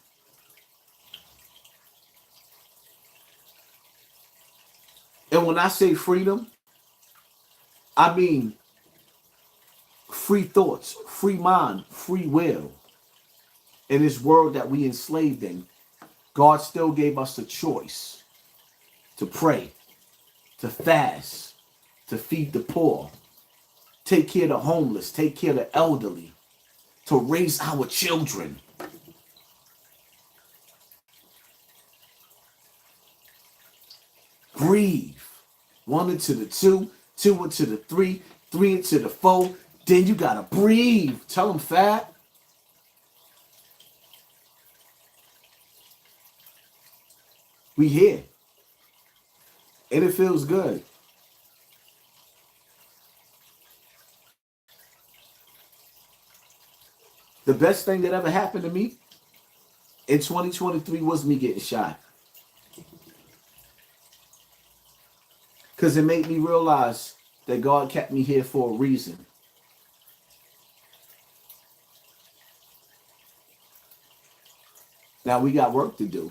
Speaker 2: and when I say freedom, I mean free thoughts, free mind, free will. In this world that we enslaved in, God still gave us a choice to pray, to fast, to feed the poor, take care of the homeless, take care of the elderly, to raise our children. Breathe. 1 into the 2, 2 into the 3, 3 into the 4. Then you gotta breathe. Tell them, Fat. We here. And it feels good. The best thing that ever happened to me in 2023 was me getting shot. Because it made me realize that God kept me here for a reason. Now we got work to do.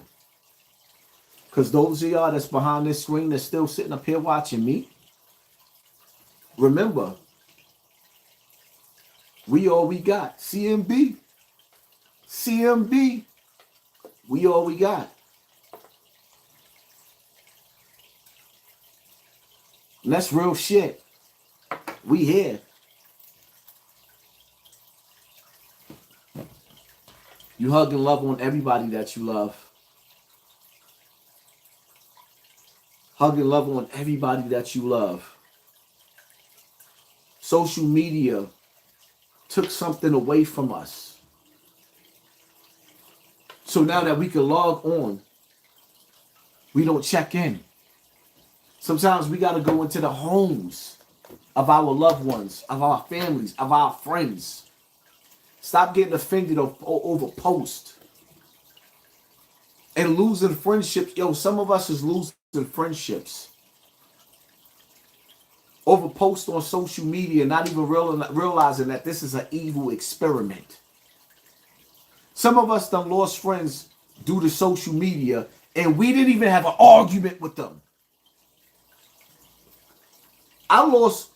Speaker 2: Because those of y'all that's behind this screen that's still sitting up here watching me, remember, we all we got. CMB. CMB. We all we got. And that's real shit. We here. You hug and love on everybody that you love. Hug and love on everybody that you love. Social media took something away from us. So now that we can log on, we don't check in. Sometimes we got to go into the homes of our loved ones, of our families, of our friends. Stop getting offended over posts and losing friendships. Yo, some of us is losing friendships over posts on social media, not even realizing that this is an evil experiment. Some of us done lost friends due to social media, and we didn't even have an argument with them. I lost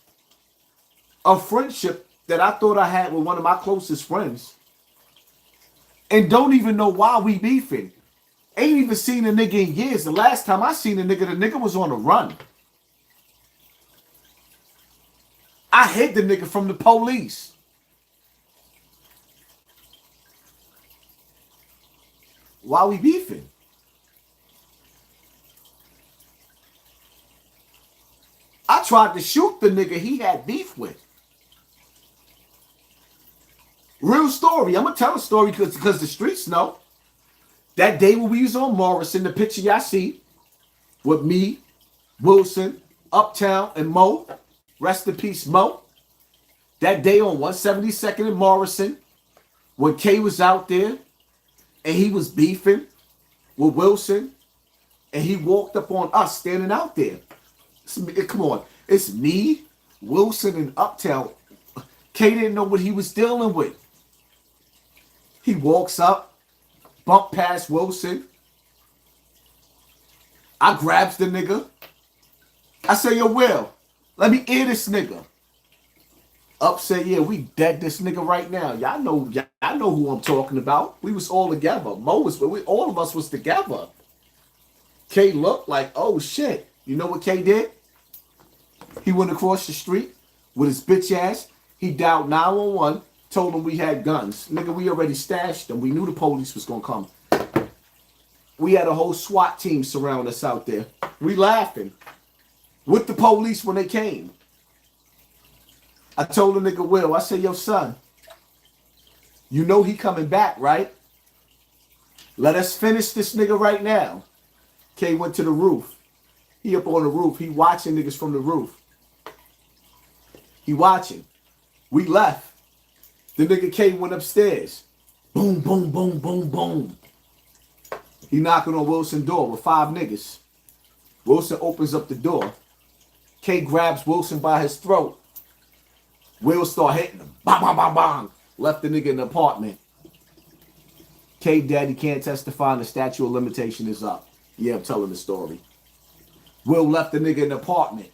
Speaker 2: a friendship that I thought I had with one of my closest friends and don't even know why we beefing. Ain't even seen a nigga in years. The last time I seen a nigga, the nigga was on a run. I hid the nigga from the police. Why we beefing? I tried to shoot the nigga he had beef with. Real story. I'm going to tell a story because the streets know. That day when we was on Morrison, the picture y'all see with me, Wilson, Uptown, and Mo. Rest in peace, Mo. That day on 172nd and Morrison, when K was out there and he was beefing with Wilson, and he walked up on us standing out there. Come on. It's me, Wilson, and Uptown. K didn't know what he was dealing with. He walks up, bump past Wilson. I grabs the nigga. I say, yo, Will, let me ear this nigga. Up say, yeah, we dead this nigga right now. Y'all know who I'm talking about. We was all together. Mo was, all of us was together. K looked like, oh shit. You know what K did? He went across the street with his bitch ass. He dialed 911, told him we had guns. Nigga, we already stashed them. We knew the police was gonna come. We had a whole SWAT team surround us out there. We laughing with the police when they came. I told the nigga Will, I said, yo, son, you know he coming back, right? Let us finish this nigga right now. K went to the roof. He up on the roof. He watching niggas from the roof. He watching. We left. The nigga K went upstairs. Boom, boom, boom, boom, boom. He knocking on Wilson's door with 5 niggas. Wilson opens up the door. K grabs Wilson by his throat. Will start hitting him. Bang, bang, bang, bang. Left the nigga in the apartment. K daddy can't testify and the statute of limitation is up. Yeah, I'm telling the story. Will left the nigga in the apartment.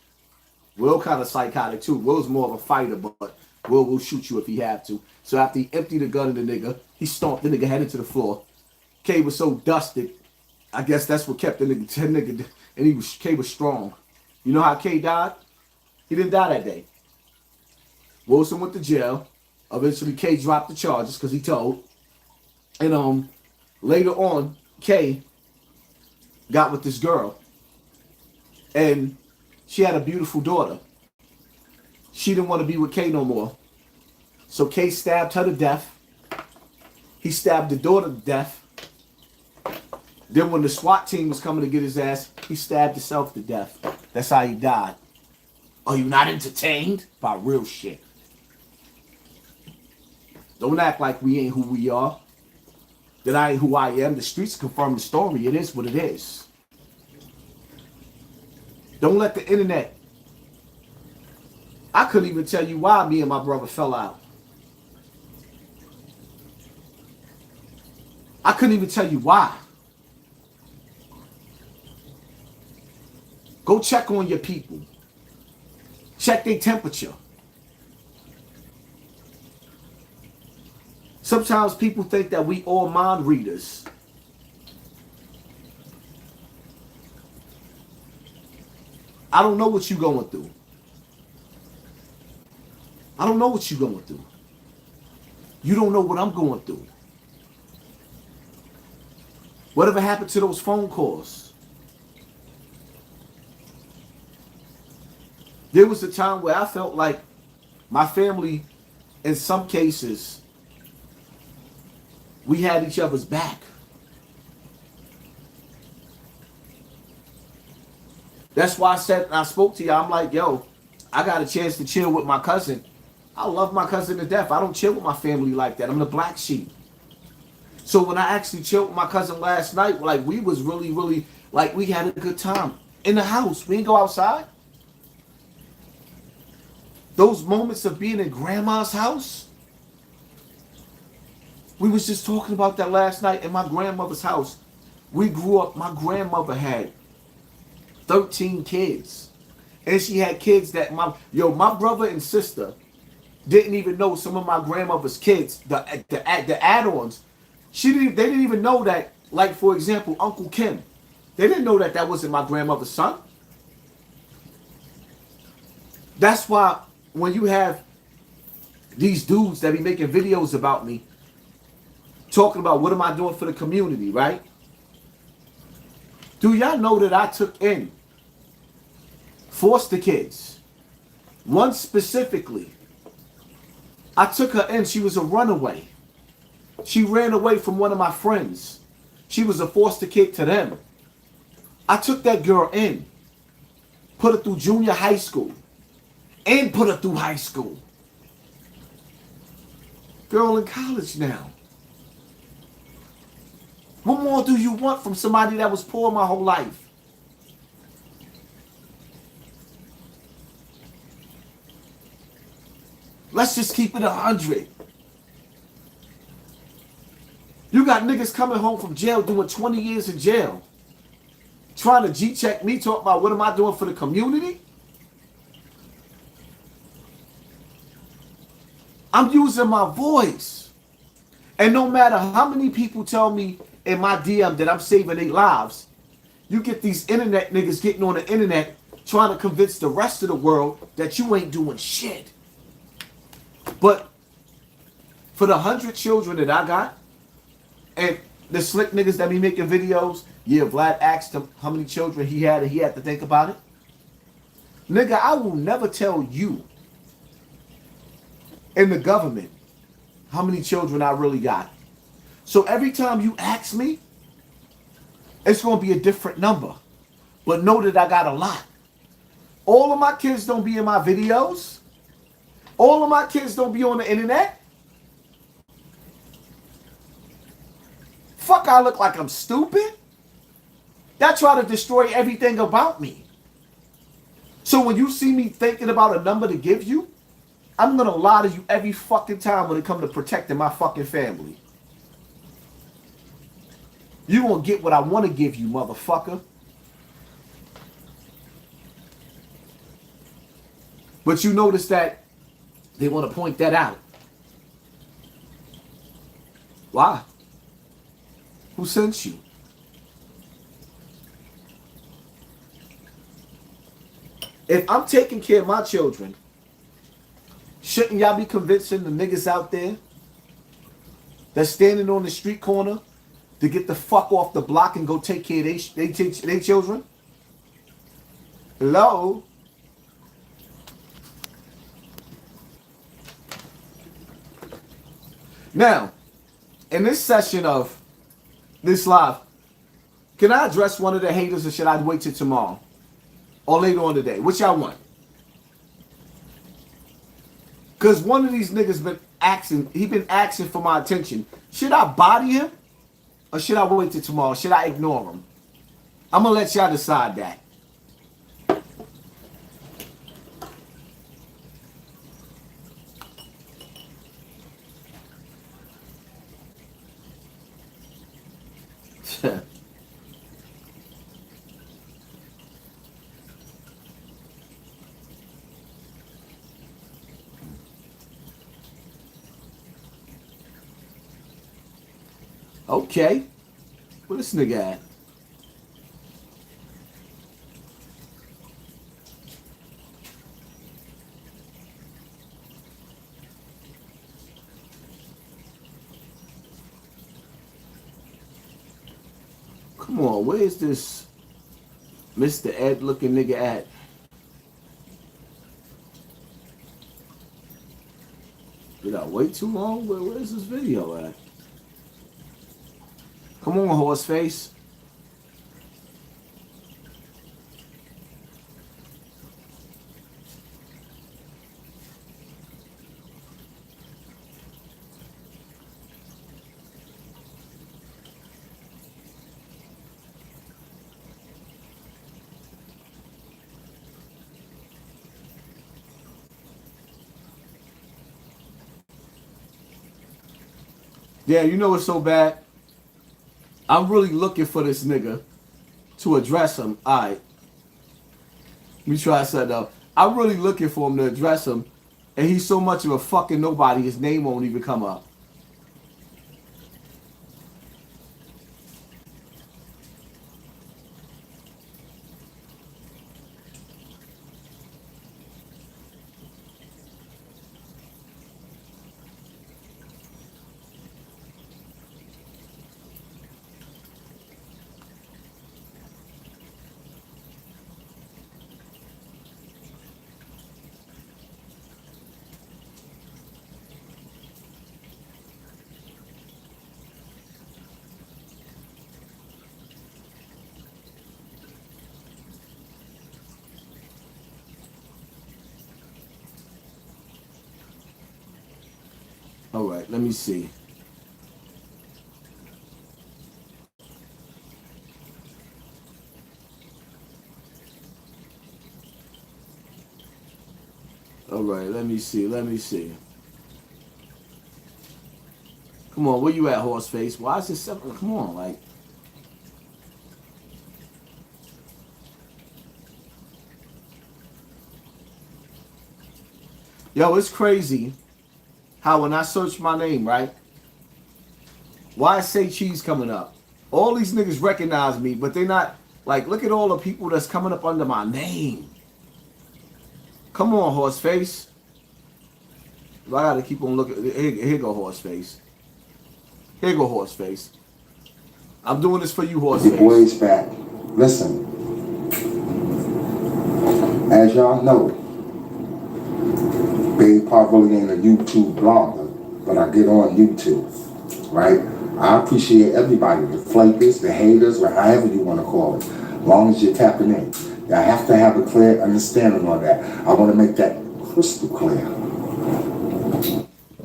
Speaker 2: Will kind of psychotic too. Will's more of a fighter, but Will shoot you if he have to. So after he emptied the gun in the nigga, he stomped the nigga head into the floor. K was so dusted. I guess that's what kept the nigga, and K was strong. You know how K died? He didn't die that day. Wilson went to jail. Eventually, K dropped the charges because he told. And later on, K got with this girl. And she had a beautiful daughter. She didn't want to be with K no more. So K stabbed her to death. He stabbed the daughter to death. Then when the SWAT team was coming to get his ass, he stabbed himself to death. That's how he died. Are you not entertained by real shit? Don't act like we ain't who we are. That I ain't who I am. The streets confirm the story. It is what it is. Don't let the internet. I couldn't even tell you why me and my brother fell out. I couldn't even tell you why. Go check on your people. Check their temperature. Sometimes people think that we all mind readers. I don't know what you're going through. I don't know what you're going through. You don't know what I'm going through. Whatever happened to those phone calls? There was a time where I felt like my family, in some cases, we had each other's back. That's why I said, I spoke to you, I'm like, yo, I got a chance to chill with my cousin. I love my cousin to death. I don't chill with my family like that. I'm the black sheep. So when I actually chilled with my cousin last night, like we was really, like we had a good time. In the house, we didn't go outside. Those moments of being in grandma's house. We was just talking about that last night in my grandmother's house. We grew up, my grandmother had 13 kids. And she had kids that my brother and sister didn't even know some of my grandmother's kids, the add-ons. They didn't even know that, like for example, Uncle Kim. They didn't know that wasn't my grandmother's son. That's why when you have these dudes that be making videos about me, talking about what am I doing for the community, right? Do y'all know that I took in foster kids? One specifically. I took her in. She was a runaway. She ran away from one of my friends. She was a foster kid to them. I took that girl in, put her through junior high school, and put her through high school. Girl in college now. What more do you want from somebody that was poor my whole life? Let's just keep it 100. You got niggas coming home from jail doing 20 years in jail. Trying to G-check me, talk about what am I doing for the community? I'm using my voice. And no matter how many people tell me in my DM that I'm saving their lives, you get these internet niggas getting on the internet trying to convince the rest of the world that you ain't doing shit. But for the 100 children that I got, and the slick niggas that be making videos, yeah, Vlad asked him how many children he had and he had to think about it. Nigga, I will never tell you in the government how many children I really got. So every time you ask me, it's going to be a different number. But know that I got a lot. All of my kids don't be in my videos. All of my kids don't be on the internet. Fuck, I look like I'm stupid? That try to destroy everything about me. So when you see me thinking about a number to give you, I'm going to lie to you every fucking time when it comes to protecting my fucking family. You going to get what I want to give you, motherfucker. But you notice that they want to point that out. Why? Who sent you? If I'm taking care of my children, shouldn't y'all be convincing the niggas out there that's standing on the street corner to get the fuck off the block and go take care of their children? Hello? Now, in this session of this live, Can I address one of the haters or should I wait till tomorrow? Or later on today? What y'all want? Because one of these niggas been asking for my attention. Should I body him? Or should I wait till tomorrow? Should I ignore him? I'm going to let y'all decide that. Okay. Where this nigga at? Come on, where's this Mr. Ed looking nigga at? Did I wait too long? Where's this video at? Come on, horse face. Yeah, you know what's so bad? I'm really looking for this nigga to address him. All right. Let me try something else. I'm really looking for him to address him, and he's so much of a fucking nobody, his name won't even come up. All right, let me see. All right, let me see. Come on, where you at, horse face? Why is this separate? Come on, like. Yo, it's crazy how when I search my name, right? Why Say Cheese coming up? All these niggas recognize me, but they're not, like, look at all the people that's coming up under my name. Come on, horse face. I gotta keep on looking. Here go, horse face. Here go, horse face. I'm doing this for you, horse face.
Speaker 19: The boys back. Listen. As y'all know, Baby Park really ain't a YouTube blogger, but I get on YouTube, right? I appreciate everybody, the flakers, the haters, or however you want to call it, as long as you're tapping in. I have to have a clear understanding on that. I want to make that crystal clear.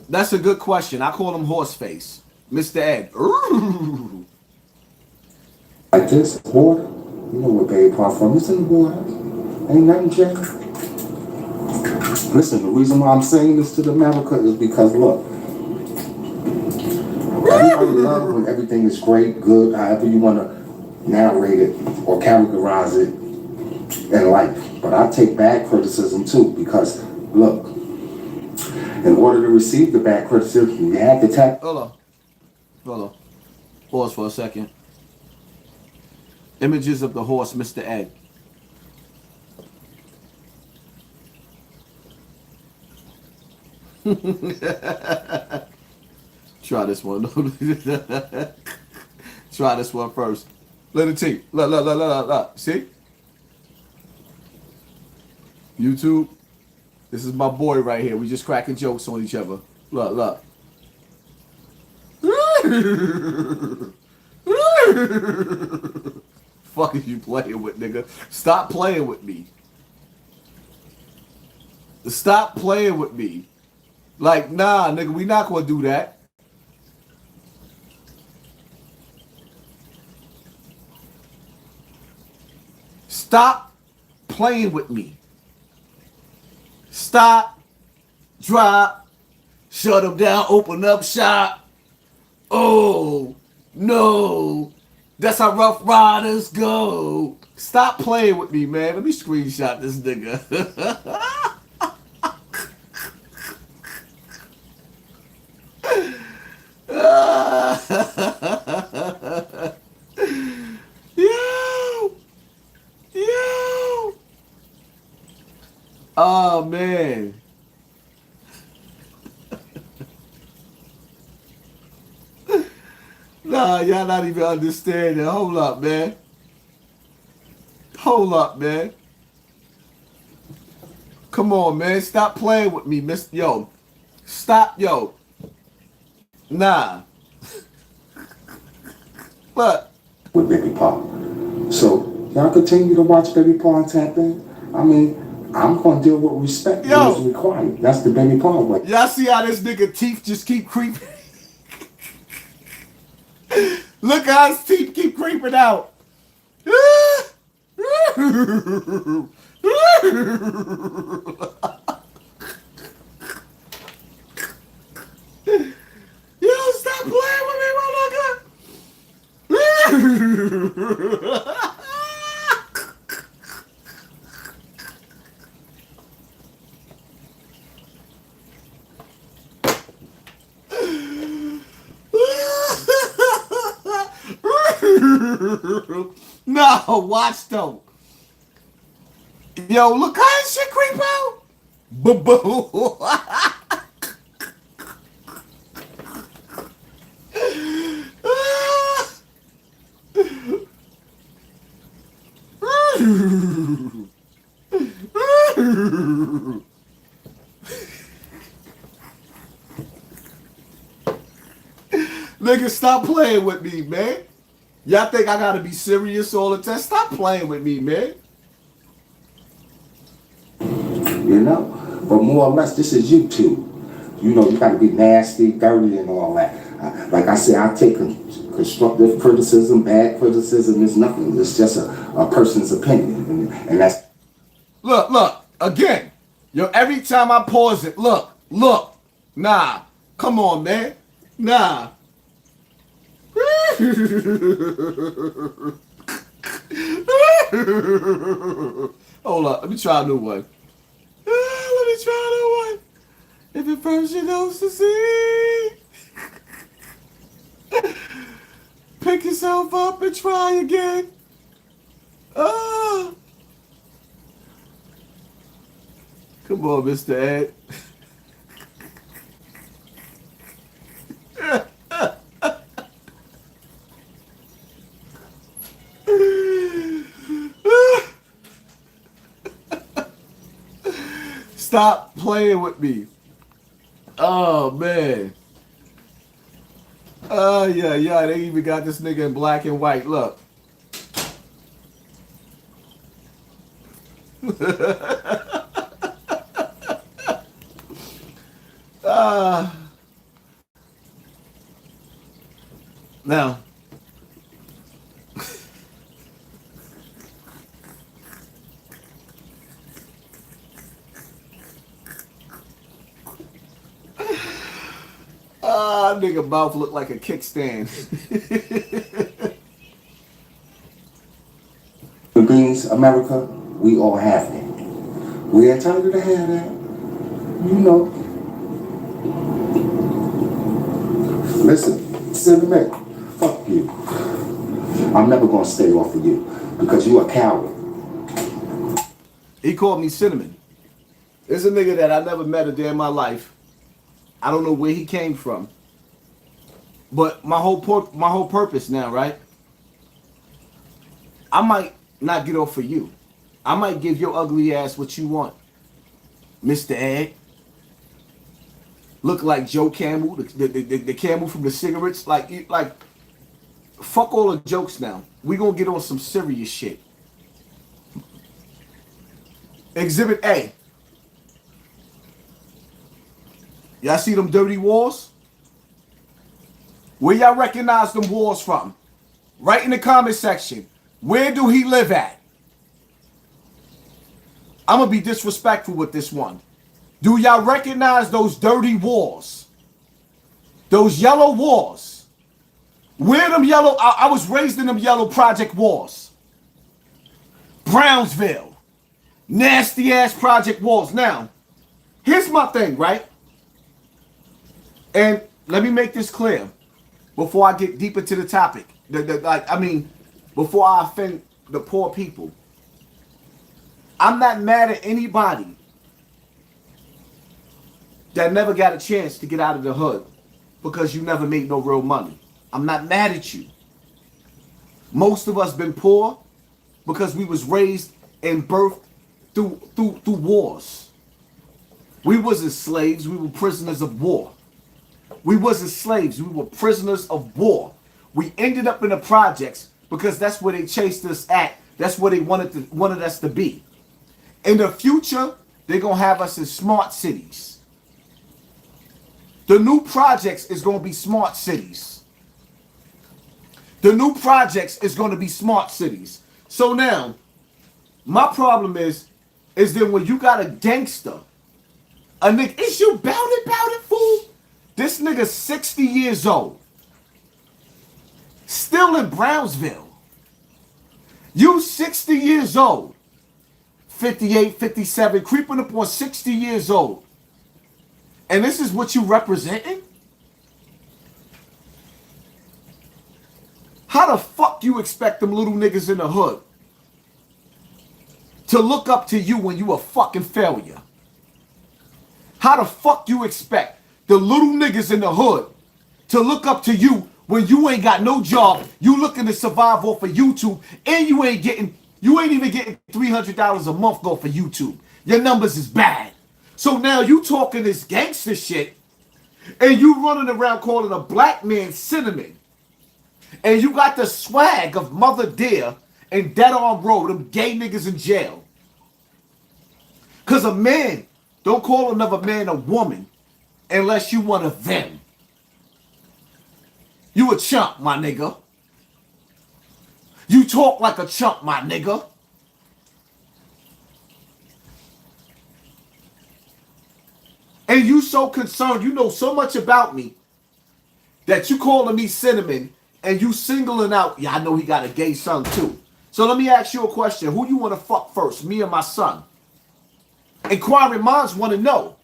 Speaker 2: That's a good question. I call him horse face. Mr. Ed. Ooh.
Speaker 19: Like this, water, you know where Baby Park from. It's in the water. Ain't nothing changed. Listen, the reason why I'm saying this to the America is because, look, everybody loves when everything is great, good, however you want to narrate it or characterize it in life. But I take bad criticism too, because, look, in order to receive the bad criticism, you have to tap.
Speaker 2: Hold on. Pause for a second. Images of the horse, Mr. Ed. Try this one. Try this one first. Let it take. Look. See? YouTube. This is my boy right here. We just cracking jokes on each other. Look. Fuck is you playing with, nigga? Stop playing with me. Stop playing with me. Like, nah, nigga, we not gonna do that. Stop playing with me. Stop, drop, shut them down, open up shop. Oh, no. That's how Rough Riders go. Stop playing with me, man. Let me screenshot this nigga. Yo. Oh, man. Nah, y'all not even understanding. Hold up, man. Hold up, man. Come on, man. Stop playing with me, Mr. Yo. Stop, yo. Nah. What?
Speaker 19: With Baby Paul. So, y'all continue to watch Baby Paul and tap in. I mean, I'm going to deal with respect as required. That's the Baby Paul way.
Speaker 2: Y'all see how this nigga teeth just keep creeping? Look how his teeth keep creeping out. Yo, stop playing with me, motherfucker. No, watch though. Yo, look how this shit creep out. Boo-boo. Nigga, stop playing with me, man. Y'all think I gotta be serious all the time? Stop playing with me, man.
Speaker 19: You know? But more or less, this is YouTube. You know, you gotta be nasty, dirty, and all that. Like I said, I take constructive criticism, bad criticism. It's nothing. It's just a person's opinion. And that's...
Speaker 2: Look, again. Yo, every time I pause it, look. Nah. Come on, man. Nah. Hold up, let me try a new one. If at first you don't succeed, pick yourself up and try again. Come on, Mr. Ed. Stop playing with me. Oh, man. Oh, yeah. They even got this nigga in black and white. Look. Now. Nigga mouth look like a kickstand.
Speaker 19: The Greens, America, we all have it. We entitled to have that. You know. Listen, Cinnamon, fuck you. I'm never gonna stay off of you because you a coward.
Speaker 2: He called me Cinnamon. There's a nigga that I never met a day in my life. I don't know where he came from. But my whole purpose now, right? I might not get off for you. I might give your ugly ass what you want. Mr. Ed. Look like Joe Camel, the Camel from the cigarettes. Like fuck all the jokes now. We gonna get on some serious shit. Exhibit A. Y'all see them dirty walls? Where y'all recognize them walls from? Write in the comment section. Where do he live at? I'm gonna be disrespectful with this one. Do y'all recognize those dirty walls? Those yellow walls? Where them yellow? I was raised in them yellow project walls. Brownsville. Nasty ass project walls. Now, here's my thing, right? And let me make this clear before I get deep into the topic. Before I offend the poor people. I'm not mad at anybody that never got a chance to get out of the hood because you never made no real money. I'm not mad at you. Most of us been poor because we was raised and birthed through wars. We wasn't slaves, we were prisoners of war. We wasn't slaves, we were prisoners of war. We ended up in the projects because that's where they chased us at. That's where they wanted us to be. In the future, they're going to have us in smart cities. The new projects is going to be smart cities. The new projects is going to be smart cities. So now, my problem is that when you got a gangster, a nigga, is you bout it, fool? This nigga 60 years old. Still in Brownsville. You 60 years old. 58, 57, creeping up on 60 years old. And this is what you representing? How the fuck you expect them little niggas in the hood to look up to you when you a fucking failure? How the fuck you expect the little niggas in the hood to look up to you when you ain't got no job, you looking to survive off of YouTube, and you ain't even getting $300 a month off of YouTube. Your numbers is bad. So now you talking this gangster shit, and you running around calling a black man cinnamon. And you got the swag of Mother Dear and Dead Arm Road, them gay niggas in jail. Because a man don't call another man a woman unless you one of them. You a chump, my nigga. You talk like a chump, my nigga. And you so concerned, you know so much about me that you calling me cinnamon and you singling out, yeah, I know he got a gay son too. So let me ask you a question. Who you want to fuck first, me or my son? Inquiring minds want to know.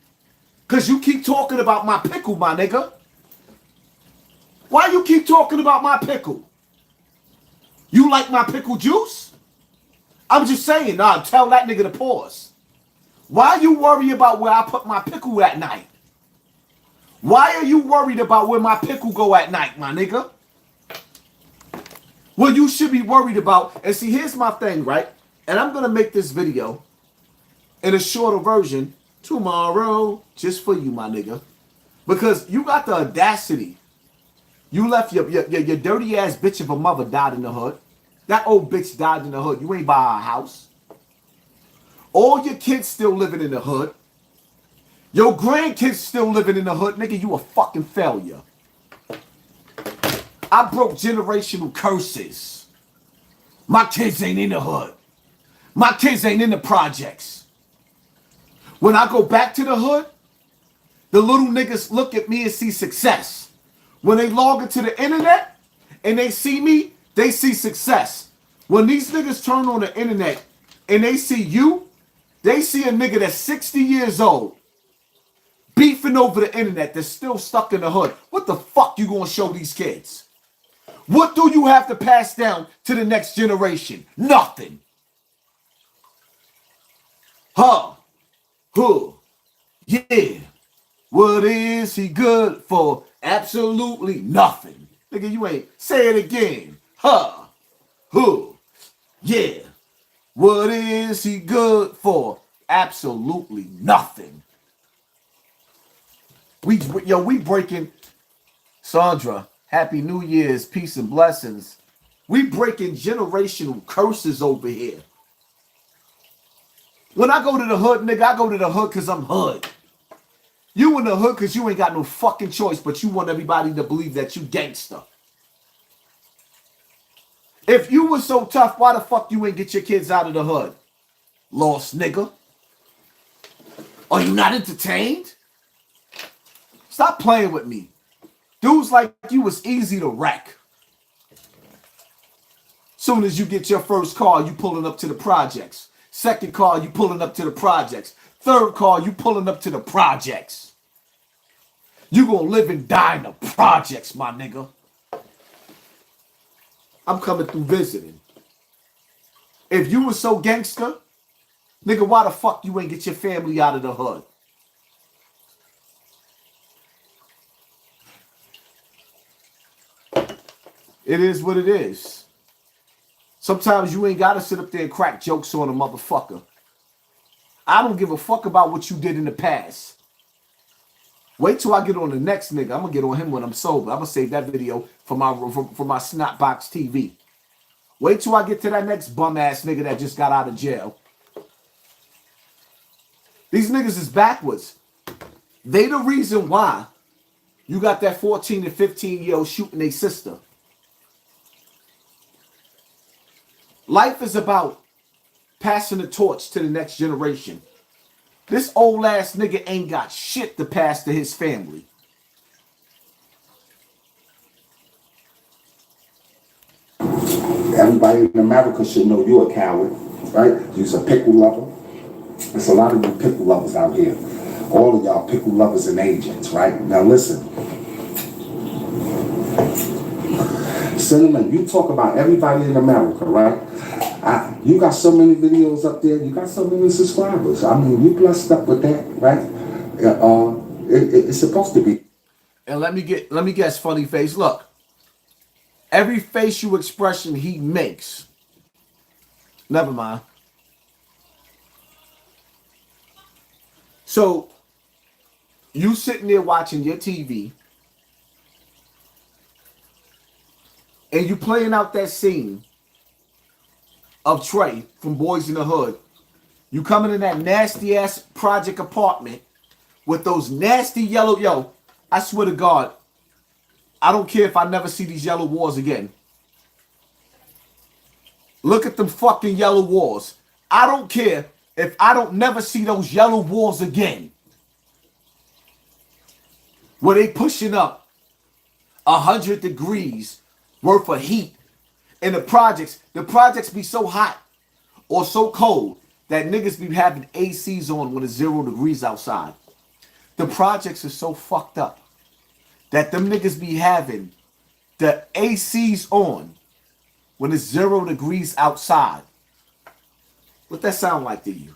Speaker 2: Because you keep talking about my pickle, my nigga. Why you keep talking about my pickle? You like my pickle juice? I'm just saying, nah, tell that nigga to pause. Why you worry about where I put my pickle at night? Why are you worried about where my pickle go at night, my nigga? Well, you should be worried about, and see, here's my thing, right? And I'm going to make this video in a shorter version tomorrow just for you, my nigga. Because you got the audacity. You left your dirty ass bitch of a mother died in the hood. That old bitch died in the hood. You ain't buy a house. All your kids still living in the hood. Your grandkids still living in the hood. Nigga, you a fucking failure. I broke generational curses. My kids ain't in the hood. My kids ain't in the projects. When I go back to the hood, the little niggas look at me and see success. When they log into the internet and they see me, they see success. When these niggas turn on the internet and they see you, they see a nigga that's 60 years old beefing over the internet that's still stuck in the hood. What the fuck you gonna show these kids? What do you have to pass down to the next generation? Nothing. Huh. Yeah. What is he good for? Absolutely nothing. Nigga, you ain't. Say it again. Huh. Yeah. What is he good for? Absolutely nothing. We breaking. Sandra, Happy New Year's, peace and blessings. We breaking generational curses over here. When I go to the hood, nigga, I go to the hood because I'm hood. You in the hood because you ain't got no fucking choice, but you want everybody to believe that you gangster. If you were so tough, why the fuck you ain't get your kids out of the hood? Lost nigga. Are you not entertained? Stop playing with me. Dudes like you was easy to wreck. Soon as you get your first car, you pulling up to the projects. Second car, you pulling up to the projects. Third car, you pulling up to the projects. You gonna live and die in the projects, my nigga. I'm coming through visiting. If you were so gangster, nigga, why the fuck you ain't get your family out of the hood? It is what it is. Sometimes you ain't got to sit up there and crack jokes on a motherfucker. I don't give a fuck about what you did in the past. Wait till I get on the next nigga. I'm going to get on him when I'm sober. I'm going to save that video for my Snotbox TV. Wait till I get to that next bum-ass nigga that just got out of jail. These niggas is backwards. They the reason why you got that 14 and 15-year-old shooting their sister. Life is about passing the torch to the next generation. This old ass nigga ain't got shit to pass to his family.
Speaker 19: Everybody in America should know you're a coward, right? You're a pickle lover. There's a lot of you pickle lovers out here. All of y'all pickle lovers and agents, right? Now listen. Cinnamon, you talk about everybody in America, right? You got so many videos up there. You got so many subscribers. I mean, you blessed up with that, right? It's supposed to be.
Speaker 2: And let me guess, funny face. Look, every facial expression he makes. Never mind. So you sitting there watching your TV, and you playing out that scene of Trey from Boys in the Hood. You coming in that nasty ass project apartment with those nasty yellow, yo, I swear to God, I don't care if I never see these yellow walls again. Look at them fucking yellow walls. I don't care if I don't never see those yellow walls again. Where they pushing up 100 degrees worth of heat. In the projects be so hot or so cold that niggas be having ACs on when it's 0 degrees outside. The projects are so fucked up that them niggas be having the ACs on when it's 0 degrees outside. What that sound like to you?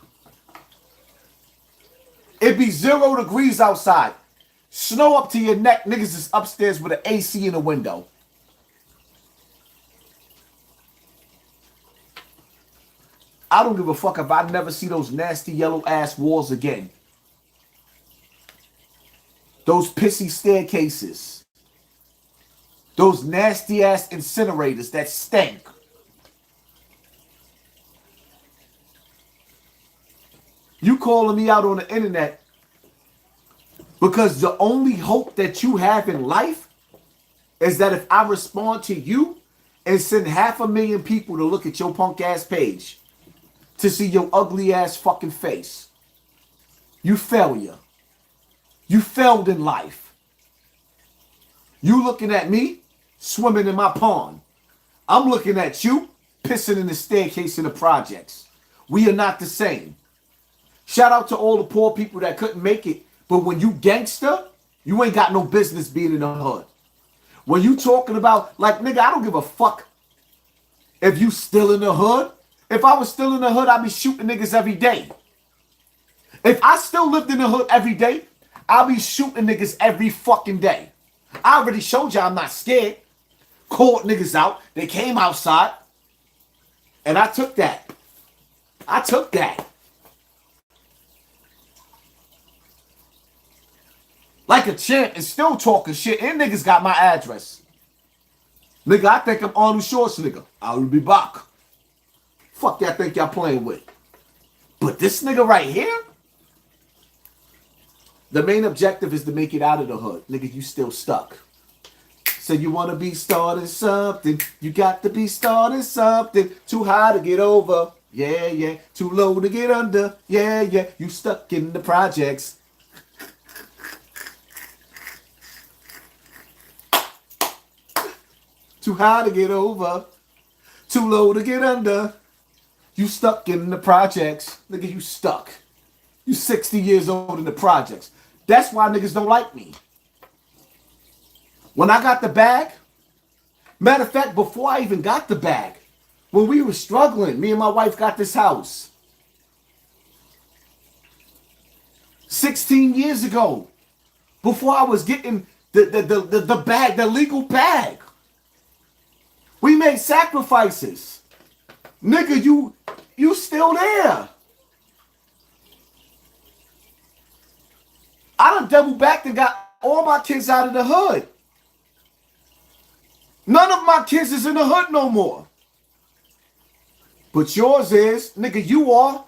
Speaker 2: It be 0 degrees outside. Snow up to your neck. Niggas is upstairs with an AC in the window. I don't give a fuck if I never see those nasty yellow ass walls again. Those pissy staircases. Those nasty ass incinerators that stink. You calling me out on the internet because the only hope that you have in life is that if I respond to you and send 500,000 people to look at your punk ass page to see your ugly ass fucking face. You failure. You failed in life. You looking at me swimming in my pond. I'm looking at you pissing in the staircase in the projects. We are not the same. Shout out to all the poor people that couldn't make it, but when you gangster, you ain't got no business being in the hood. When you talking about, like, nigga, I don't give a fuck if you still in the hood. If I was still in the hood, I'd be shooting niggas every day. If I still lived in the hood every day, I'll be shooting niggas every fucking day. I already showed you I'm not scared. Called niggas out. They came outside. And I took that. I took that. Like a champ and still talking shit. And niggas got my address. Nigga, I think I'm Arnold Schwarzenegger. I will be back. Fuck y'all think y'all playing with. But this nigga right here, the main objective is to make it out of the hood. Nigga, you still stuck. So you want to be starting something. You got to be starting something. Too high to get over. Yeah, yeah. Too low to get under. Yeah, yeah. You stuck in the projects. Too high to get over. Too low to get under. You stuck in the projects. Nigga, you stuck. You 60 years old in the projects. That's why niggas don't like me. When I got the bag, matter of fact, before I even got the bag, when we were struggling, me and my wife got this house 16 years ago, before I was getting the bag, the legal bag. We made sacrifices. Nigga, you still there. I done double back and got all my kids out of the hood. None of my kids is in the hood no more. But yours is. Nigga, you are.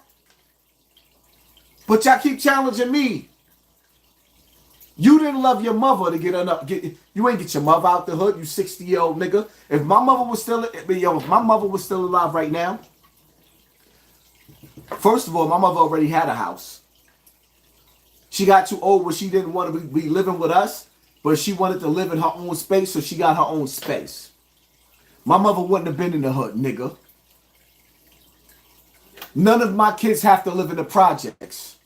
Speaker 2: But y'all keep challenging me. You didn't love your mother to get her up. You ain't get your mother out the hood, you 60-year-old nigga. If my mother was still alive right now, first of all, my mother already had a house. She got too old where she didn't want to be living with us, but she wanted to live in her own space, so she got her own space. My mother wouldn't have been in the hood, nigga. None of my kids have to live in the projects.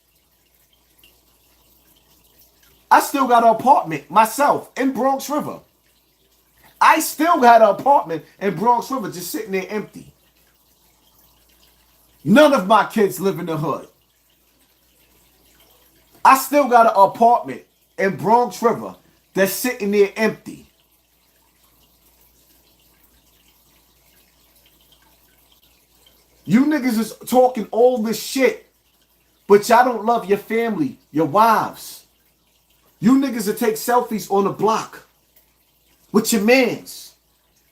Speaker 2: I still got an apartment myself in Bronx River. I still got an apartment in Bronx River just sitting there empty. None of my kids live in the hood. I still got an apartment in Bronx River that's sitting there empty. You niggas is talking all this shit, but y'all don't love your family, your wives. You niggas will take selfies on the block with your mans.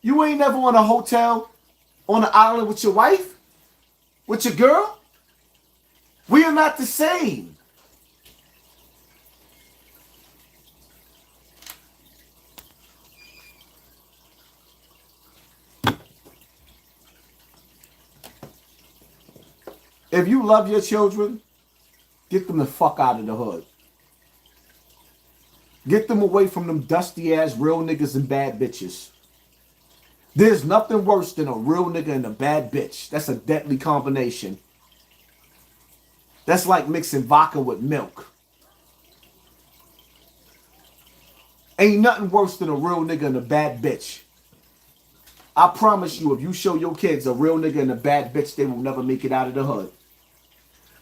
Speaker 2: You ain't never on a hotel on an island with your wife, with your girl. We are not the same. If you love your children, get them the fuck out of the hood. Get them away from them dusty ass real niggas and bad bitches. There's nothing worse than a real nigga and a bad bitch. That's a deadly combination. That's like mixing vodka with milk. Ain't nothing worse than a real nigga and a bad bitch. I promise you, if you show your kids a real nigga and a bad bitch, they will never make it out of the hood.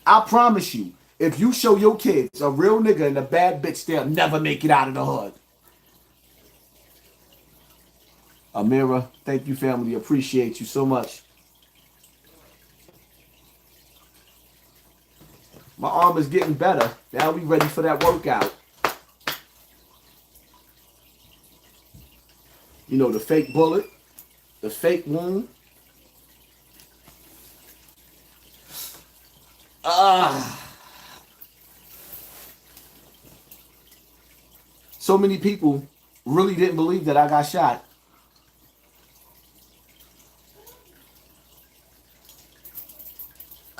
Speaker 2: I promise you, if you show your kids a real nigga and a bad bitch, they'll never make it out of the hood. Amira, thank you, family. Appreciate you so much. My arm is getting better. Now we ready for that workout. You know, the fake bullet, the fake wound. So many people really didn't believe that I got shot.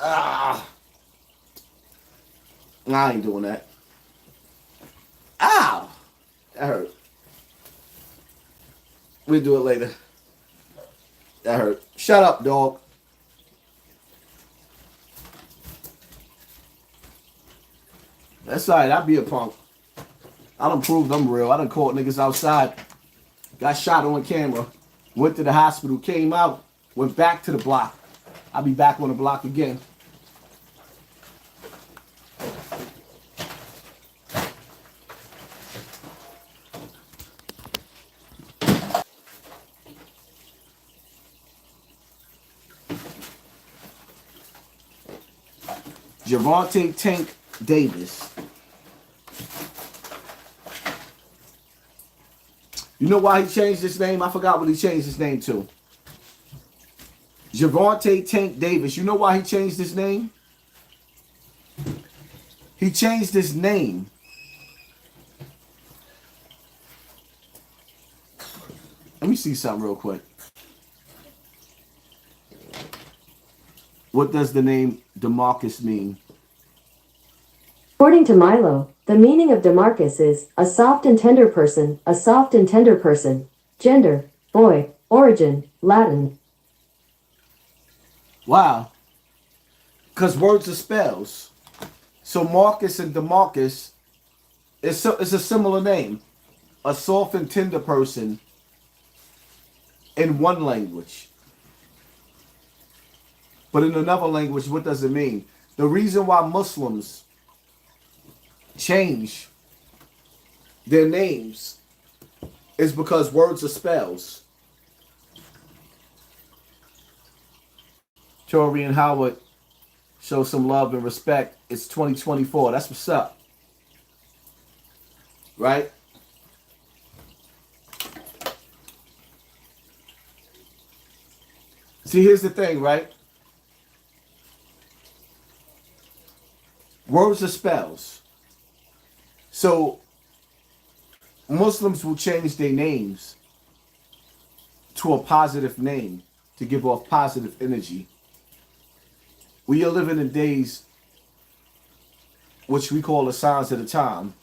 Speaker 2: I ain't doing that. Ow! That hurt. We'll do it later. That hurt. Shut up, dog. That's all right. I'll be a punk. I done proved I'm real. I done caught niggas outside. Got shot on camera. Went to the hospital. Came out. Went back to the block. I'll be back on the block again. Javante Tank Davis. You know why he changed his name? I forgot what he changed his name to. Javante Tank Davis. You know why he changed his name? He changed his name let me see something real quick. What does the name DeMarcus mean?
Speaker 20: According to Milo, the meaning of DeMarcus is a soft and tender person, a soft and tender person. Gender, boy. Origin, Latin.
Speaker 2: Wow. Because words are spells. So Marcus and DeMarcus, it's a similar name. A soft and tender person in one language. But in another language, what does it mean? The reason why Muslims change their names is because words are spells. Tori and Howard, show some love and respect. It's 2024. That's what's up. Right? See, here's the thing, right? Words are spells. So Muslims will change their names to a positive name to give off positive energy. We are living in days which we call the signs of the time.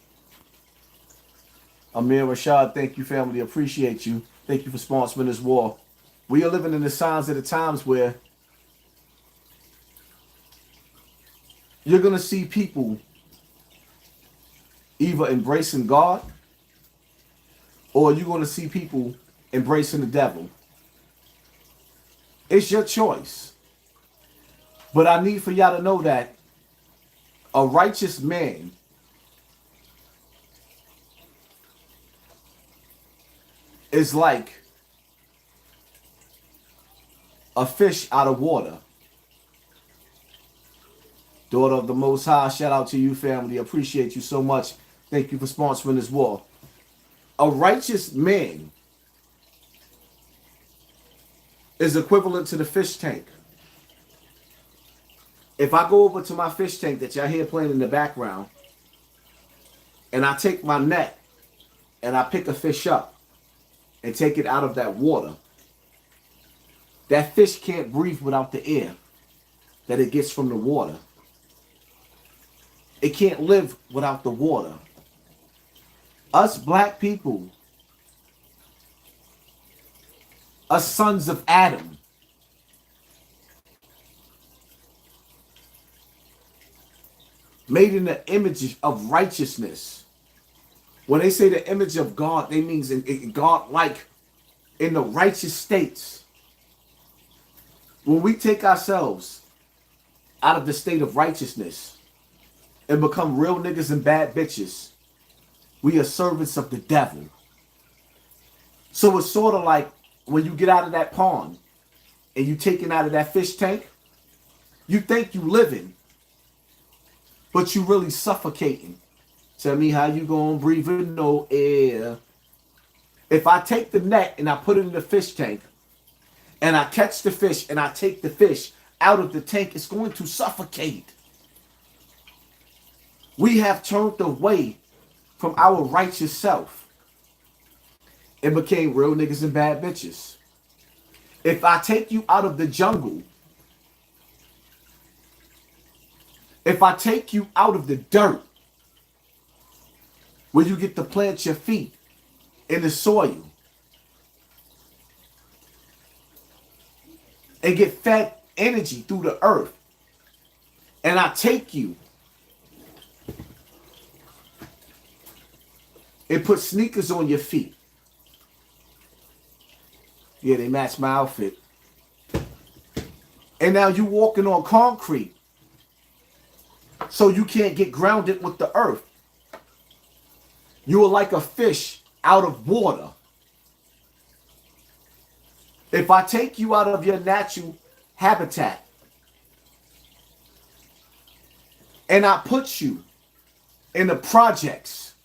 Speaker 2: Amir Rashad, thank you, family. Appreciate you. Thank you for sponsoring this war. We are living in the signs of the times where you're going to see people either embracing God or you're going to see people embracing the devil. It's your choice. But I need for y'all to know that a righteous man is like a fish out of water. Daughter of the Most High, shout out to you, family. Appreciate you so much. Thank you for sponsoring this war. A righteous man is equivalent to the fish tank. If I go over to my fish tank that y'all hear playing in the background, and I take my net and I pick a fish up and take it out of that water, that fish can't breathe without the air that it gets from the water. It can't live without the water. Us black people, us sons of Adam, made in the image of righteousness. When they say the image of God, they mean God like in the righteous states. When we take ourselves out of the state of righteousness and become real niggas and bad bitches, we are servants of the devil. So it's sort of like when you get out of that pond and you taken out of that fish tank, you think you living, but you really suffocating. Tell me how you gonna breathe in no air. If I take the net and I put it in the fish tank and I catch the fish and I take the fish out of the tank, it's going to suffocate. We have turned away from our righteous self and became real niggas and bad bitches. If I take you out of the jungle, if I take you out of the dirt where you get to plant your feet in the soil and get fed energy through the earth, and I take you and put sneakers on your feet. Yeah, they match my outfit. And now you walking on concrete, so you can't get grounded with the earth. You are like a fish out of water. If I take you out of your natural habitat and I put you in the projects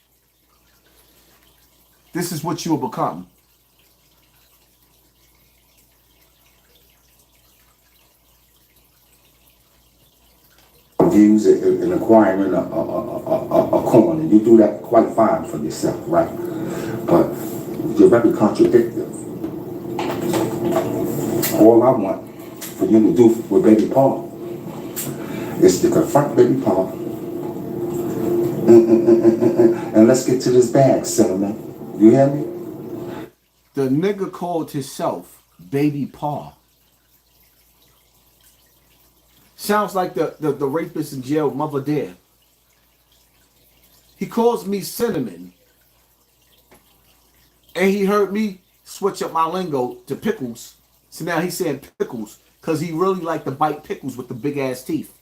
Speaker 2: this is what you will become.
Speaker 19: Views in acquiring a coin, and you do that quite fine for yourself, right? But you're very contradictory. All I want for you to do with baby Paul is to confront baby Paul and let's get to this bag, cinnamon. You hear me?
Speaker 2: The nigga called himself baby Paul. Sounds like the rapist in jail, Mother Dare. He calls me cinnamon. And he heard me switch up my lingo to pickles. So now he's saying pickles because he really like to bite pickles with the big ass teeth.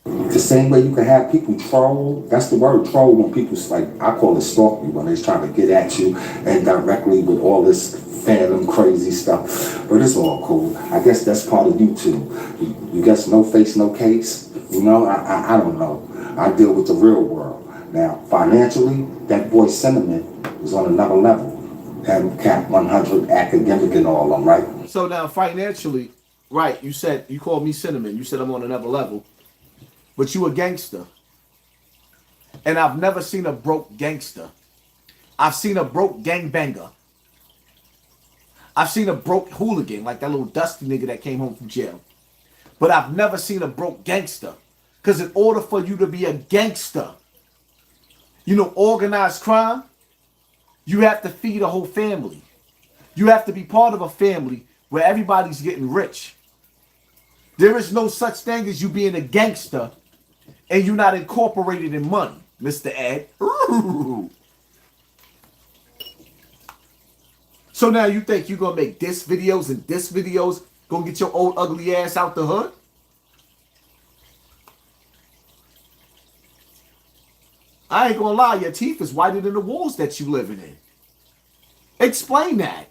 Speaker 19: The same way you can have people troll, that's the word, troll, when people's like, I call it stalk you, when they're trying to get at you and directly with all this fandom crazy stuff. But it's all cool. I guess that's part of you too. You guess no face, no case. You know, I don't know. I deal with the real world. Now, financially, that boy Cinnamon is on another level. And Cap 100, academic and all them, right?
Speaker 2: So now financially, right, you said, you called me cinnamon. You said I'm on another level. But you a gangster. And I've never seen a broke gangster. I've seen a broke gangbanger. I've seen a broke hooligan, like that little dusty nigga that came home from jail. But I've never seen a broke gangster. Because in order for you to be a gangster, you know, organized crime, you have to feed a whole family. You have to be part of a family where everybody's getting rich. There is no such thing as you being a gangster and you're not incorporated in money, Mr. Ed. Ooh. So now you think you're going to make diss videos and diss videos, gonna get your old ugly ass out the hood? I ain't gonna lie, your teeth is whiter than the walls that you living in. Explain that.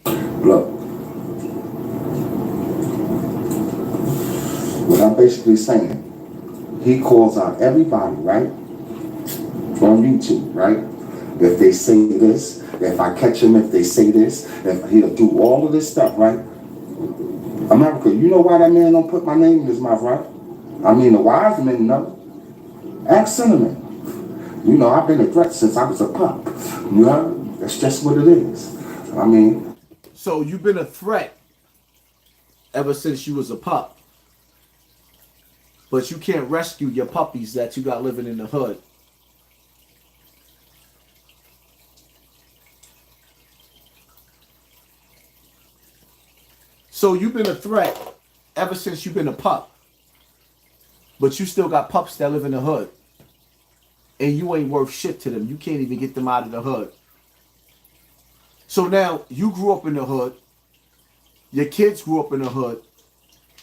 Speaker 19: Look, what I'm basically saying, he calls out everybody, right? On YouTube, right? If they say this, if I catch him, if they say this, if he'll do all of this stuff, right? America, you know why that man don't put my name in his mouth, right? I mean, the wise men know. Ask Cinnamon. You know, I've been a threat since I was a pup. You know, that's just what it is. I mean.
Speaker 2: So you've been a threat ever since you was a pup. But you can't rescue your puppies that you got living in the hood. So you've been a threat ever since you've been a pup. But you still got pups that live in the hood. And you ain't worth shit to them. You can't even get them out of the hood. So now you grew up in the hood. Your kids grew up in the hood.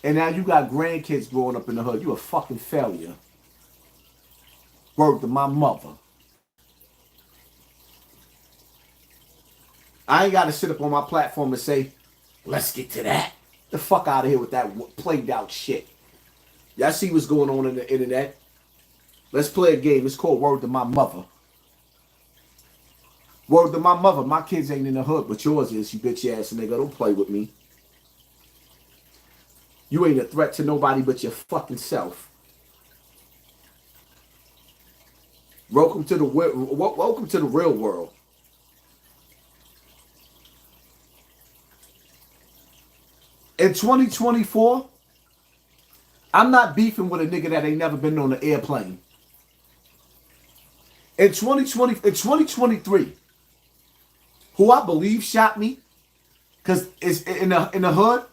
Speaker 2: And now you got grandkids growing up in the hood. You a fucking failure. Word to my mother. I ain't got to sit up on my platform and say, let's get to that. The fuck out of here with that played out shit. Y'all see what's going on in the internet? Let's play a game. It's called Word to My Mother. Word to my mother. My kids ain't in the hood, but yours is, you bitch ass nigga. Don't play with me. You ain't a threat to nobody but your fucking self. Welcome to the real world. In 2024, I'm not beefing with a nigga that ain't never been on an airplane. In 2023, who I believe shot me, because it's in the hood,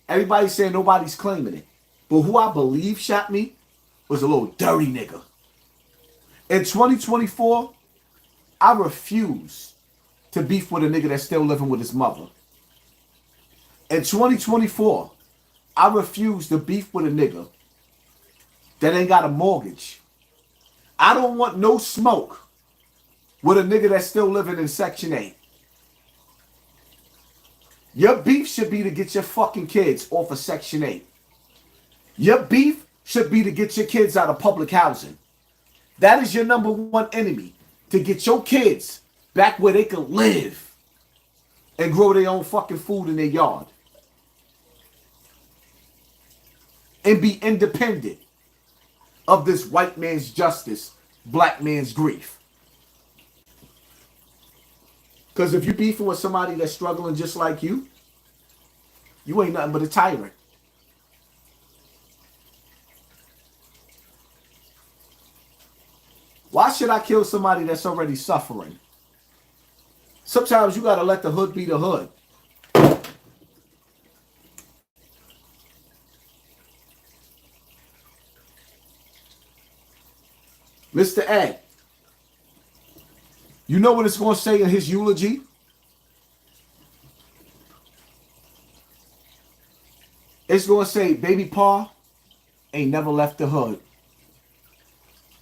Speaker 2: everybody's saying nobody's claiming it. But who I believe shot me was a little dirty nigga. In 2024, I refuse to beef with a nigga that's still living with his mother. In 2024, I refuse to beef with a nigga that ain't got a mortgage. I don't want no smoke with a nigga that's still living in Section 8. Your beef should be to get your fucking kids off of Section 8. Your beef should be to get your kids out of public housing. That is your number one enemy. to get your kids back where they could live and grow their own fucking food in their yard and be independent of this white man's justice, black man's grief. Because if you're beefing with somebody that's struggling just like you ain't nothing but a tyrant. Why should I kill somebody that's already suffering? Sometimes you gotta let the hood be the hood. Mr. Ed, you know what it's going to say in his eulogy? It's going to say, Baby Pa ain't never left the hood.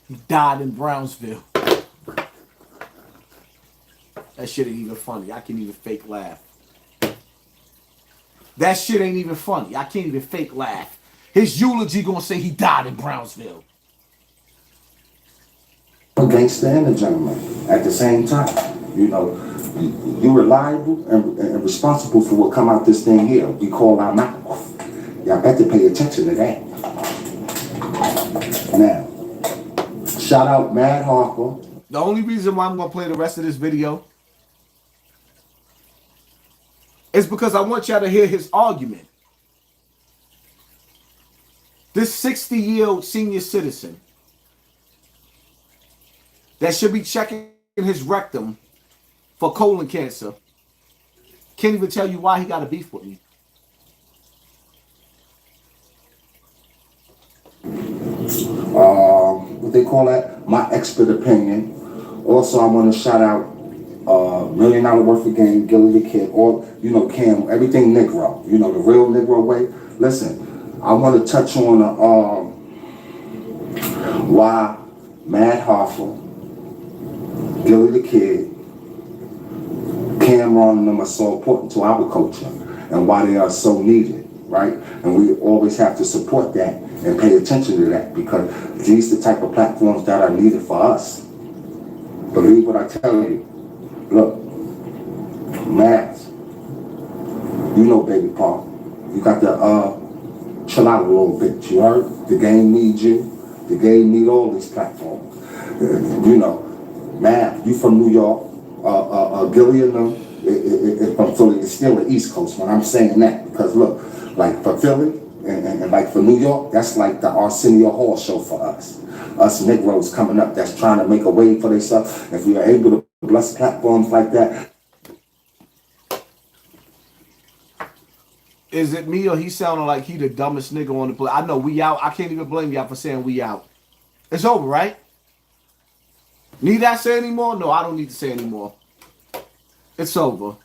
Speaker 2: He died in Brownsville. That shit ain't even funny. I can't even fake laugh. That shit ain't even funny. I can't even fake laugh. His eulogy going to say he died in Brownsville.
Speaker 19: A gangster and a gentleman at the same time. You know, you're reliable and responsible for what come out this thing here. We call our mouth. Y'all better pay attention to that. Now, shout out Mad Harper.
Speaker 2: The only reason why I'm going to play the rest of this video is because I want y'all to hear his argument. This 60-year-old senior citizen that should be checking his rectum for colon cancer can't even tell you why he got a beef with me.
Speaker 19: What they call that? My expert opinion. Also, I want to shout out $1 Million Worth of Game, Gilly the Kid, or, you know, Cam, everything Negro. You know, the real Negro way. Listen, I want to touch on why Mad Harper, Gilly the Kid, Cameron and them are so important to our culture and why they are so needed, right? And we always have to support that and pay attention to that because these are the type of platforms that are needed for us. Believe what I tell you. Look, Matt, you know Baby Pa, you got to chill out a little bit, you heard? The game needs you. The game need all these platforms. You know, Matt, you from New York, Gilly and them, from Philly, it's still the East Coast when I'm saying that. Because look, like for Philly and like for New York, that's like the Arsenio Hall show for us. Us Negroes coming up that's trying to make a way for themselves. If you're able to bless platforms like that.
Speaker 2: Is it me or he sounding like he the dumbest nigga on the planet? I know we out. I can't even blame y'all for saying we out. It's over, right? Need I say anymore? No, I don't need to say anymore. It's over.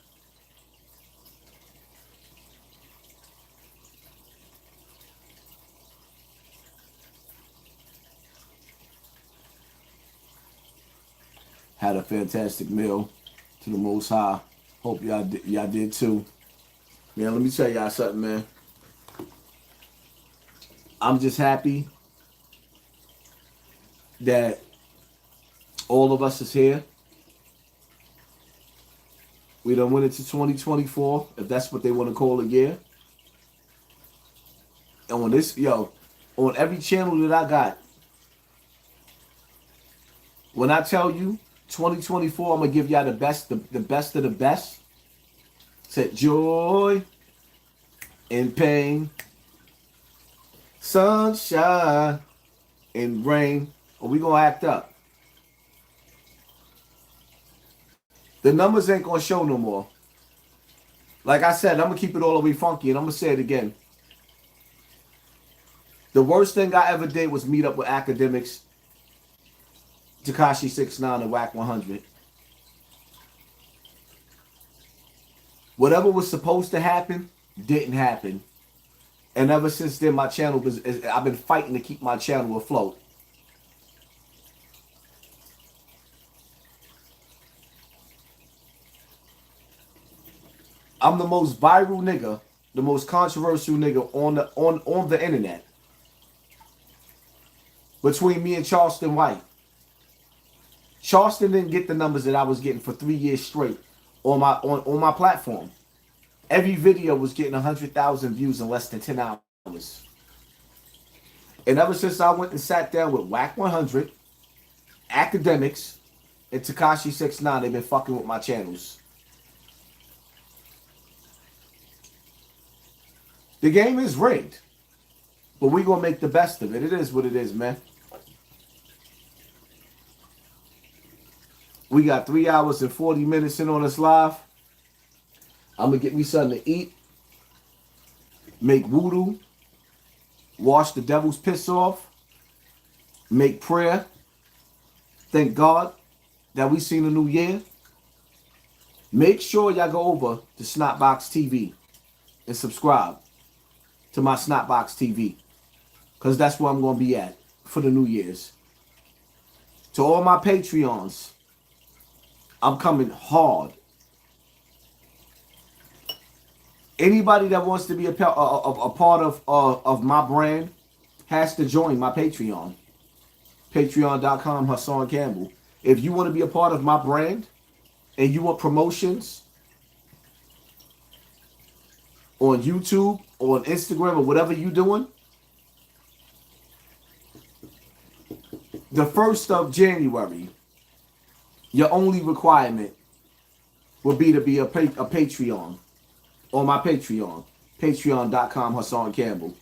Speaker 2: Had a fantastic meal to the Most High. Hope y'all did too. Man, let me tell y'all something, man. I'm just happy that all of us is here. We done went into 2024, if that's what they want to call a year. And on this, on every channel that I got, when I tell you 2024, I'm gonna give y'all the best of the best. Said joy and pain, sunshine and rain. Or we gonna act up. The numbers ain't gonna show no more. Like I said, I'm gonna keep it all the way funky, and I'm gonna say it again. The worst thing I ever did was meet up with Akademiks, Tekashi 6ix9ine, and Whack 100. Whatever was supposed to happen didn't happen, and ever since then, my channel I've been fighting to keep my channel afloat. I'm the most viral nigga, the most controversial nigga on the internet. Between me and Charlston White. Charlston didn't get the numbers that I was getting for 3 years straight on my platform. Every video was getting 100,000 views in less than 10 hours. And ever since I went and sat down with Whack 100, Akademiks, and Tekashi 6ix9ine, they've been fucking with my channels. The game is rigged, but we gonna make the best of it. It is what it is, man. We got 3 hours and 40 minutes in on this live. I'm gonna get me something to eat, make voodoo, wash the devil's piss off, make prayer, thank God that we seen a new year. Make sure y'all go over to Snotbox TV and subscribe to my Snotbox TV, because that's where I'm going to be at for the New Year's. To all my Patreons, I'm coming hard. Anybody that wants to be a part of my brand has to join my Patreon. Patreon.com, Hassan Campbell. If you want to be a part of my brand and you want promotions on YouTube or on Instagram or whatever you're doing, the 1st of January, your only requirement will be to be a Patreon on my Patreon. Patreon.com, Hassan Campbell.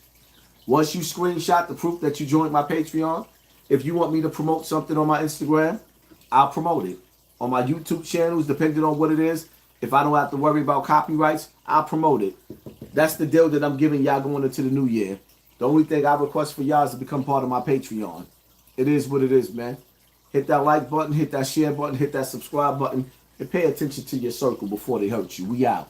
Speaker 2: Once you screenshot the proof that you joined my Patreon, if you want me to promote something on my Instagram, I'll promote it. On my YouTube channels, depending on what it is, if I don't have to worry about copyrights, I'll promote it. That's the deal that I'm giving y'all going into the new year. The only thing I request for y'all is to become part of my Patreon. It is what it is, man. Hit that like button, hit that share button, hit that subscribe button, and pay attention to your circle before they hurt you. We out.